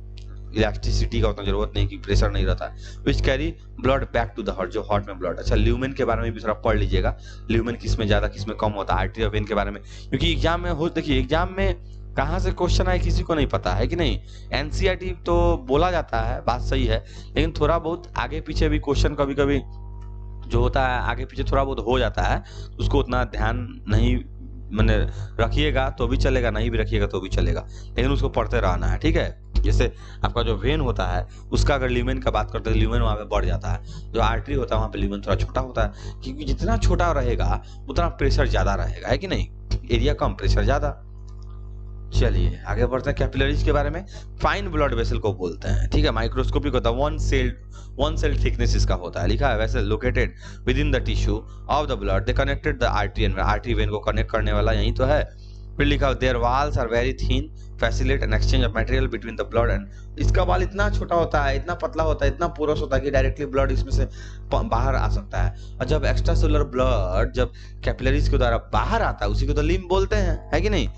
elasticity का उतना जरूरत नहीं कि प्रेशर नहीं रहता है। Which carry blood back to the heart, जो हार्ट में ब्लड। अच्छा ल्यूमेन के बारे में भी थोड़ा पढ़ लीजिएगा, ल्यूमेन किस में ज्यादा किस में कम होता है, आर्टरी और वेन के बारे में, क्योंकि एग्जाम में हो, देखिए एग्जाम में कहाँ से क्वेश्चन आए किसी को नहीं पता है कि नहीं। एनसीईआरटी तो बोला जाता है, बात सही है, लेकिन थोड़ा बहुत आगे पीछे भी क्वेश्चन कभी कभी जो होता है आगे पीछे थोड़ा बहुत हो जाता है, उसको उतना ध्यान नहीं मैंने रखिएगा तो भी चलेगा, नहीं भी रखिएगा तो भी चलेगा, लेकिन उसको पढ़ते रहना है, ठीक है। जैसे आपका जो वेन होता है उसका अगर ल्यूमेन का बात करते हैं, ल्यूमेन वहाँ पे बढ़ जाता है, जो आर्टरी होता है वहाँ पे ल्यूमेन थोड़ा छोटा होता है, क्योंकि जितना छोटा रहेगा उतना प्रेशर ज्यादा रहेगा, है कि नहीं, एरिया कम प्रेशर ज्यादा। चलिए आगे बढ़ते हैं कैपिलरीज के बारे में। फाइन ब्लड वेसल को बोलते हैं, ठीक है, माइक्रोस्कोपिक होता है, वन सेल थिकनेस इसका होता है, लिखा है vessel located within the tissue of the blood, they connected the artery and artery vein को कनेक्ट करने वाला यही तो है। फिर लिखा their walls are very thin facilitate an exchange of material between the blood and, इसका वाल इतना छोटा होता है, इतना पतला होता है, इतना पोरस होता है कि डायरेक्टली ब्लड इसमें से बाहर आ सकता है। और जब एक्स्ट्रा सेलुलर ब्लड जब कैपिलरीज के द्वारा बाहर आता है उसी को तो लिम्फ बोलते हैं, है कि नहीं।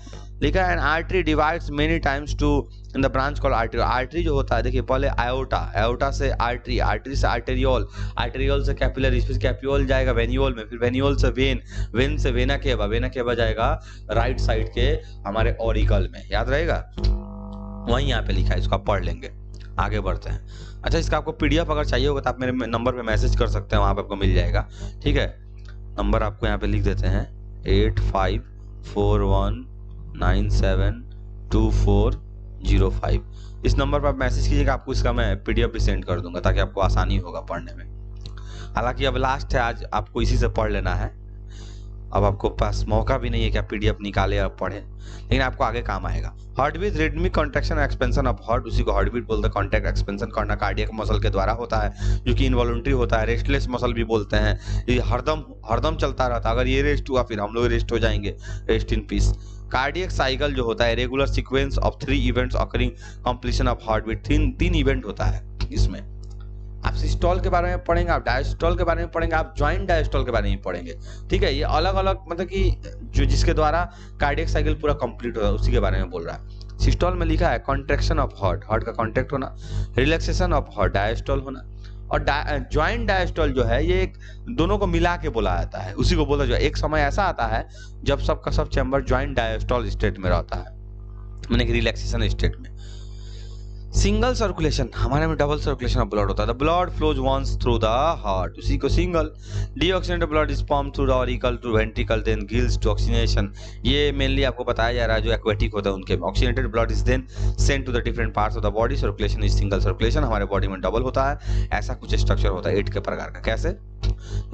लिखा है an artery divides many times टू इन the branch called artery. Artery जो होता है देखिए पहले आयोटा, आयोटा से आर्टरी, आर्टरी से आर्टेरियोल, आर्टेरियोल से कैपिलरीज, फिर कैपियोल जाएगा वेनियोल में, फिर वेनियोल से वेन, वेन से वेना केवा, वेना केवा जाएगा राइट साइड के हमारे ऑरिकल में, याद रहेगा, वहीं यहाँ पे लिखा है, इसको आप पढ़ लेंगे। आगे बढ़ते हैं। अच्छा इसका आपको पीडीएफ अगर चाहिए होगा तो आप मेरे नंबर पे मैसेज कर सकते हैं, वहां पे आपको मिल जाएगा, ठीक है। नंबर आपको यहाँ पे लिख देते हैं 8541972405। इस नंबर पर आप मैसेज कीजिएगा, आपको इसका मैं पीडीएफ भी सेंड कर दूंगा ताकि आपको आसानी होगा पढ़ने में। हालांकि अब लास्ट है, आज आपको इसी से पढ़ लेना है, अब आपको पास मौका भी नहीं है कि आप पीडीएफ निकाले और पढ़े, लेकिन आपको आगे काम आएगा। Heart beat rhythmic contraction expansion of heart, उसी को हार्ट बीट बोलते हैं। कॉन्ट्रैक्ट एक्सपेंशन करना कार्डियक मसल के द्वारा होता है, जो कि इनवॉलंटरी होता है। रेस्टलेस मसल भी बोलते हैं, ये हरदम चलता रहता है, अगर ये रेस्ट हुआ फिर हम लोग रेस्ट हो जाएंगे, rest in peace. Cardiac cycle जो होता है regular sequence of 3 events occurring completion of heart beat, तीन इवेंट होता है इसमें। आप सिस्टोल के बारे में पढ़ेंगे, आप डायस्टोल के बारे में पढ़ेंगे, आप ज्वाइंट डायस्टोल के बारे में पढ़ेंगे, ठीक है। ये अलग अलग मतलब कि जो जिसके द्वारा कार्डियक साइकिल पूरा कंप्लीट होता है उसी के बारे में बोल रहा है। सिस्टोल में लिखा है कॉन्ट्रैक्शन ऑफ हार्ट, हार्ट का कॉन्ट्रैक्ट होना, रिलैक्सेशन ऑफ हार्ट, डायस्टोल होना, और ज्वाइंट डायस्टोल जो है ये एक दोनों को मिला के बोला जाता है, उसी को बोला जो एक समय ऐसा आता है जब सबका सब चैम्बर ज्वाइंट डायस्टोल स्टेट में रहता है, माने कि रिलैक्सेशन स्टेट में। सिंगल सर्कुलेशन, हमारे में डबल सर्कुलेशन ऑफ ब्लड होता है। The blood flows once through the heart, उसी को single. Deoxygenated blood is pumped through the auricle to ventricle then gills to oxygenation. ये मेनली आपको बताया जा रहा है जो एक्वेटिक होता है उनके में। Oxygenated blood is then sent to the different parts of the body. Circulation is single circulation, हमारे बॉडी में डबल होता है। ऐसा कुछ स्ट्रक्चर होता है 8 के प्रकार का। कैसे?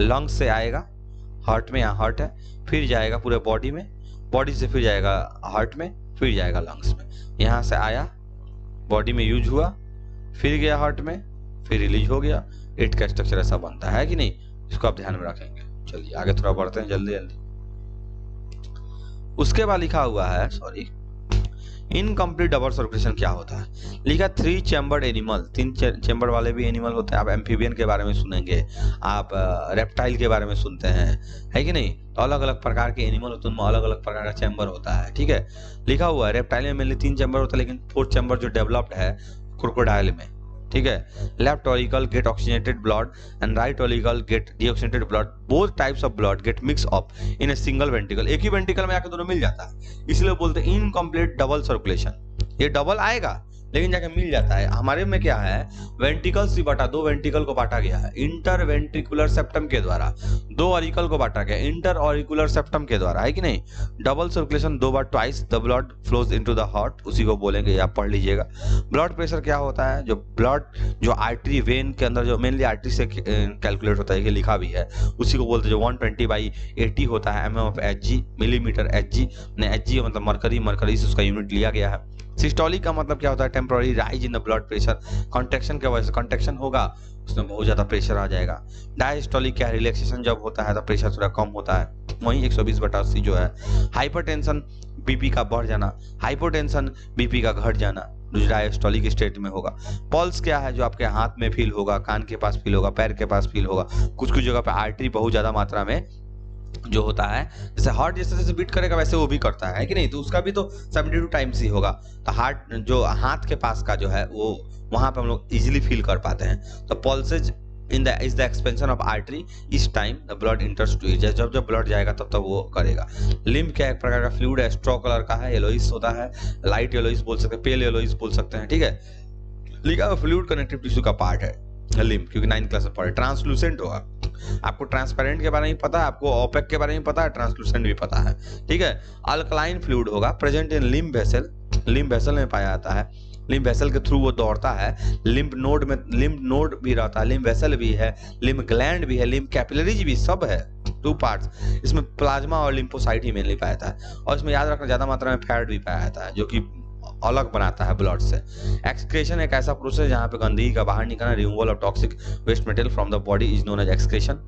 लंग्स से आएगा हार्ट में, यहाँ हार्ट है, फिर जाएगा पूरे बॉडी में, बॉडी से फिर जाएगा हार्ट में, फिर जाएगा लंग्स में। यहाँ से आया बॉडी में यूज हुआ, फिर गया हार्ट में, फिर रिलीज हो गया। 8 का स्ट्रक्चर ऐसा बनता है कि नहीं, इसको आप ध्यान में रखेंगे। चलिए आगे थोड़ा बढ़ते हैं जल्दी जल्दी। उसके बाद लिखा हुआ है, सॉरी, इनकम्प्लीट डबल सर्कुलेशन क्या होता है। लिखा 3 चैम्बर्ड एनिमल, 3 चैम्बर वाले भी एनिमल होते हैं। आप एम्फीबियन के बारे में सुनेंगे, आप रेप्टाइल के बारे में सुनते हैं, है कि नहीं। तो अलग अलग प्रकार के एनिमल होते हैं, उनमें अलग अलग प्रकार का चैम्बर होता है। ठीक है, लिखा हुआ है रेप्टाइल में मेनली 3 चैम्बर होता है, लेकिन 4th चैम्बर जो डेवलप्ड है क्रोकोडाइल में। ठीक है, left auricle get oxygenated blood and right auricle get deoxygenated blood. Both types of blood get mix up in a single ventricle. एक ही वेंट्रिकल में आके दोनों मिल जाता है, इसलिए बोलते हैं इनकम्प्लीट डबल सर्कुलेशन। ये डबल आएगा लेकिन जाके मिल जाता है। हमारे में क्या है, वेंट्रिकल्स ही बांटा, 2 वेंट्रिकल को बांटा गया है इंटर वेंट्रिकुलर सेप्टम के द्वारा। 2 ऑरिकल को बांटा गया इंटर ऑरिकुलर सेप्टम के द्वारा, है कि नहीं। Double circulation 2 bar, twice the blood flows into the heart, उसी को बोलेंगे, आप पढ़ लीजिएगा। ब्लड प्रेशर क्या होता है, जो ब्लड जो आर्टरी वेन के अंदर जो मेनली आर्टरी से कैलकुलेट होता है, ये लिखा भी है, उसी को बोलते हैं। जो 120/80 होता है mm of Hg, millimetre Hg, Hg मतलब मरकरी, मरकरी से उसका यूनिट लिया गया है। सिस्टोलिक का मतलब क्या होता है, temporary rise in the blood pressure. Contraction की वजह से कॉन्ट्रैक्शन होगा, उसमें बहुत ज्यादा प्रेशर आ जाएगा। डायस्टोलिक क्या है, रिलैक्सेशन जब होता है तो प्रेशर थोड़ा कम होता है। वहीं 120/80 जो है। हाइपरटेंशन बीपी का बढ़ जाना, हाइपोटेंशन बीपी का घट जाना, डायस्टोलिक स्टेट में होगा। पल्स क्या है, जो आपके हाथ में फील होगा, कान के पास फील होगा, पैर के पास फील होगा। कुछ कुछ जगह पे आर्टरी बहुत ज्यादा मात्रा में जो होता है, जैसे हार्ट जैसे जैसे बीट करेगा वैसे वो भी करता है कि नहीं, तो उसका भी तो 72 टाइम्स ही होगा। तो हार्ट जो हाथ के पास का जो है वो वहां पे हम लोग इजीली फील कर पाते हैं। तो pulses in the is the expansion of artery each time the blood enters to it, जब जब ब्लड जाएगा तब तब वो करेगा। लिम्फ क्या एक प्रकार का फ्लूइड है, स्ट्रॉ कलर का है, येलोइश होता है, लाइट येलोइश बोल सकते हैं, पेल येलोइश बोल सकते हैं। ठीक है, लिखा फ्लूइड कनेक्टिव टिश्यू का पार्ट है लिम्फ, क्योंकि 9th क्लास में पढ़े। ट्रांसलूसेंट होगा, आपको ट्रांसपेरेंट के बारे में पता है, आपको ओपेक के बारे में पता है, ट्रांसलूसेंट भी पता है। ठीक है, अल्कलाइन फ्लूइड होगा, present in lymph vessel, lymph vessel में पाया जाता है। लिम्फ वेसल के थ्रू वो दौड़ता है। लिम्फ नोड में लिम्फ नोड भी रहता है, लिम्फ वेसल भी है, लिम्फ ग्लैंड भी है, लिम्फ कैपिलरीज भी, सब है, 2 पार्ट्स। इसमें प्लाज्मा और लिम्फोसाइट ही मेनली पाया जाता है, और इसमें याद रखना ज्यादा मात्रा में फैट भी पाया जाता है, जो कि अलग बनाता है ब्लड से। एक्सक्रेशन एक ऐसा प्रोसेस जहां पे गंदगी का बाहर निकलना, removal of toxic waste material from the body is known as excretion.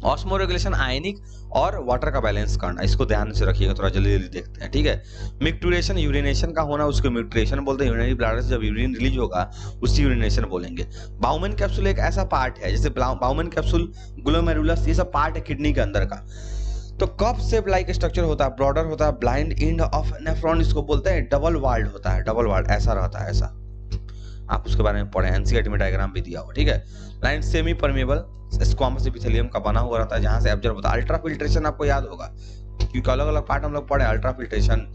Osmoregulation आयनिक और वाटर का बैलेंस करना, इसको ध्यान से रखिएगा, थोड़ा जल्दी जल्दी देखते हैं। ठीक है, मिक्टुरेशन यूरिनेशन का होना, उसको मिक्टुरेशन बोलते हैं। यूरिनरी ब्लैडर से जब यूरिन रिलीज होगा उसी यूरिनेशन बोलेंगे। बाउमेन कैप्सूल एक ऐसा पार्ट है, जैसे बाउमेन कैप्सूल, ग्लोमेरुलस, ये सब पार्ट है किडनी के अंदर का। तो कप शेप लाइक स्ट्रक्चर होता है, ब्रॉडर होता है, ब्लाइंड एंड ऑफ नेफ्रॉन इसको बोलते हैं। डबल वाल्ड होता है, डबल वाल्ड ऐसा रहता है, ऐसा आप उसके बारे में पढ़े, एनसीईआरटी में डायग्राम भी दिया हुआ। ठीक है, line semi permeable squamous epithelium का बना हुआ रहता है, जहां से एब्जॉर्ब होता है। अल्ट्रा फिल्ट्रेशन आपको याद होगा, क्योंकि अलग अलग पार्ट हम लोग पढ़े, ultra filtration,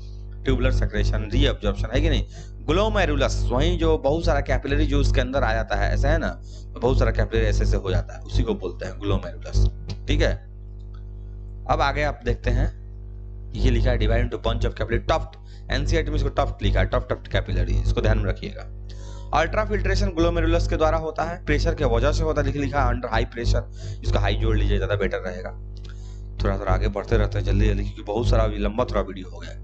tubular secretion, reabsorption, है कि नहीं। ग्लोमेरुलस, वहीं जो बहुत सारा कैपिलरी जो उसके अंदर आ जाता है, ऐसा है ना, बहुत सारा कैपिलरी ऐसे से हो जाता है, उसी को बोलते हैं ग्लोमेरुलस। ठीक है, अब आगे आप देखते हैं, ये लिखा है divide into bunch of capillary, tuft, NCERT में इसको टफ्ट लिखा है, टफ्ट कैपिलरी, इसको ध्यान में रखिएगा। अल्ट्रा फिल्ट्रेशन ग्लोमेरुलस के द्वारा होता है, प्रेशर के वजह से होता है, लिखा है अंडर हाई प्रेशर, इसका हाई जोड़ लीजिए, ज्यादा बेटर रहेगा। थोड़ा थोड़ा आगे बढ़ते रहते हैं जल्दी जल्दी, क्योंकि बहुत सारा लंबा थोड़ा वीडियो हो गया।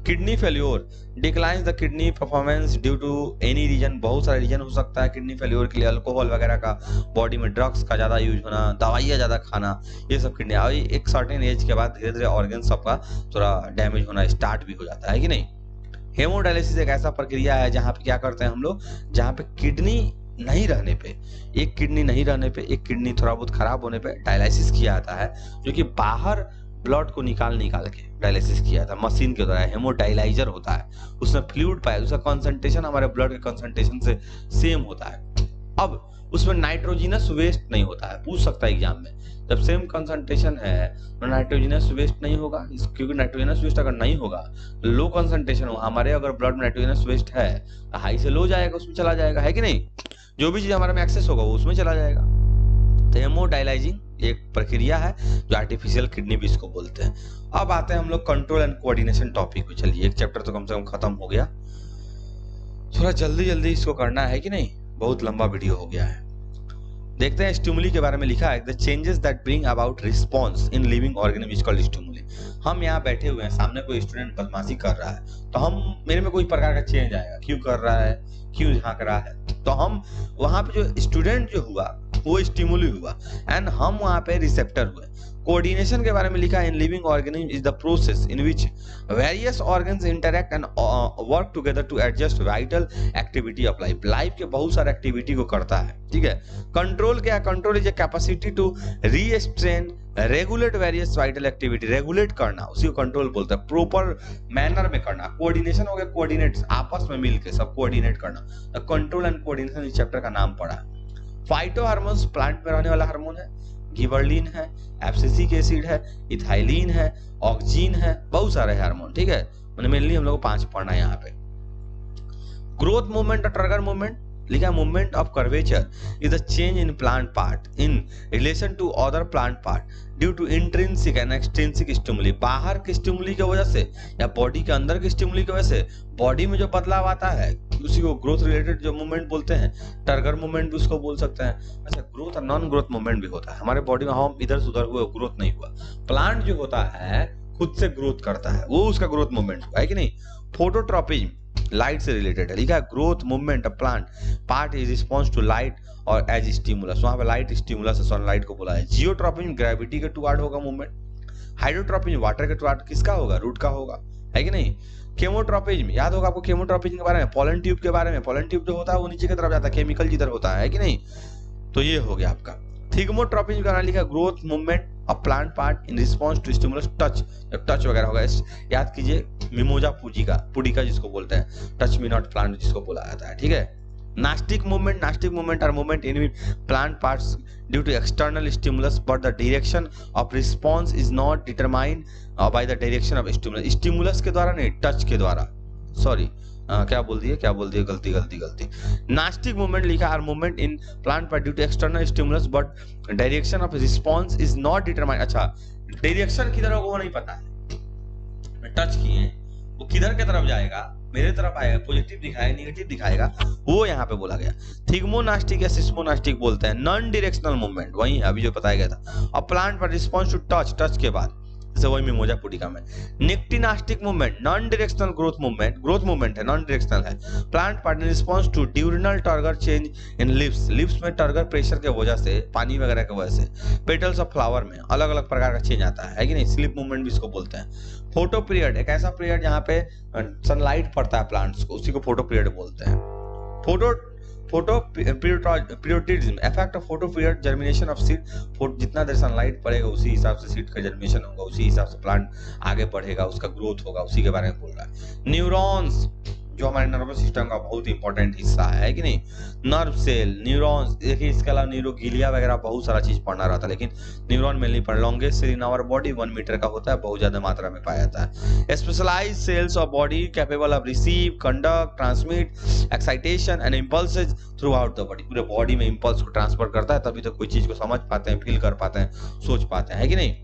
Kidney failure declines the kidney performance due to any reason, बहुत सारे रीजन हो सकता है किडनी फेल्योर के लिए। अल्कोहल वगैरह का, बॉडी में ड्रग्स का ज्यादा यूज होना, दवाइयाँ ज्यादा खाना, ये सब किडनी एक सर्टेन एज के बाद धीरे धीरे ऑर्गन सबका थोड़ा डैमेज होना स्टार्ट भी हो जाता है कि नहीं। हेमोडायलिसिस एक ऐसा प्रक्रिया है जहां पे क्या करते हैं हम लोग, जहां पे किडनी नहीं रहने पे, एक किडनी नहीं रहने पे, एक किडनी थोड़ा बहुत खराब होने पे डायलिसिस किया जाता है, जो कि बाहर ब्लड को निकाल के डायलिसिस किया जाता है मशीन के द्वारा। हेमोडायलाइजर होता है, उसमें फ्लूइड पाया, उसका कंसंट्रेशन हमारे ब्लड के कंसंट्रेशन से सेम होता है। अब उसमें नाइट्रोजिनस वेस्ट नहीं होता है। पूछ सकता है एग्जाम में, जब सेम कंसंट्रेशन है तो नाइट्रोजिनस वेस्ट नहीं होगा, क्योंकि नाइट्रोजिनस वेस्ट अगर नहीं होगा तो लो कंसंट्रेशन हो, हमारे अगर ब्लड में नाइट्रोजिनस वेस्ट है तो हाई से लो जाएगा, उसमें चला जाएगा, है कि नहीं। जो भी चीज हमारे में एक्सेस होगा वो उसमें चला जाएगा। तो हेमोडायलाइजिंग एक प्रक्रिया है जो आर्टिफिशियल किडनी भी इसको बोलते हैं। अब आते हैं हम लोग कंट्रोल एंड कोऑर्डिनेशन टॉपिक पे। चलिए एक चैप्टर तो कम से कम खत्म हो गया, थोड़ा जल्दी जल्दी इसको करना है कि नहीं, बहुत लंबा वीडियो हो गया है। देखते हैं स्टिमुली के बारे में लिखा है, the changes that bring about response in living organism is called stimuli. हम यहाँ बैठे हुए हैं, सामने कोई स्टूडेंट बदमाशी कर रहा है तो हम मेरे में कोई प्रकार का चेंज आएगा, क्यों कर रहा है, क्यों झांक रहा है, तो हम वहां पे जो स्टूडेंट जो हुआ वो स्टिमुली हुआ एंड हम वहां पे रिसेप्टर हुए। कोऑर्डिनेशन के बारे में लिखा है, in living organism is the process in which various organs interact and work together to adjust vital activity of life. Life के बहुत सारे एक्टिविटी को करता है, ठीक है। कंट्रोल क्या है, control is a capacity to restrain regulate various vital activity, regulate करना उसी को कंट्रोल बोलते हैं, प्रॉपर मैनर में करना। कोऑर्डिनेशन हो गया कोऑर्डिनेट्स, आपस में मिलके सब कोऑर्डिनेट करना। कंट्रोल एंड कोऑर्डिनेशन इस चैप्टर का नाम पड़ा। फाइटो हार्मोन्स प्लांट में रहने वाला हार्मोन है, गिबरलिन है, एब्सिसिक एसिड है, इथाइलिन है, ऑक्सीन है, बहुत सारे हार्मोन, ठीक है। मैंने मेनली हम लोग को 5 पढ़ना है यहाँ पे। ग्रोथ मूवमेंट और ट्रिगर मूवमेंट लिखा है, movement of curvature is the change in plant part in relation to other plant part due to intrinsic and extrinsic stimuli. बाहर के स्टिमुली की वजह से या बॉडी के अंदर के स्टिमुली की वजह से बॉडी में जो बदलाव आता है उसी को ग्रोथ रिलेटेड जो मूवमेंट बोलते हैं, टर्गर मूवमेंट भी उसको बोल सकते हैं। अच्छा, ग्रोथ और नॉन ग्रोथ मूवमेंट भी होता है हमारे बॉडी में, हम इधर से उधर हुए ग्रोथ नहीं हुआ। प्लांट जो होता है खुद से ग्रोथ करता है, वो उसका ग्रोथ मूवमेंट हुआ, है कि नहीं। फोटोट्रॉपिज्म लाइट से रिलेटेड है, लिखा है growth movement of plant part is response to light और एज स्टिमुलस, वहां पे लाइट स्टिमुलस सनलाइट को बोला है। जियोट्रॉपिज्म ग्रेविटी के टुवार्ड होगा मूवमेंट। हाइड्रोट्रॉपिज्म वाटर के टुवार्ड किसका होगा, रूट का होगा, है कि नहीं। केमोट्रॉपिज्म याद होगा आपको, केमोट्रॉपिज्म के बारे में, पोलन ट्यूब के बारे में। पोलन ट्यूब जो होता है वो नीचे की तरफ जाता है, केमिकल जिधर होता है कि नहीं। तो ये हो गया आपका। थिग्मोट्रॉपिज्म का लिखा growth movement of plant part in response to stimulus touch, जब टच वगैरह होगा। याद कीजिए मिमोजा पुडिका जिसको बोलते हैं, टच मी नॉट प्लांट जिसको बोला जाता है, ठीक है। Nastic movement are movement in plant parts due to external stimulus but the direction of response is not determined by the direction of stimulus. Stimulus के द्वारा नहीं, टच के द्वारा, सॉरी क्या बोल दिए गलती। नास्टिक मूवमेंट लिखा are movement in plant part due to external stimulus but direction of response is not determined. अच्छा, डायरेक्शन किधर होगा वो नहीं पता है, टच किए वो किधर की तरफ जाएगा, मेरे तरफ आएगा, पॉजिटिव दिखाएगा नेगेटिव दिखाएगा, वो यहाँ पे बोला गया। थिग्मोनास्टिक या सिस्मोनास्टिक बोलते हैं, नॉन डायरेक्शनल मूवमेंट, वही अभी जो बताया गया था। और प्लांट पर रिस्पॉन्स टू टच के बाद, जैसे वही मिमोजा पुडिका में। Nyctinastic movement non directional growth movement है, नॉन डायरेक्शनल है। Plant part in response to diurnal turgor change in lips में टर्गर प्रेशर के वजह से, पानी वगैरह की वजह से पेटल्स ऑफ फ्लावर में अलग अलग प्रकार का चेंज आता है कि नहीं। स्लिप मूवमेंट भी इसको बोलते हैं। फोटो पीरियड एक ऐसा पीरियड जहाँ पे सनलाइट पड़ता है प्लांट्स को, उसी को फोटो पीरियड बोलते हैं। Photo periodism effect of photo period germination of seed, जितना देर सनलाइट पड़ेगा उसी हिसाब से सीड का जर्मिनेशन होगा, उसी हिसाब से प्लांट आगे बढ़ेगा, उसका ग्रोथ होगा, उसी के बारे में बोल रहा है। न्यूरॉन्स जो हमारे नर्वस सिस्टम का बहुत इंपॉर्टेंट हिस्सा है कि नहीं। नर्व सेल, न्यूरॉन्स, देखिए इसके अलावा न्यूरोगिलिया वगैरह बहुत सारा चीज पढ़ना रहता है, लेकिन न्यूरॉन में नहीं पढ़। Longest cell in our body 1 meter का होता है, बहुत ज्यादा मात्रा में पाया जाता है। Specialized cells of body capable of receive, conduct, transmit excitation and impulses throughout the body, पूरे बॉडी में इंपल्स को ट्रांसफर करता है, तभी तो कोई चीज को समझ पाते हैं, फील कर पाते हैं, सोच पाते हैं, है कि नहीं।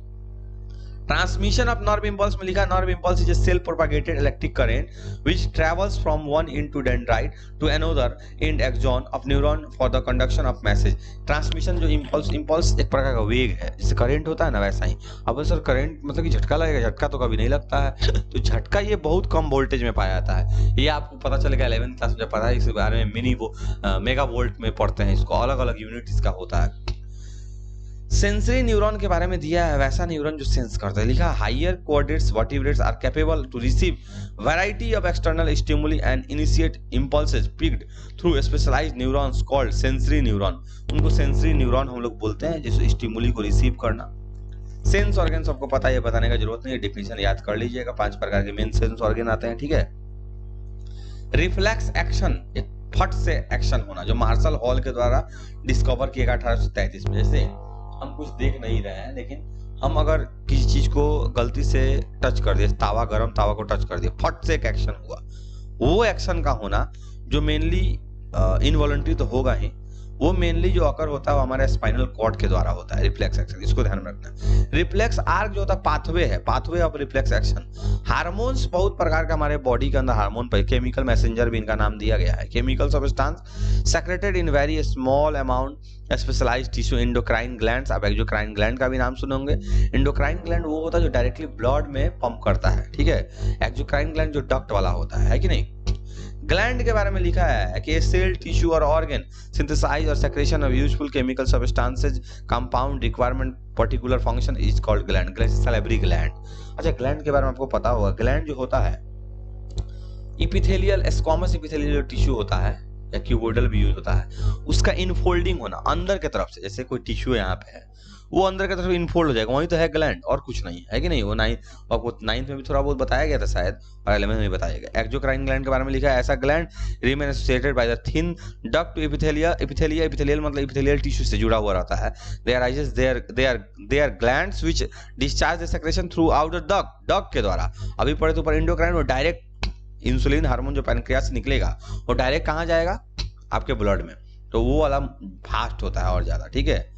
ट्रांसमिशन ऑफ नर्व इंपल्स में लिखा, nerve impulse is a self propagated electric current which travels from one end to dendrite to another end axon of neuron for the conduction of message. Transmission जो इंपल्स एक प्रकार का वेग है, जैसे करंट होता है ना वैसा ही। अब सर करंट मतलब कि झटका लगेगा, झटका तो कभी नहीं लगता है। तो झटका ये बहुत कम वोल्टेज में पाया जाता है, ये आपको पता चलेगा 11th क्लास में जब पढ़ा है इस बारे में, मेगा वोल्ट में पढ़ते हैं इसको, अलग अलग यूनिट इसका होता है। सेंसरी न्यूरॉन के बारे में दिया है, वैसा न्यूरॉन जो सेंस करता है। लिखा higher coordinates vertebrates are capable to receive variety of external stimuli and initiate impulses picked through specialized neurons called sensory neuron. उनको सेंसरी न्यूरॉन हम लोग बोलते हैं, जिस स्टिमुली को रिसीव करना। सेंस ऑर्गन सबको पता है, बताने का जरूरत नहीं है, डेफिनेशन याद कर लीजिएगा। 5 प्रकार के मेन सेंस ऑर्गन आते हैं, ठीक है। रिफ्लेक्स एक्शन एक फट से एक्शन होना, जो मार्शल हॉल के द्वारा डिस्कवर किया गया 1833 में। जैसे हम कुछ देख नहीं रहे हैं, लेकिन हम अगर किसी चीज को गलती से टच कर दिए, तावा, गरम तावा को टच कर दिया, फट से एक एक्शन हुआ। वो एक्शन का होना जो मेनली इनवॉलंटरी तो होगा ही, वो मेनली जो अकर होता है वो हमारे स्पाइनल कॉर्ड के द्वारा होता है, रिफ्लेक्स एक्शन। इसको ध्यान में रखना। रिफ्लेक्स आर्क जो होता है पाथवे है, pathway of reflex action. Hormones बहुत प्रकार के हमारे बॉडी के अंदर हार्मोन पर, केमिकल मैसेंजर भी इनका नाम दिया गया है। Chemical substance secreted in very small amount specialized tissue endocrine glands. आप एक्सोक्राइन ग्लैंड का भी नाम सुने होंगे। एंडोक्राइन ग्लैंड वो होता है जो डायरेक्टली ब्लड में पंप करता है, ठीक है। एक्सोक्राइन ग्लैंड जो डक्ट वाला होता है कि नहीं। ग्लैंड के बारे में लिखा है कि सेल, टिश्यू और ऑर्गन सिंथेसाइज और secretion of useful chemical substances compound requirement particular function is called gland, salivary gland. अच्छा, ग्लैंड के बारे में आपको पता होगा, ग्लैंड जो होता है इपिथेलियल, स्क्वामस इपिथेलियल टिश्यू होता है या क्यूबोइडल भी यूज होता है, उसका इनफोल्डिंग होना अंदर के तरफ से। जैसे कोई टिश्यू यहाँ पे है, वो अंदर की तरफ इनफोल्ड हो जाएगा, वही तो है ग्लैंड, और कुछ नहीं है कि नहीं। वो नाइन्थ में भी थोड़ा बहुत बताया गया था शायद, और 11th में भी बताया गया। एक्सोक्राइन ग्लैंड के बारे में लिखा है, ऐसा gland remain associated by the thin duct to epithelia. Epithelial मतलब एपिथेलियल टिश्यू से जुड़ा हुआ रहता है। They are glands which discharge the secretion throughout the duct के द्वारा। अभी पढ़े तो ऊपर एंडोक्राइन, वो डायरेक्ट इंसुलिन हार्मोन जो पैनक्रियास से निकलेगा वो डायरेक्ट कहाँ जाएगा, आपके ब्लड में, तो वो वाला फास्ट होता है और ज्यादा, ठीक है।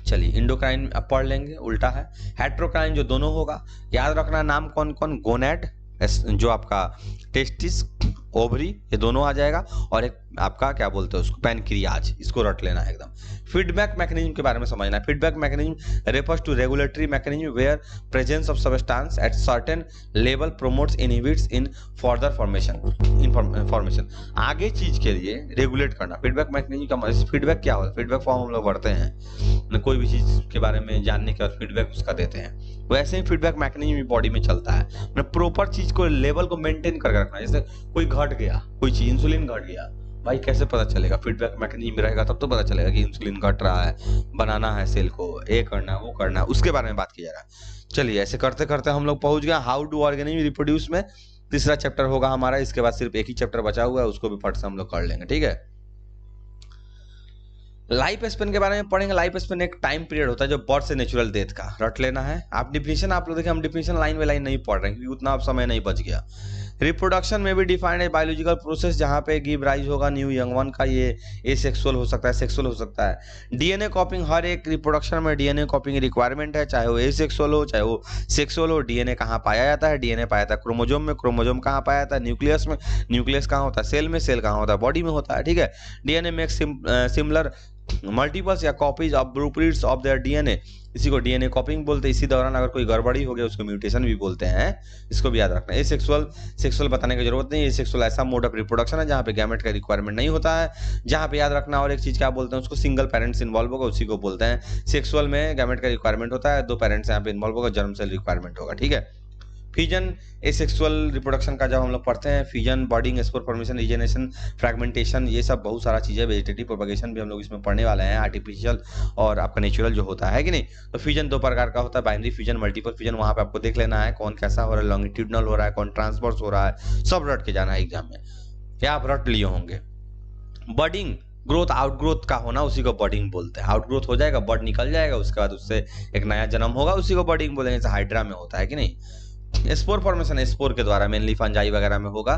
चलिए, इंडोक्राइन अब पढ़ लेंगे, उल्टा है। हेट्रोक्राइन जो दोनों होगा, याद रखना नाम कौन कौन, गोनेड जो आपका टेस्टिस, ओवरी, ये दोनों आ जाएगा, और एक आपका क्या बोलते हैं उसको, पैनक्रियाज, इसको रट लेना है एकदम। फीडबैक मैकेनिज्म के बारे में समझना है। Feedback mechanism refers to regulatory mechanism where presence of substance at certain level promotes inhibits in further formation. आगे चीज के लिए रेगुलेट करना। फीडबैक मैकेनिज्म का फीडबैक क्या होता है, फीडबैक फॉर्म हम लोग पढ़ते हैं, कोई भी चीज के बारे में जानने के बाद फीडबैक उसका देते हैं, वैसे ही फीडबैक मैकेनिज्म बॉडी में चलता है। मतलब प्रॉपर चीज को, लेवल को मेंटेन करके रखना। जैसे कोई घट गया, कोई चीज, इंसुलिन घट गया, भाई कैसे पता चलेगा, फीडबैक मैकेनिज्म रहेगा तब तो पता चलेगा कि इंसुलिन घट रहा है, बनाना है सेल को, ये करना वो करना, उसके बारे में बात किया जा रहा है। चलिए, ऐसे करते करते हम लोग पहुंच गए हाउ डू ऑर्गेनिज्म रिप्रोड्यूस में। तीसरा चैप्टर होगा हमारा, इसके बाद सिर्फ एक ही चैप्टर बचा हुआ है, उसको भी फट से हम लोग कर लेंगे, ठीक है। लाइफ स्पेन के बारे में पढ़ेंगे। लाइफ स्पेन एक टाइम पीरियड होता है जो बर्थ से नेचुरल डेथ का, रट लेना है। आप डिफिनेशन आप लोग देखिए, हम डिफिनेशन लाइन बाय लाइन नहीं पढ़ रहे हैं क्योंकि उतना अब समय नहीं बच गया। रिप्रोडक्शन में भी डिफाइंड है बायोलॉजिकल प्रोसेस जहां पे गिव राइज होगा न्यू यंग वन का, ये एसेक्सुअल हो सकता है, सेक्सुअल हो सकता है। डीएनए कॉपिंग, हर एक रिप्रोडक्शन में डीएनए कॉपिंग रिक्वायरमेंट है, चाहे वो एसेक्सुअल हो चाहे वो सेक्सुअल हो। डीएनए कहाँ पाया जाता है, डीएनए पाया जाता है क्रोमोजोम में, क्रोमोजोम कहाँ पाया जाता है, न्यूक्लियस में, न्यूक्लियस कहाँ होता है, सेल में, सेल कहाँ होता है, बॉडी में होता है, ठीक है। डीएनए मेक सिमिलर मल्टीपल्स या copies of blueprints of their DNA, इसी को डीएनए कॉपिंग बोलते हैं। इसी दौरान अगर कोई गड़बड़ी हो गया उसको म्यूटेशन भी बोलते हैं, इसको भी याद रखना। सेक्सुअल बताने की जरूरत नहीं है। सेक्सुअल ऐसा मोड ऑफ रिप्रोडक्शन है जहां पे गैमेट का रिक्वायरमेंट नहीं होता है, जहां पे याद रखना। और एक चीज क्या बोलते हैं उसको, सिंगल पेरेंट्स इन्वॉल्व होगा, उसी को बोलते हैं। सेक्सुअल में गैमेट का रिक्वायरमेंट होता है, 2 पेरेंट्स यहाँ पे इन्वॉल्व होगा, जर्म सेल रिक्वायरमेंट होगा, ठीक है। फिजन एसेक्सुअल रिप्रोडक्शन का जब हम लोग पढ़ते हैं, fission, bonding, spore formation, regeneration, fragmentation, ये सब बहुत सारा चीज़ है। वेजिटेटिव प्रोपगेशन भी हम लोग इसमें पढ़ने वाले हैं, आर्टिफिशियल और आपका नेचुरल जो होता है कि नहीं। तो फिजन 2 प्रकार का होता है, बाइनरी फिजन, मल्टीपल फिजन। वहाँ पे आपको देख लेना है कौन कैसा हो रहा है, लॉन्गिट्यूडनल हो रहा है, कौन ट्रांसवर्स हो रहा है, सब रट के जाना है एग्जाम में, क्या आप रट लिए होंगे। बडिंग, ग्रोथ, आउटग्रोथ का होना, उसी को बडिंग बोलते हैं। आउटग्रोथ हो जाएगा, बड निकल जाएगा, उसके बाद उससे एक नया जन्म होगा, उसी को बडिंग बोलेंगे। जैसे हाइड्रा में होता है कि नहीं। स्पोर फॉर्मेशन स्पोर के द्वारा मेनली फंजाई वगैरह में होगा,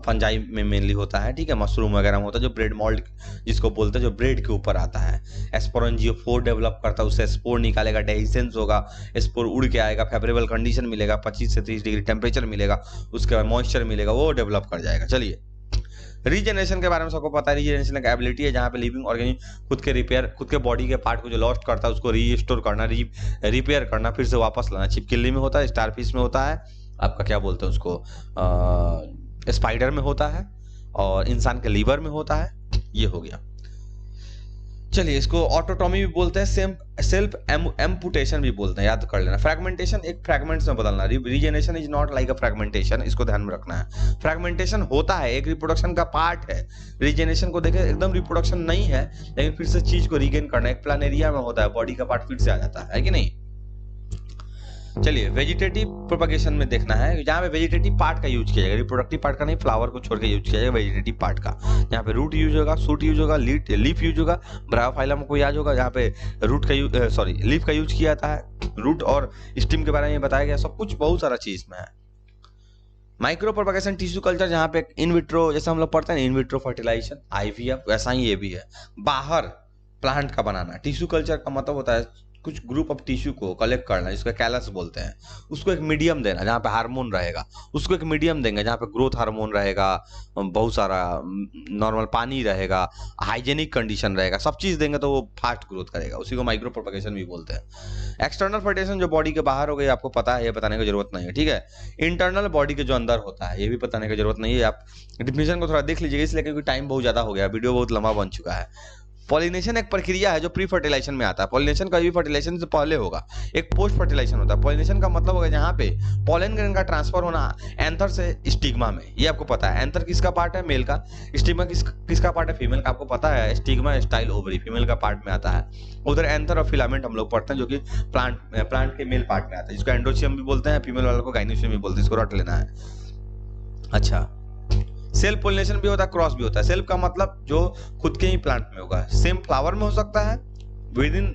फंजाई में मेनली होता है, ठीक है। मशरूम वगैरह में होता है, जो ब्रेड मोल्ड जिसको बोलते हैं, जो ब्रेड के ऊपर आता है। स्पोरेंजियोफोर डेवलप करता है, उससे स्पोर निकालेगा, डेहिसेंस होगा, स्पोर उड़ के आएगा, फेवरेबल कंडीशन मिलेगा, 25 से 30 डिग्री टेम्परेचर मिलेगा, उसके बाद मॉइस्चर मिलेगा, वो डेवलप कर जाएगा। चलिए, रीजनरेशन के बारे में सबको पता है। रीजनरेशन एक एबिलिटी है जहां पे लिविंग ऑर्गेनिज्म खुद के बॉडी के पार्ट को जो लॉस्ट करता है उसको रीस्टोर करना, रिपेयर करना, फिर से वापस लाना। छिपकली में होता है, स्टारफिश में होता है, आपका क्या बोलते हैं उसको, स्पाइडर में होता है, और इंसान के लीवर में होता है। ये हो गया। चलिए, इसको ऑटोटॉमी भी बोलते हैं, सेल्फ एम्पुटेशन भी बोलते हैं, याद कर लेना। फ्रैगमेंटेशन एक फ्रैगमेंट्स में बदलना। Regeneration is not like a fragmentation, इसको ध्यान में रखना है। फ्रैगमेंटेशन होता है, एक रिप्रोडक्शन का पार्ट है। रीजनरेशन को देखें, एकदम रिप्रोडक्शन नहीं है, लेकिन फिर से चीज को रीगेन करना। एक प्लान एरिया में होता है, बॉडी का पार्ट फिर से आ जाता है कि नहीं। चलिए वेजिटेटिव प्रोपगेशन में देखना है, जहाँ पे वेजिटेटिव पार्ट का यूज किया जाएगा, रिप्रोडक्टिव पार्ट का नहीं, फ्लावर को छोड़ के यूज किया जाएगा वेजिटेटिव पार्ट का। यहाँ पे रूट यूज होगा, शूट यूज होगा, लीफ यूज होगा, ब्रायोफाइलम को याद होगा, जहाँ पे रूट का लीफ का यूज किया जाता है, रूट और स्टिम के बारे में बताया गया, सब कुछ बहुत सारा चीज में है। माइक्रो प्रोपगेशन टिश्यू कल्चर, जहाँ पे इन विट्रो, जैसे हम लोग पढ़ते हैं इन विट्रो फर्टिलाइजेशन, आईवीएफ, वैसा ही ये भी है, बाहर प्लांट का बनाना। टिश्यू कल्चर का मतलब होता है कुछ ग्रुप ऑफ टिश्यू को कलेक्ट करना, जिसको कैलस बोलते हैं, उसको एक मीडियम देना जहाँ पे हार्मोन रहेगा, उसको एक मीडियम देंगे जहाँ पे ग्रोथ हार्मोन रहेगा, बहुत सारा नॉर्मल पानी रहेगा, हाइजेनिक कंडीशन रहेगा, सब चीज देंगे तो वो फास्ट ग्रोथ करेगा, उसी को माइक्रो प्रोपगेशन भी बोलते हैं। एक्सटर्नल फर्टिलाइजेशन जो बॉडी के बाहर हो गई, आपको पता है, ये बताने की जरूरत नहीं है, ठीक है। इंटरनल बॉडी के जो अंदर होता है, ये भी बताने की जरूरत नहीं है, आप डिफिनेशन को थोड़ा देख लीजिएगा, इसलिए क्योंकि टाइम बहुत ज्यादा हो गया, वीडियो बहुत लंबा बन चुका है। पॉलिनेशन एक प्रक्रिया है जो प्री फर्टिलाइजेशन में आता है। पॉलिनेशन कभी फर्टिलाइजेशन से पहले होगा, एक पोस्ट फर्टिलाइजेशन होता है। पॉलिनेशन का मतलब होगा जहाँ पे पॉलन ग्रेन का ट्रांसफर होना एंथर से स्टिग्मा में, ये आपको पता है। एंथर किसका पार्ट है? मेल का। स्टिग्मा किसका पार्ट है? फीमेल का। आपको पता है स्टिग्मा स्टाइल ओवरी फीमेल का पार्ट में आता है। उधर एंथर और फिलामेंट हम लोग पढ़ते हैं, जो कि प्लांट के मेल पार्ट में आता है, जिसको एंडोचियम भी बोलते हैं, फीमेल वाले को गाइनोशियम भी बोलते हैं, इसको रट लेना है। अच्छा, सेल्फ पोलिनेशन भी होता है, क्रॉस भी होता है। सेल्फ का मतलब जो खुद के ही प्लांट में होगा, सेम फ्लावर में हो सकता है, विद इन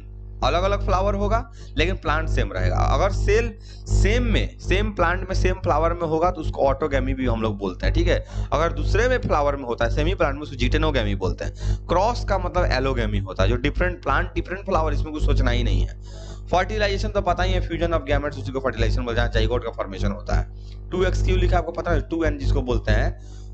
अलग अलग फ्लावर होगा, लेकिन प्लांट सेम रहेगा। अगर सेल सेम प्लांट में सेम फ्लावर में होगा तो उसको ऑटोगैमी भी हम लोग बोलते हैं, ठीक है। अगर दूसरे में फ्लावर में होता है सेम ही प्लांट में, उसको जिटेनोगैमी बोलते हैं। क्रॉस का मतलब एलोगैमी होता है, जो डिफरेंट प्लांट डिफरेंट फ्लावर, इसमें कुछ सोचना ही नहीं है। फर्टिलाइजेशन तो पता ही है, फ्यूजन ऑफ गैमेट्स, उसी को फर्टिलाइजेशन बोलते हैं, जहाँ जाइगोट का फॉर्मेशन होता है। 2x क्यों लिखा आपको पता है? 2n जिसको बोलते हैं,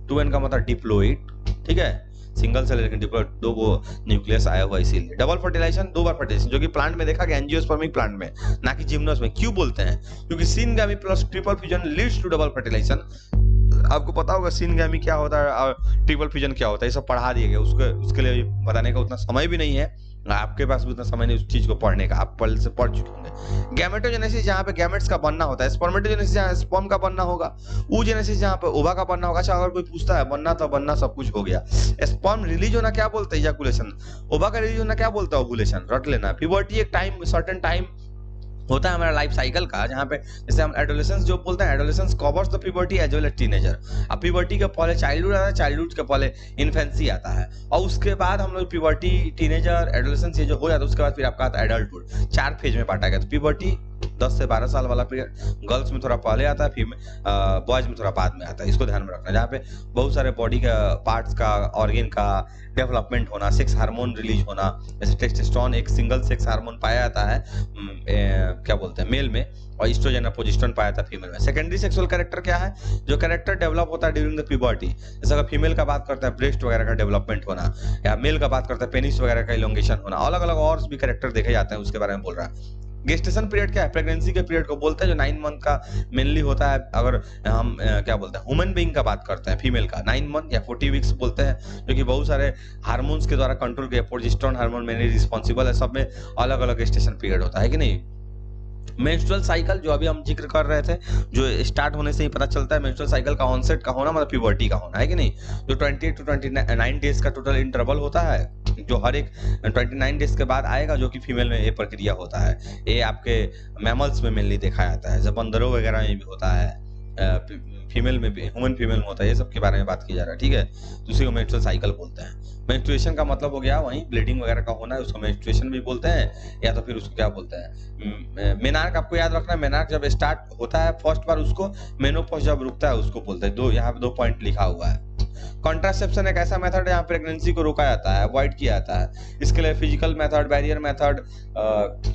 2n का मतलब डिप्लोइड, ठीक है, सिंगल सेल लेकिन डिप्लोइड, दो वो न्यूक्लियस आया हुआ इसीलिए। डबल फर्टिलाइजेशन, दो बार फर्टिलाइजेशन, जो कि प्लांट में देखा गया, एंजियोस्पर्मिक प्लांट में, ना कि जिम्नोस में। क्यों बोलते हैं? क्योंकि syngamy plus triple fusion leads to double fertilization. आपको पता होगा सिनगैमी क्या होता है और ट्रिपल फ्यूजन क्या होता है, ये सब पढ़ा दिए गए, उसके लिए बताने का उतना समय भी नहीं है, आपके पास भी उतना समय नहीं उस चीज को पढ़ने का, आप पहले से पढ़ चुके होंगे। गैमेटोजेनेसिस जहाँ पे गैमेट्स का बनना होता है, स्पर्मेटोजेनेसिस जहाँ स्पर्म का बनना होगा, oogenesis जहाँ पे ओवा का बनना होगा। अच्छा, अगर कोई पूछता है बनना तो बनना सब कुछ हो गया, स्पर्म रिलीज होना क्या बोलते हैं? इजैकुलेशन। ओवा का रिलीज होना क्या बोलता है? ओवुलेशन। रट लेना। प्यूबर्टी एक टाइम, सर्टेन टाइम होता है हमारा लाइफ साइकिल का, जहाँ पे जैसे हम एडोलेसेंस जो बोलते हैं, adolescence covers the puberty as well as teenager. अब प्यूबर्टी के पहले चाइल्डहुड आता है, चाइल्डहुड के पहले इन्फेंसी आता है, और उसके बाद हम लोग प्यूबर्टी, टीनेजर, एडोलेसेंस ये जो हो जाता है, उसके बाद फिर आपका आता है एडल्टहुड। 4 फेज में बांटा गया। तो प्यूबर्टी 10 से 12 साल वाला पीरियड, गर्ल्स में थोड़ा पहले आता है, बॉयज में थोड़ा बाद में आता है, इसको ध्यान में रखना। जहाँ पे बहुत सारे बॉडी का पार्ट्स का, ऑर्गन का डेवलपमेंट होना, सेक्स हार्मोन रिलीज होना, जैसे टेस्टोस्टेरोन एक सिंगल सेक्स हार्मोन पाया जाता है, क्या बोलते हैं, मेल में, और ईस्ट्रोजन और प्रोजेस्टेरोन पाया जाता है फीमेल में। सेकेंडरी सेक्सुअल कैरेक्टर क्या है? जो कैरेक्टर डेवलप होता है ड्यूरिंग द प्यूबर्टी, जैसे अगर फीमेल का बात करता है ब्रेस्ट वगैरह का डेवलपमेंट होना, या मेल का बात करता है पेनिस वगैरह का इलोंगेशन होना, अलग अलग और भी कैरेक्टर देखे जाते हैं, उसके बारे में बोल रहा है। गेस्टेशन पीरियड क्या है? प्रेगनेंसी के पीरियड को बोलते हैं, जो 9 मंथ का मेनली होता है। अगर हम क्या बोलते हैं, ह्यूमन बीइंग का बात करते हैं, फीमेल का 9 मंथ या 40 वीक्स बोलते हैं, जो कि बहुत सारे हार्मोन्स के द्वारा कंट्रोल किया। प्रोजेस्टेरोन हार्मोन मेनली रिस्पॉन्सिबल है, सब में अलग अलग गेस्टेशन पीरियड होता है कि नहीं। मेंस्ट्रुअल साइकिल जो अभी हम जिक्र कर रहे थे, जो स्टार्ट होने से ही पता चलता है, मेंस्ट्रुअल साइकिल का ऑनसेट का होना मतलब प्यूबर्टी का होना है कि नहीं। जो 28 to 29 डेज का टोटल इंटरवल होता है, जो हर एक 29 डेज के बाद आएगा, जो कि फीमेल में ये प्रक्रिया होता है। ये आपके मैमल्स में मेनली देखा जाता है, जब बंदरों वगैरह में भी होता है, फीमेल में भी, ह्यूमन फीमेल में होता है, ये सब के बारे में बात की जा रहा है, ठीक है। तो उसी को मेंस्ट्रुअल साइकिल बोलते हैं। मेंस्ट्रुएशन का मतलब हो गया वहीं ब्लीडिंग वगैरह का होना है, उसको मेंस्ट्रुएशन भी बोलते हैं, या तो फिर उसको क्या बोलते हैं, मेनार्क। आपको याद रखना है, मेनार्क जब स्टार्ट होता है फर्स्ट बार, उसको मेनोपॉज जब रुकता है उसको बोलते हैं। यहाँ पे 2 पॉइंट लिखा हुआ है। कॉन्ट्रासेप्शन एक ऐसा मेथड है जहाँ प्रेगनेंसी को रोका जाता है, अवॉइड किया जाता है। इसके लिए physical method, barrier method,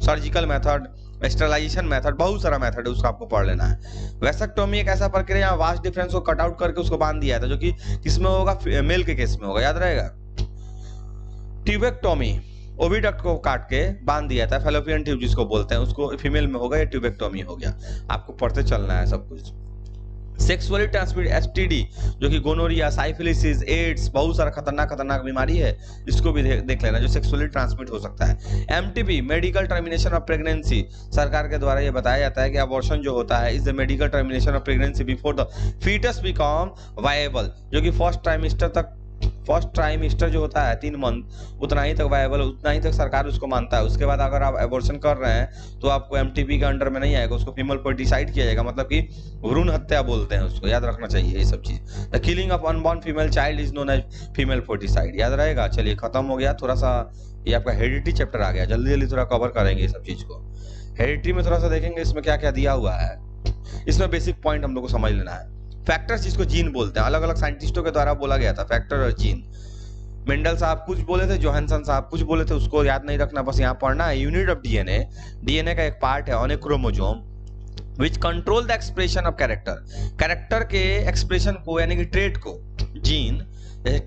surgical method, sterilization method, बहुत सारा मेथड है, उसको आपको पढ़ लेना है। वेसेक्टोमी एक ऐसा प्रक्रिया जहाँ वास्ट डिफरेंस को कट आउट करके उसको बांध दिया था, जो कि किसमें होगा? मेल के केस में होगा, याद रहेगा। ट्यूबेक्टोमी, ओविडक्ट को काट के बांध दिया था, फैलोपियन ट्यूब जिसको बोलते हैं, उसको फीमेल में होगा, या ट्यूबेक्टोमी हो गया। आपको पढ़ते चलना है सब कुछ। सेक्सुअली ट्रांसमिटेड एसटीडी, जो कि गोनोरिया, साइफिलिस, एड्स, बहुत सारा खतरनाक बीमारी है, इसको भी देख लेना, जो सेक्सुअली ट्रांसमिट हो सकता है। MTP, medical termination of pregnancy, सरकार के द्वारा ये बताया जाता है कि अबॉर्शन जो होता है is the medical termination of pregnancy before the foetus become viable, जो कि फर्स्ट ट्राइमेस्टर तक फर्स्ट ट्राइमेस्टर जो होता है 3 मंथ उतना ही तक वायबल, उतना ही तक सरकार उसको मानता है। उसके बाद अगर आप एबॉर्शन कर रहे हैं तो आपको एमटीपी के अंडर में नहीं आएगा, उसको फीमेल फर्टिसाइड किया जाएगा, मतलब कि भ्रूण हत्या बोलते हैं उसको, याद रखना चाहिए ये सब चीज। The killing of unborn female child is known as female foeticide, याद रहेगा। चलिए खत्म हो गया, थोड़ा सा ये आपका हेरिडिटी चैप्टर आ गया, जल्दी जल्दी थोड़ा कवर करेंगे ये सब चीज को। हेरिडिटी में थोड़ा सा देखेंगे इसमें क्या क्या दिया हुआ है, इसमें बेसिक पॉइंट हम लोग को समझ लेना है। फैक्टर्स जिसको जीन बोलते हैं, अलग अलग साइंटिस्टों के द्वारा बोला गया था फैक्टर और जीन। मेंडल साहब कुछ बोले थे, जोहानसन साहब कुछ बोले थे, उसको याद नहीं रखना, बस यहाँ पढ़ना है। यूनिट ऑफ डीएनए, डीएनए का एक पार्ट है on A chromosome which control the expression of character, character के एक्सप्रेशन को यानी कि ट्रेट को जीन, जैसे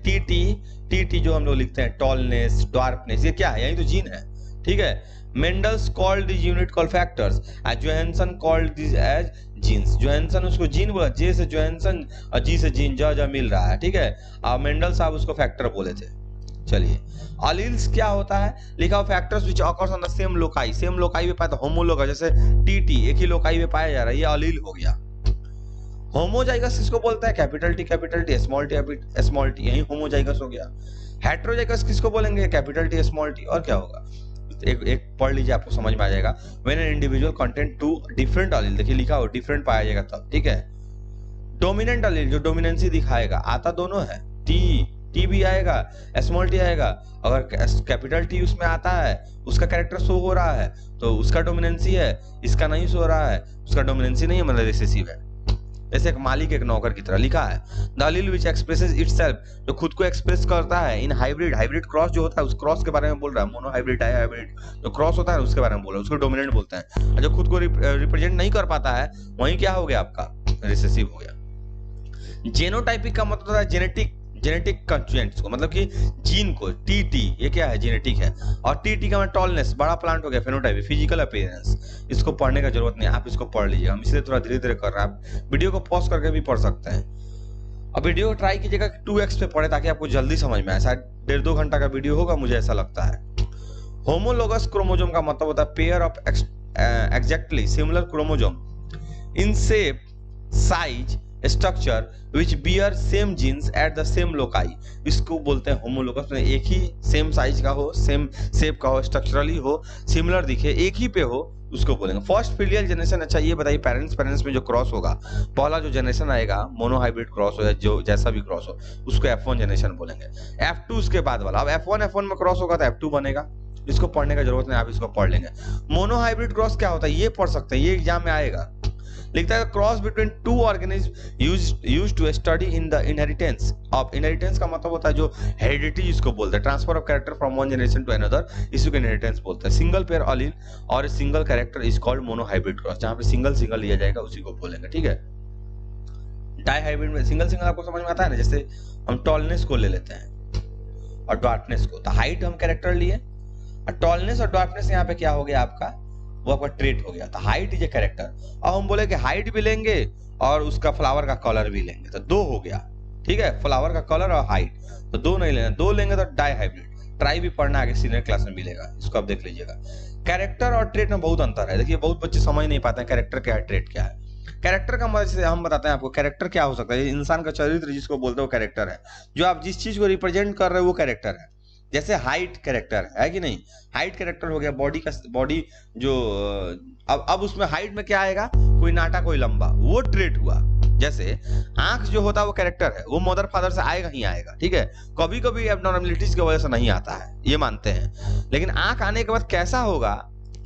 टीटी जो हम लोग लिखते हैं, टॉलनेस, ड्वार्फनेस, ये क्या है, यही तो जीन है, ठीक है। Mendel's called this unit called factors, Johannsen called this as genes. Johannsen उसको जीन बोला, जे से जोहानसन और जी से जीन, जा मिल रहा है, ठीक है। और मेंडल साहब उसको फैक्टर बोले थे। चलिए अलील्स क्या होता है, लिखा factors which occurs on the same loci, same loci पे पाया, तो होमोलोगा, जैसे टीटी एक ही लोकाई पे पाया जा रहा है, ये अलील हो गया। होमोजाइगस किसको बोलता है, कैपिटल टी स्मॉल टी, यही होमोजाइगस हो गया। हेटेरोजाइगस किसको बोलेंगे, कैपिटल टी स्मॉल टी, और क्या होगा, एक पढ़ लीजिए आपको समझ में आ जाएगा। When an individual content two different alleles, देखिए लिखा हो डिफरेंट पाया जाएगा तब, ठीक है। डोमिनेंट अलील जो डोमिनेंसी दिखाएगा, आता दोनों है, टी भी आएगा, स्मॉल टी आएगा। अगर कैपिटल टी उसमें आता है, उसका कैरेक्टर शो हो रहा है तो उसका डोमिनेंसी है, इसका नहीं शो हो रहा है उसका डोमिनेंसी नहीं है, मतलब रिसेसिव है। जैसे एक मालिक एक नौकर की तरह लिखा है। The Aleel which expresses itself, जो खुद को एक्सप्रेस करता है इन हाइब्रिड क्रॉस जो होता है, उस क्रॉस के बारे में बोल रहा है। मोनो हाइब्रिड, डाई हाइब्रिड जो क्रॉस होता है उसके बारे में बोल रहा है, उसको डोमिनेंट बोलते हैं। और जो खुद को रिप्रेजेंट नहीं कर पाता है वही क्या हो गया, आपका रिसेसिव हो गया। जेनोटाइपिक का मतलब होता है जेनेटिक कंस्टिट्यूएंट्स को, मतलब कि जीन को, टीटी ये क्या है, जेनेटिक है। और टीटी का मतलब टॉलनेस, बड़ा प्लांट हो गया, फेनोटाइप, फिजिकल अपीयरेंस। इसको पढ़ने का जरूरत नहीं, आप इसको पढ़ लीजिए, हम इसलिए थोड़ा धीरे धीरे कर रहे हैं, आप वीडियो को पॉज करके भी पढ़ सकते हैं। अब वीडियो को ट्राई कीजिएगा 2x पे पढ़े ताकि आपको जल्दी समझ में आए, शायद 1.5-2 घंटा का वीडियो होगा, मुझे ऐसा लगता है। होमोलोगस क्रोमोसोम का मतलब होता है pair of exactly similar chromosome in shape, size, structure which bear same genes at the same loci, इसको बोलते हैं होमोलोगस। एक ही सेम साइज का हो, सेम शेप का हो, स्ट्रक्चरली हो, सिमिलर दिखे, एक ही पे हो, उसको बोलेंगे। फर्स्ट फिलियल जनरेशन, अच्छा ये बताइए पेरेंट्स में जो क्रॉस होगा, पहला जो जनरेशन आएगा मोनोहाइब्रिड क्रॉस हो या जो जैसा भी क्रॉस हो, उसको F1 जनरेशन बोलेंगे। F2 उसके बाद वाला, अब F1 में क्रॉस होगा तो F2 बनेगा, इसको पढ़ने का जरूरत नहीं, आप इसको पढ़ लेंगे। मोनोहाइब्रिड क्रॉस क्या होता है ये पढ़ सकते हैं, ये एग्जाम में आएगा। लिखता है cross between two organism used to study in the inheritance of, inheritance का मतलब होता है जो हेरिडिटी जिसको बोलते हैं, transfer of character from one generation to another, इसी को इनहेरिटेंस बोलते हैं। सिंगल पेयर अलील और a single character is called monohybrid cross, जहां पे सिंगल लिया जाएगा उसी को बोलेंगे, ठीक है। डाई हाइब्रिड में सिंगल आपको समझ में आता है ना, जैसे हम टॉलनेस को ले लेते हैं और ड्वार्फनेस को, तो हाइट हम कैरेक्टर लिए और टॉलनेस और ड्वार्फनेस यहाँ पे क्या हो गया आपका, वो आपका ट्रेट हो गया। तो हाइट इज ए कैरेक्टर, अब हम बोले कि हाइट भी लेंगे और उसका फ्लावर का कलर भी लेंगे, तो 2 हो गया, ठीक है। फ्लावर का कलर और हाइट, तो 2 नहीं लेना, 2 लेंगे तो डाई हाइब्रिड। ट्राई भी पढ़ना आगे सीनियर क्लास में मिलेगा, इसको आप देख लीजिएगा। कैरेक्टर और ट्रेट में बहुत अंतर है, देखिए बहुत बच्चे समझ नहीं पाते हैं कैरेक्टर क्या है, ट्रेट क्या है। कैरेक्टर का मतलब से हम बताते हैं आपको, कैरेक्टर क्या हो सकता है, इंसान का चरित्र जिसको बोलते हैं वो कैरेक्टर है। जो आप जिस चीज को रिप्रेजेंट कर रहे हो वो कैरेक्टर है। जैसे हाइट कैरेक्टर है कि नहीं, हाइट कैरेक्टर हो गया, बॉडी जो अब उसमें हाइट में क्या आएगा, कोई नाटा कोई लंबा, वो ट्रेट हुआ। जैसे आंख जो होता है वो कैरेक्टर है, वो मदर फादर से आएगा ही आएगा, ठीक है। कभी कभी एब्नॉर्मलिटीज की वजह से नहीं आता है, ये मानते हैं, लेकिन आंख आने के बाद कैसा होगा,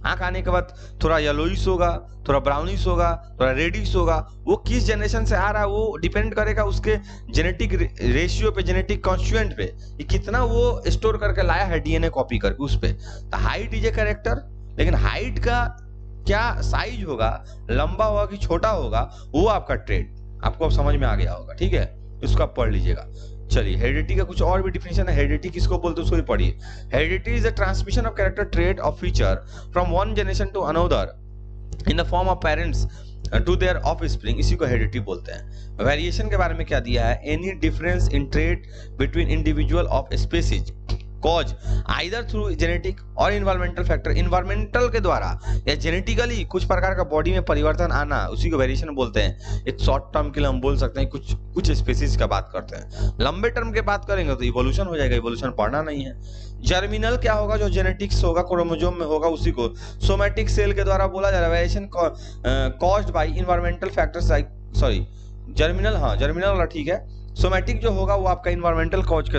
आंख आने के बाद थोड़ा येलोइश होगा, थोड़ा ब्राउनिश होगा, थोड़ा रेडिश होगा, वो किस जनरेशन से आ रहा है वो डिपेंड करेगा उसके जेनेटिक रेशियो पे, जेनेटिक कॉन्स्टिट्यूएंट पे, कि कितना वो स्टोर करके लाया है डीएनए कॉपी करके उस पे। तो हाइट इज ए कैरेक्टर, लेकिन हाइट का क्या साइज होगा, लंबा होगा कि छोटा होगा, वो आपका ट्रेट, आपको अब समझ में आ गया होगा, ठीक है। इसको आप पढ़ लीजिएगा। चलिए हेरिडिटी का कुछ और भी डिफिनेशन है, हेरिडिटी किसको बोलते हैं उसको भी पढ़िए। Heredity is the transmission of character trait of feature from one generation to another in the form of parents to their offspring, इसी को हेरिडिटी बोलते हैं। वेरिएशन के बारे में क्या दिया है, any difference in trait between individual of species, cause either through genetic और इन्वायरमेंटल फैक्टर, इन्वायरमेंटल के द्वारा या जेनेटिकली कुछ प्रकार का बॉडी में परिवर्तन आना, उसी को वेरिएशन बोलते हैं। एक शॉर्ट टर्म के लिए हम बोल सकते हैं, कुछ स्पीसीज का बात करते हैं। लंबे टर्म के बात करेंगे तो इवोल्यूशन हो जाएगा, इवोल्यूशन पढ़ना नहीं है। जर्मिनल क्या होगा, जो जेनेटिक्स होगा क्रोमोसोम में होगा उसी को सोमैटिक सेल के द्वारा बोला जा रहा है। Variation caused by environmental factors like, sorry germinal, हाँ जर्मिनल वाला ठीक है। सोमैटिक जो होगा वो आपका इन्वायरमेंटल कॉज के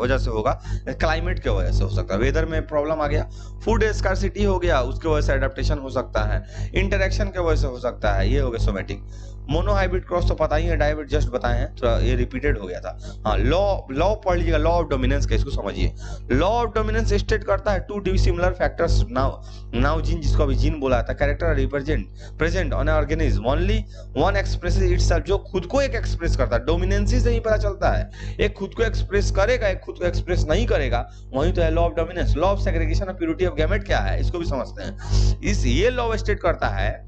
वजह से होगा, क्लाइमेट के वजह से हो सकता है, वेदर में प्रॉब्लम आ गया, फूड स्कार्सिटी हो गया उसके वजह से एडेप्टेशन हो सकता है, इंटरेक्शन के वजह से हो सकता है, ये हो गया सोमैटिक। मोनोहाइब्रिड क्रॉस तो पता ही है, डायबिट जस्ट बताए हैं, थोड़ा ये रिपीटेड हो गया था। हाँ, लॉ पढ़ लीजिएगा, लॉ ऑफ डोमिनेंस का, इसको समझिए। लॉ ऑफ डोमिनेंस स्टेट करता है two similar factors now gene, जिसको अभी जीन बोला था, character represent present on organism only one expresses itself, जो खुद को एक एक्सप्रेस करता है, डोमिनेंसी से ही पता चलता है, एक खुद को एक्सप्रेस करेगा, एक खुद को एक्सप्रेस नहीं करेगा, वही तो है law of dominance. Law of segregation of purity of gamete क्या है, इसको भी समझते हैं। ये लॉ स्टेट करता है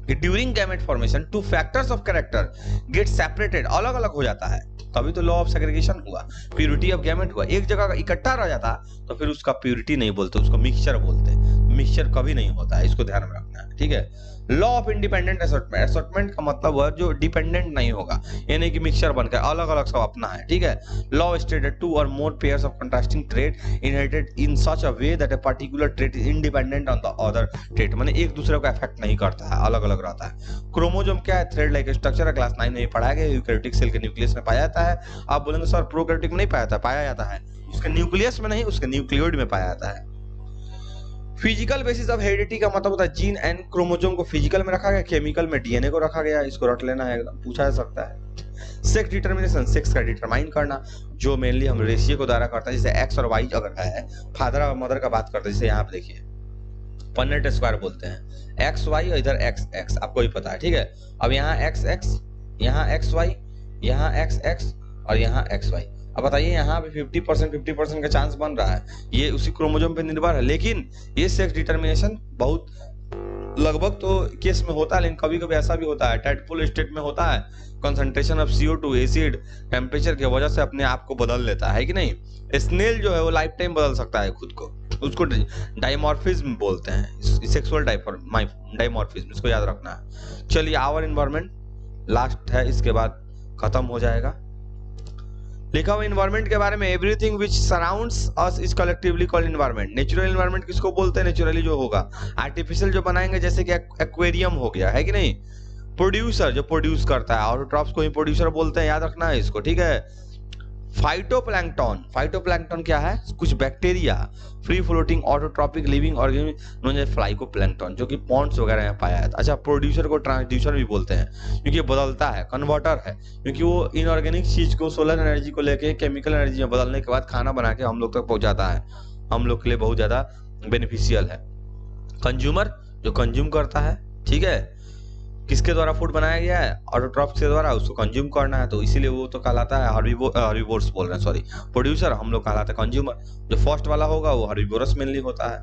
कि during gamete formation two factors of character get separated, अलग अलग हो जाता है, तभी तो लॉ ऑफ सेग्रीगेशन हुआ, प्यूरिटी ऑफ गैमेट हुआ। एक जगह इकट्ठा रह जाता तो फिर उसका प्यूरिटी नहीं बोलते, उसको मिक्सचर बोलते हैं, मिक्सचर कभी नहीं होता है, इसको ध्यान में रखना है, ठीक है। Law of independent assortment, assortment का मतलब है जो डिपेंडेंट नहीं होगा, यानी कि मिक्सचर बनकर अलग अलग सब अपना है, ठीक है। Law stated two or more pairs of contrasting trait inherited in such a way that a particular trait is independent on the other trait, माने एक दूसरे को अफेक्ट नहीं करता है, अलग अलग रहता है। क्रोमोसोम क्या है, थ्रेड लाइक स्ट्रक्चर है, क्लास 9 में पढ़ाया गया, यूकैरियोटिक सेल के न्यूक्लियस में पाया जाता है। आप बोलेंगे सर प्रोकैरियोटिक में नहीं पाया जाता है, उसके न्यूक्लियस में नहीं, उसके न्यूक्लियोइड में पाया जाता है। फिजिकल बेसिस ऑफ हेरिडिटी का मतलब होता है जीन एंड क्रोमोसोम को फिजिकल में रखा गया, केमिकल में डीएनए को रखा गया, इसको रट लेना है, एकदम पूछा जा सकता है। सेक्स डिटर्मिनेशन, सेक्स का डिटरमाइन करना, जो मेनली हम रेशियो को द्वारा करता है, जैसे एक्स और वाई अगर है, फादर और मदर का बात करते हैं, जैसे यहाँ पे देखिए पन्नेट स्क्वायर बोलते हैं, एक्स वाई और इधर एक्स एक्स, आपको भी पता है, ठीक है। अब यहाँ एक्स एक्स, यहाँ एक्स वाई, यहाँ एक्स एक्स और यहाँ एक्स वाई। अब बताइए यहाँ पे 50% का चांस बन रहा है, ये उसी क्रोमोसोम पे निर्भर है, लेकिन ये सेक्स डिटर्मिनेशन बहुत लगभग तो केस में होता है, लेकिन कभी कभी ऐसा भी होता है टैडपोल स्टेट में होता है, concentration of CO2 acid temperature की वजह से अपने आप को बदल लेता है कि नहीं। स्नेल जो है वो लाइफ टाइम बदल सकता है खुद को, उसको डाइमॉर्फिज्म बोलते हैं, सेक्सुअल डाइमॉर्फिज्म, इसको याद रखना है। चलिए आवर एनवायरनमेंट लास्ट है, इसके बाद खत्म हो जाएगा। लिखा हुआ इन्वायरमेंट के बारे में, everything which surrounds us is collectively called environment. Natural environment किसको बोलते हैं, नेचुरली जो होगा। आर्टिफिशियल जो बनाएंगे, जैसे कि एक्वेरियम हो गया, है कि नहीं। प्रोड्यूसर जो प्रोड्यूस करता है, ऑटोट्रॉप्स को ही प्रोड्यूसर बोलते हैं, याद रखना है इसको, ठीक है। फाइटोप्लैंक्टन, फाइटोप्लैंक्टन क्या है, कुछ bacteria, free floating autotrophic living organism known as phytoplankton, जो कि पॉन्ड्स वगैरह में पाया जाता है। अच्छा, प्रोड्यूसर को ट्रांसड्यूसर भी बोलते हैं, क्योंकि ये बदलता है, कन्वर्टर है, क्योंकि वो इनऑर्गेनिक चीज को सोलर एनर्जी को लेके केमिकल एनर्जी में बदलने के बाद खाना बना के हम लोग तक पहुंचाता है, हम लोग के लिए बहुत ज्यादा बेनिफिशियल है। कंज्यूमर जो कंज्यूम करता है, ठीक है, किसके द्वारा फूड बनाया गया है, ऑटोट्रॉप्स के द्वारा, उसको कंज्यूम करना है, तो इसीलिए वो तो कहलाता है हर्बीवोर्स बोल रहे हैं, सॉरी प्रोड्यूसर, हम लोग कहलाते हैं कंज्यूमर। जो फर्स्ट वाला होगा वो हर्बीवोरस मेनली होता है,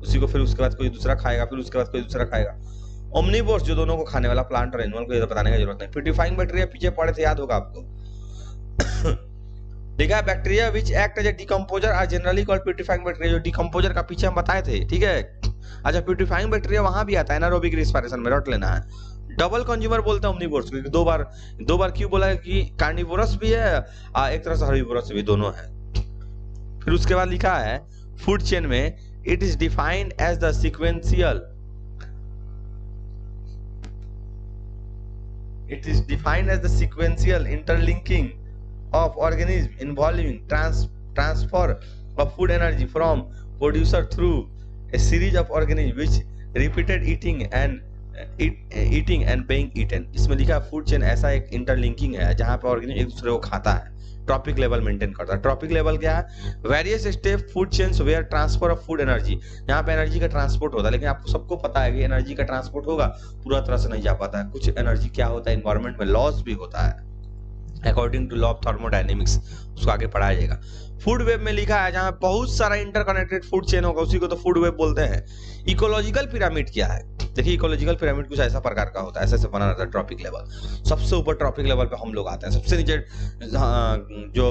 उसी को फिर उसके बाद कोई दूसरा खाएगा, फिर उसके बाद कोई दूसरा खाएगा। ओमनिवोर्स जो दोनों को खाने वाला, प्लांट और एनिमल को ये तो बताने की जरूरत नहीं। प्यूरिफाइंग बैक्टीरिया पीछे पढ़े थे, याद होगा आपको। देखा है, bacteria which act as a decomposer are generally called purifying bacteria, जो डिकम्पोजर का पीछे हम बताए थे, ठीक है। अच्छा, प्यूरिफाइंग बैक्टीरिया वहां भी आता है एनारोबिक रेस्पिरेशन में, रट लेना है। डबल कंज्यूमर बोलते हैं ओमनिवोरस, क्योंकि दो बार क्यों बोला है कि कार्निवोरस भी है, एक तरह से हर्बीवोरस भी, दोनों है। फिर उसके बाद लिखा है फूड चेन में, it is defined as the sequential interlinking of organism involving transfer of food energy from producer through a series of organisms which repeated eating and being eaten। इसमें लिखा है फूड चेन ऐसा एक इंटरलिंकिंग है जहां पे ऑर्गेनिज्म एक दूसरे को खाता है, ट्रॉपिक लेवल मेंटेन करता है। ट्रॉपिक लेवल क्या है, various step food chains where transfer of food energy, यहाँ पे एनर्जी का ट्रांसपोर्ट होता है, लेकिन आपको सबको पता है कि एनर्जी का ट्रांसपोर्ट होगा, पूरा तरह से नहीं जा पाता है। कुछ एनर्जी क्या होता है, एनवायरमेंट में लॉस भी होता है according to law of thermodynamics, उसको आगे पढ़ाया जाएगा। फूड वेब में लिखा है जहां बहुत सारा इंटरकनेक्टेड फूड चेन होगा, उसी को तो फूड वेब बोलते हैं। इकोलॉजिकल पिरामिड क्या है, देखिए इकोलॉजिकल पिरामिड कुछ ऐसा प्रकार का होता है, ऐसे बना रहता है। ट्रॉपिक लेवल, सबसे ऊपर ट्रॉपिक लेवल पे हम लोग आते हैं, सबसे नीचे जो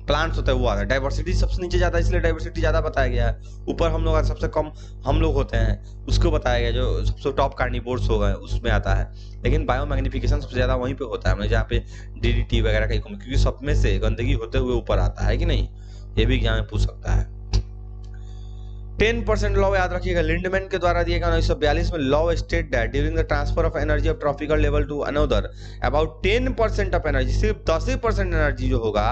प्लांट्स होता है वो आता है। डाइवर्सिटी सबसे नीचे जाता है इसलिए डाइवर्सिटी ज्यादा बताया गया है। ऊपर हम लोग सबसे कम हम लोग होते हैं उसको बताया गया, जो सबसे टॉप कार्निवोर्स हो गए उसमें आता है। लेकिन बायोमैग्निफिकेशन सबसे ज्यादा वहीं पे होता है, मतलब जहाँ पे DDT वगैरह का, क्योंकि सब में से गंदगी होते हुए ऊपर आता है कि नहीं, ये भी एग्जाम में पूछ सकता है। 10% लॉ याद रखिएगा, लिंडमैन के द्वारा दिए गए 1942 में law state that during the transfer of energy of tropical level to another about 10% of energy, सिर्फ 10% एनर्जी जो होगा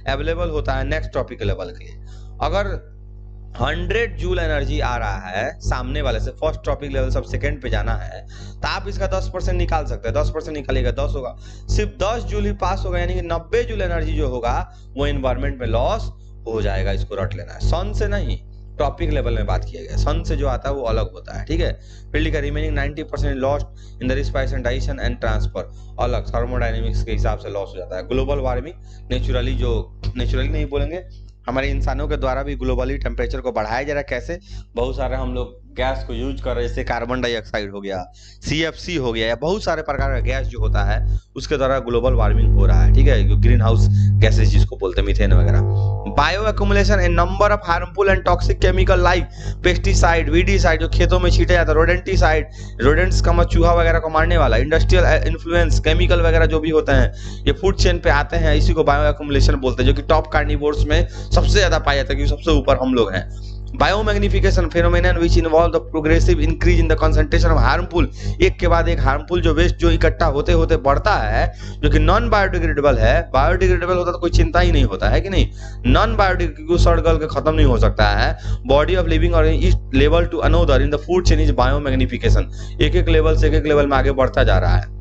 अवेलेबल होता है नेक्स्ट ट्रॉपिकल लेवल के लिए। अगर 100 जूल एनर्जी आ रहा है सामने वाले से, फर्स्ट ट्रॉपिक लेवल सब सेकंड पे जाना है, तो आप इसका 10% निकाल सकते हैं। 10% निकालिएगा 10 होगा, सिर्फ 10 जूल ही पास होगा, यानी कि 90 जूल एनर्जी जो होगा वो एनवायरमेंट में लॉस हो जाएगा। इसको रट लेना है, सन से नहीं, टॉपिक लेवल में बात किया गया। सन से जो आता है वो अलग होता है, ठीक है। फिर लिखा remaining 90% lost in the respiration and transfer, अलग थर्मोडायनेमिक्स के हिसाब से लॉस हो जाता है। ग्लोबल वार्मिंग नेचुरली, जो नेचुरली नहीं बोलेंगे, हमारे इंसानों के द्वारा भी ग्लोबली टेम्परेचर को बढ़ाया जा रहा है। कैसे? बहुत सारे हम लोग गैस को यूज कर रहे हैं, जैसे कार्बन डाइऑक्साइड हो गया, CFC हो गया, या बहुत सारे प्रकार का गैस जो होता है उसके द्वारा ग्लोबल वार्मिंग हो रहा है, ठीक है। ग्रीन हाउस गैसेस जिसको बोलते हैं, मीथेन वगैरह। Bio accumulation A number of harmful and toxic chemical like pesticide, weedicide जो खेतों में छीटे जाता है, रोडेंटिसाइड, रोडेंट्स का मतलब चूहा वगैरह को मारने वाला, इंडस्ट्रियल इन्फ्लुएंस केमिकल वगैरह जो भी होते हैं ये फूड चेन पे आते हैं, इसी को बायो एक्यूमुलेशन बोलते हैं, जो कि टॉप कार्निवोर्स में सबसे ज्यादा पाया जाता है, क्योंकि सबसे ऊपर हम लोग हैं। Biomagnification phenomenon which involve the progressive increase in the concentration of harmful, एक के बाद एक हार्मफुल जो वेस्ट जो इकट्ठा होते होते बढ़ता है, जो कि नॉन बायोडिग्रेडेबल है। बायोडिग्रेडेबल होता तो कोई चिंता ही नहीं होता है कि नहीं, नॉन बायोडिग्रेडेबल सड़ गल के खत्म नहीं हो सकता है। बॉडी ऑफ लिविंग ऑर्गेनिज्म इस level to another in the food chain is biomagnification, एक एक लेवल से एक एक लेवल में आगे बढ़ता जा रहा है।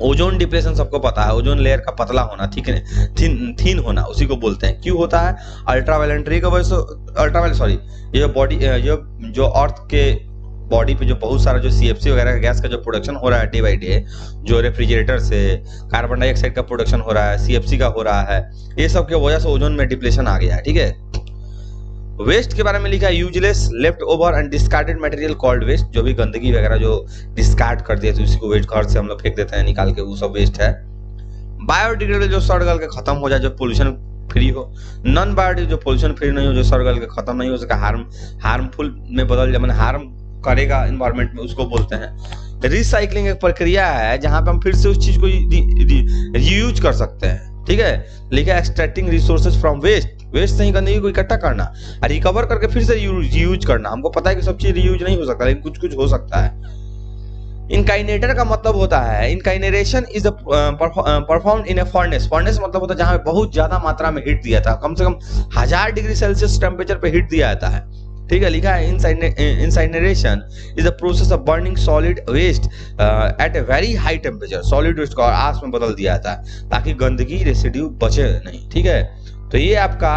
ओजोन डिप्रेशन सबको पता है, ओजोन लेयर का पतला होना, ठीक है, थीन होना, उसी को बोलते हैं। क्यों होता है? अल्ट्रावायलेट रे की वजह से, अल्ट्रावायलेट सॉरी, ये जो बॉडी जो अर्थ के बॉडी पे जो बहुत सारा जो CFC वगैरह का गैस का जो प्रोडक्शन हो रहा है डे बाई डे, जो रेफ्रिजरेटर से कार्बन डाइऑक्साइड का प्रोडक्शन हो रहा है, CFC का हो रहा है, ये सब की वजह से ओजोन में डिप्लेशन आ गया है, ठीक है। वेस्ट के बारे में लिखा है useless left over and discarded material called waste, जो भी गंदगी वगैरह जो डिस्कार्ड कर दिया तो उसी को वेस्ट, घर से हम लोग फेंक देते हैं निकाल के, वो सब वेस्ट है। बायोडिग्रेडेबल जो सड़ गल के खत्म हो जाए, जो पोल्यूशन फ्री हो। नॉन बायोडिग्रेडेबल जो पोल्यूशन फ्री नहीं हो, जो सड़ गल के खत्म नहीं हो सका, हार्मफुल में बदल जाए, मैंने हार्म करेगा एनवायरमेंट में, उसको बोलते हैं। रिसाइकलिंग एक प्रक्रिया है जहां पे हम फिर से उस चीज को रीयूज कर सकते हैं, ठीक है। लिखा extracting resources from waste, waste से ही गंदगी को इकट्ठा करना, रिकवर करके फिर से यूज करना। हमको पता है कि सब चीज रीयूज नहीं हो सकता, लेकिन कुछ कुछ हो सकता है। इनकाइनेटर का मतलब होता है, incineration is performed in a furnace, furnace मतलब होता है जहां बहुत ज्यादा मात्रा में हीट दिया था, कम से कम 1000 डिग्री सेल्सियस टेम्परेचर पे हीट दिया जाता है, ठीक है। लिखा है incineration is the process of burning solid waste at a very high temperature, solid waste को आग में बदल दिया जाता है ताकि गंदगी रेसिड्यू बचे नहीं, ठीक है। तो ये आपका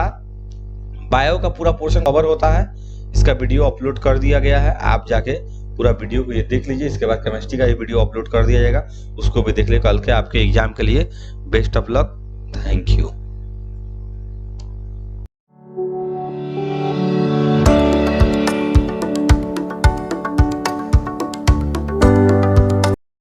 बायो का पूरा पोर्शन कवर होता है, इसका वीडियो अपलोड कर दिया गया है, आप जाके पूरा वीडियो को ये देख लीजिए। इसके बाद केमिस्ट्री का ये वीडियो अपलोड कर दिया जाएगा, उसको भी देख ले। कल के आपके एग्जाम के लिए best of luck, thank you.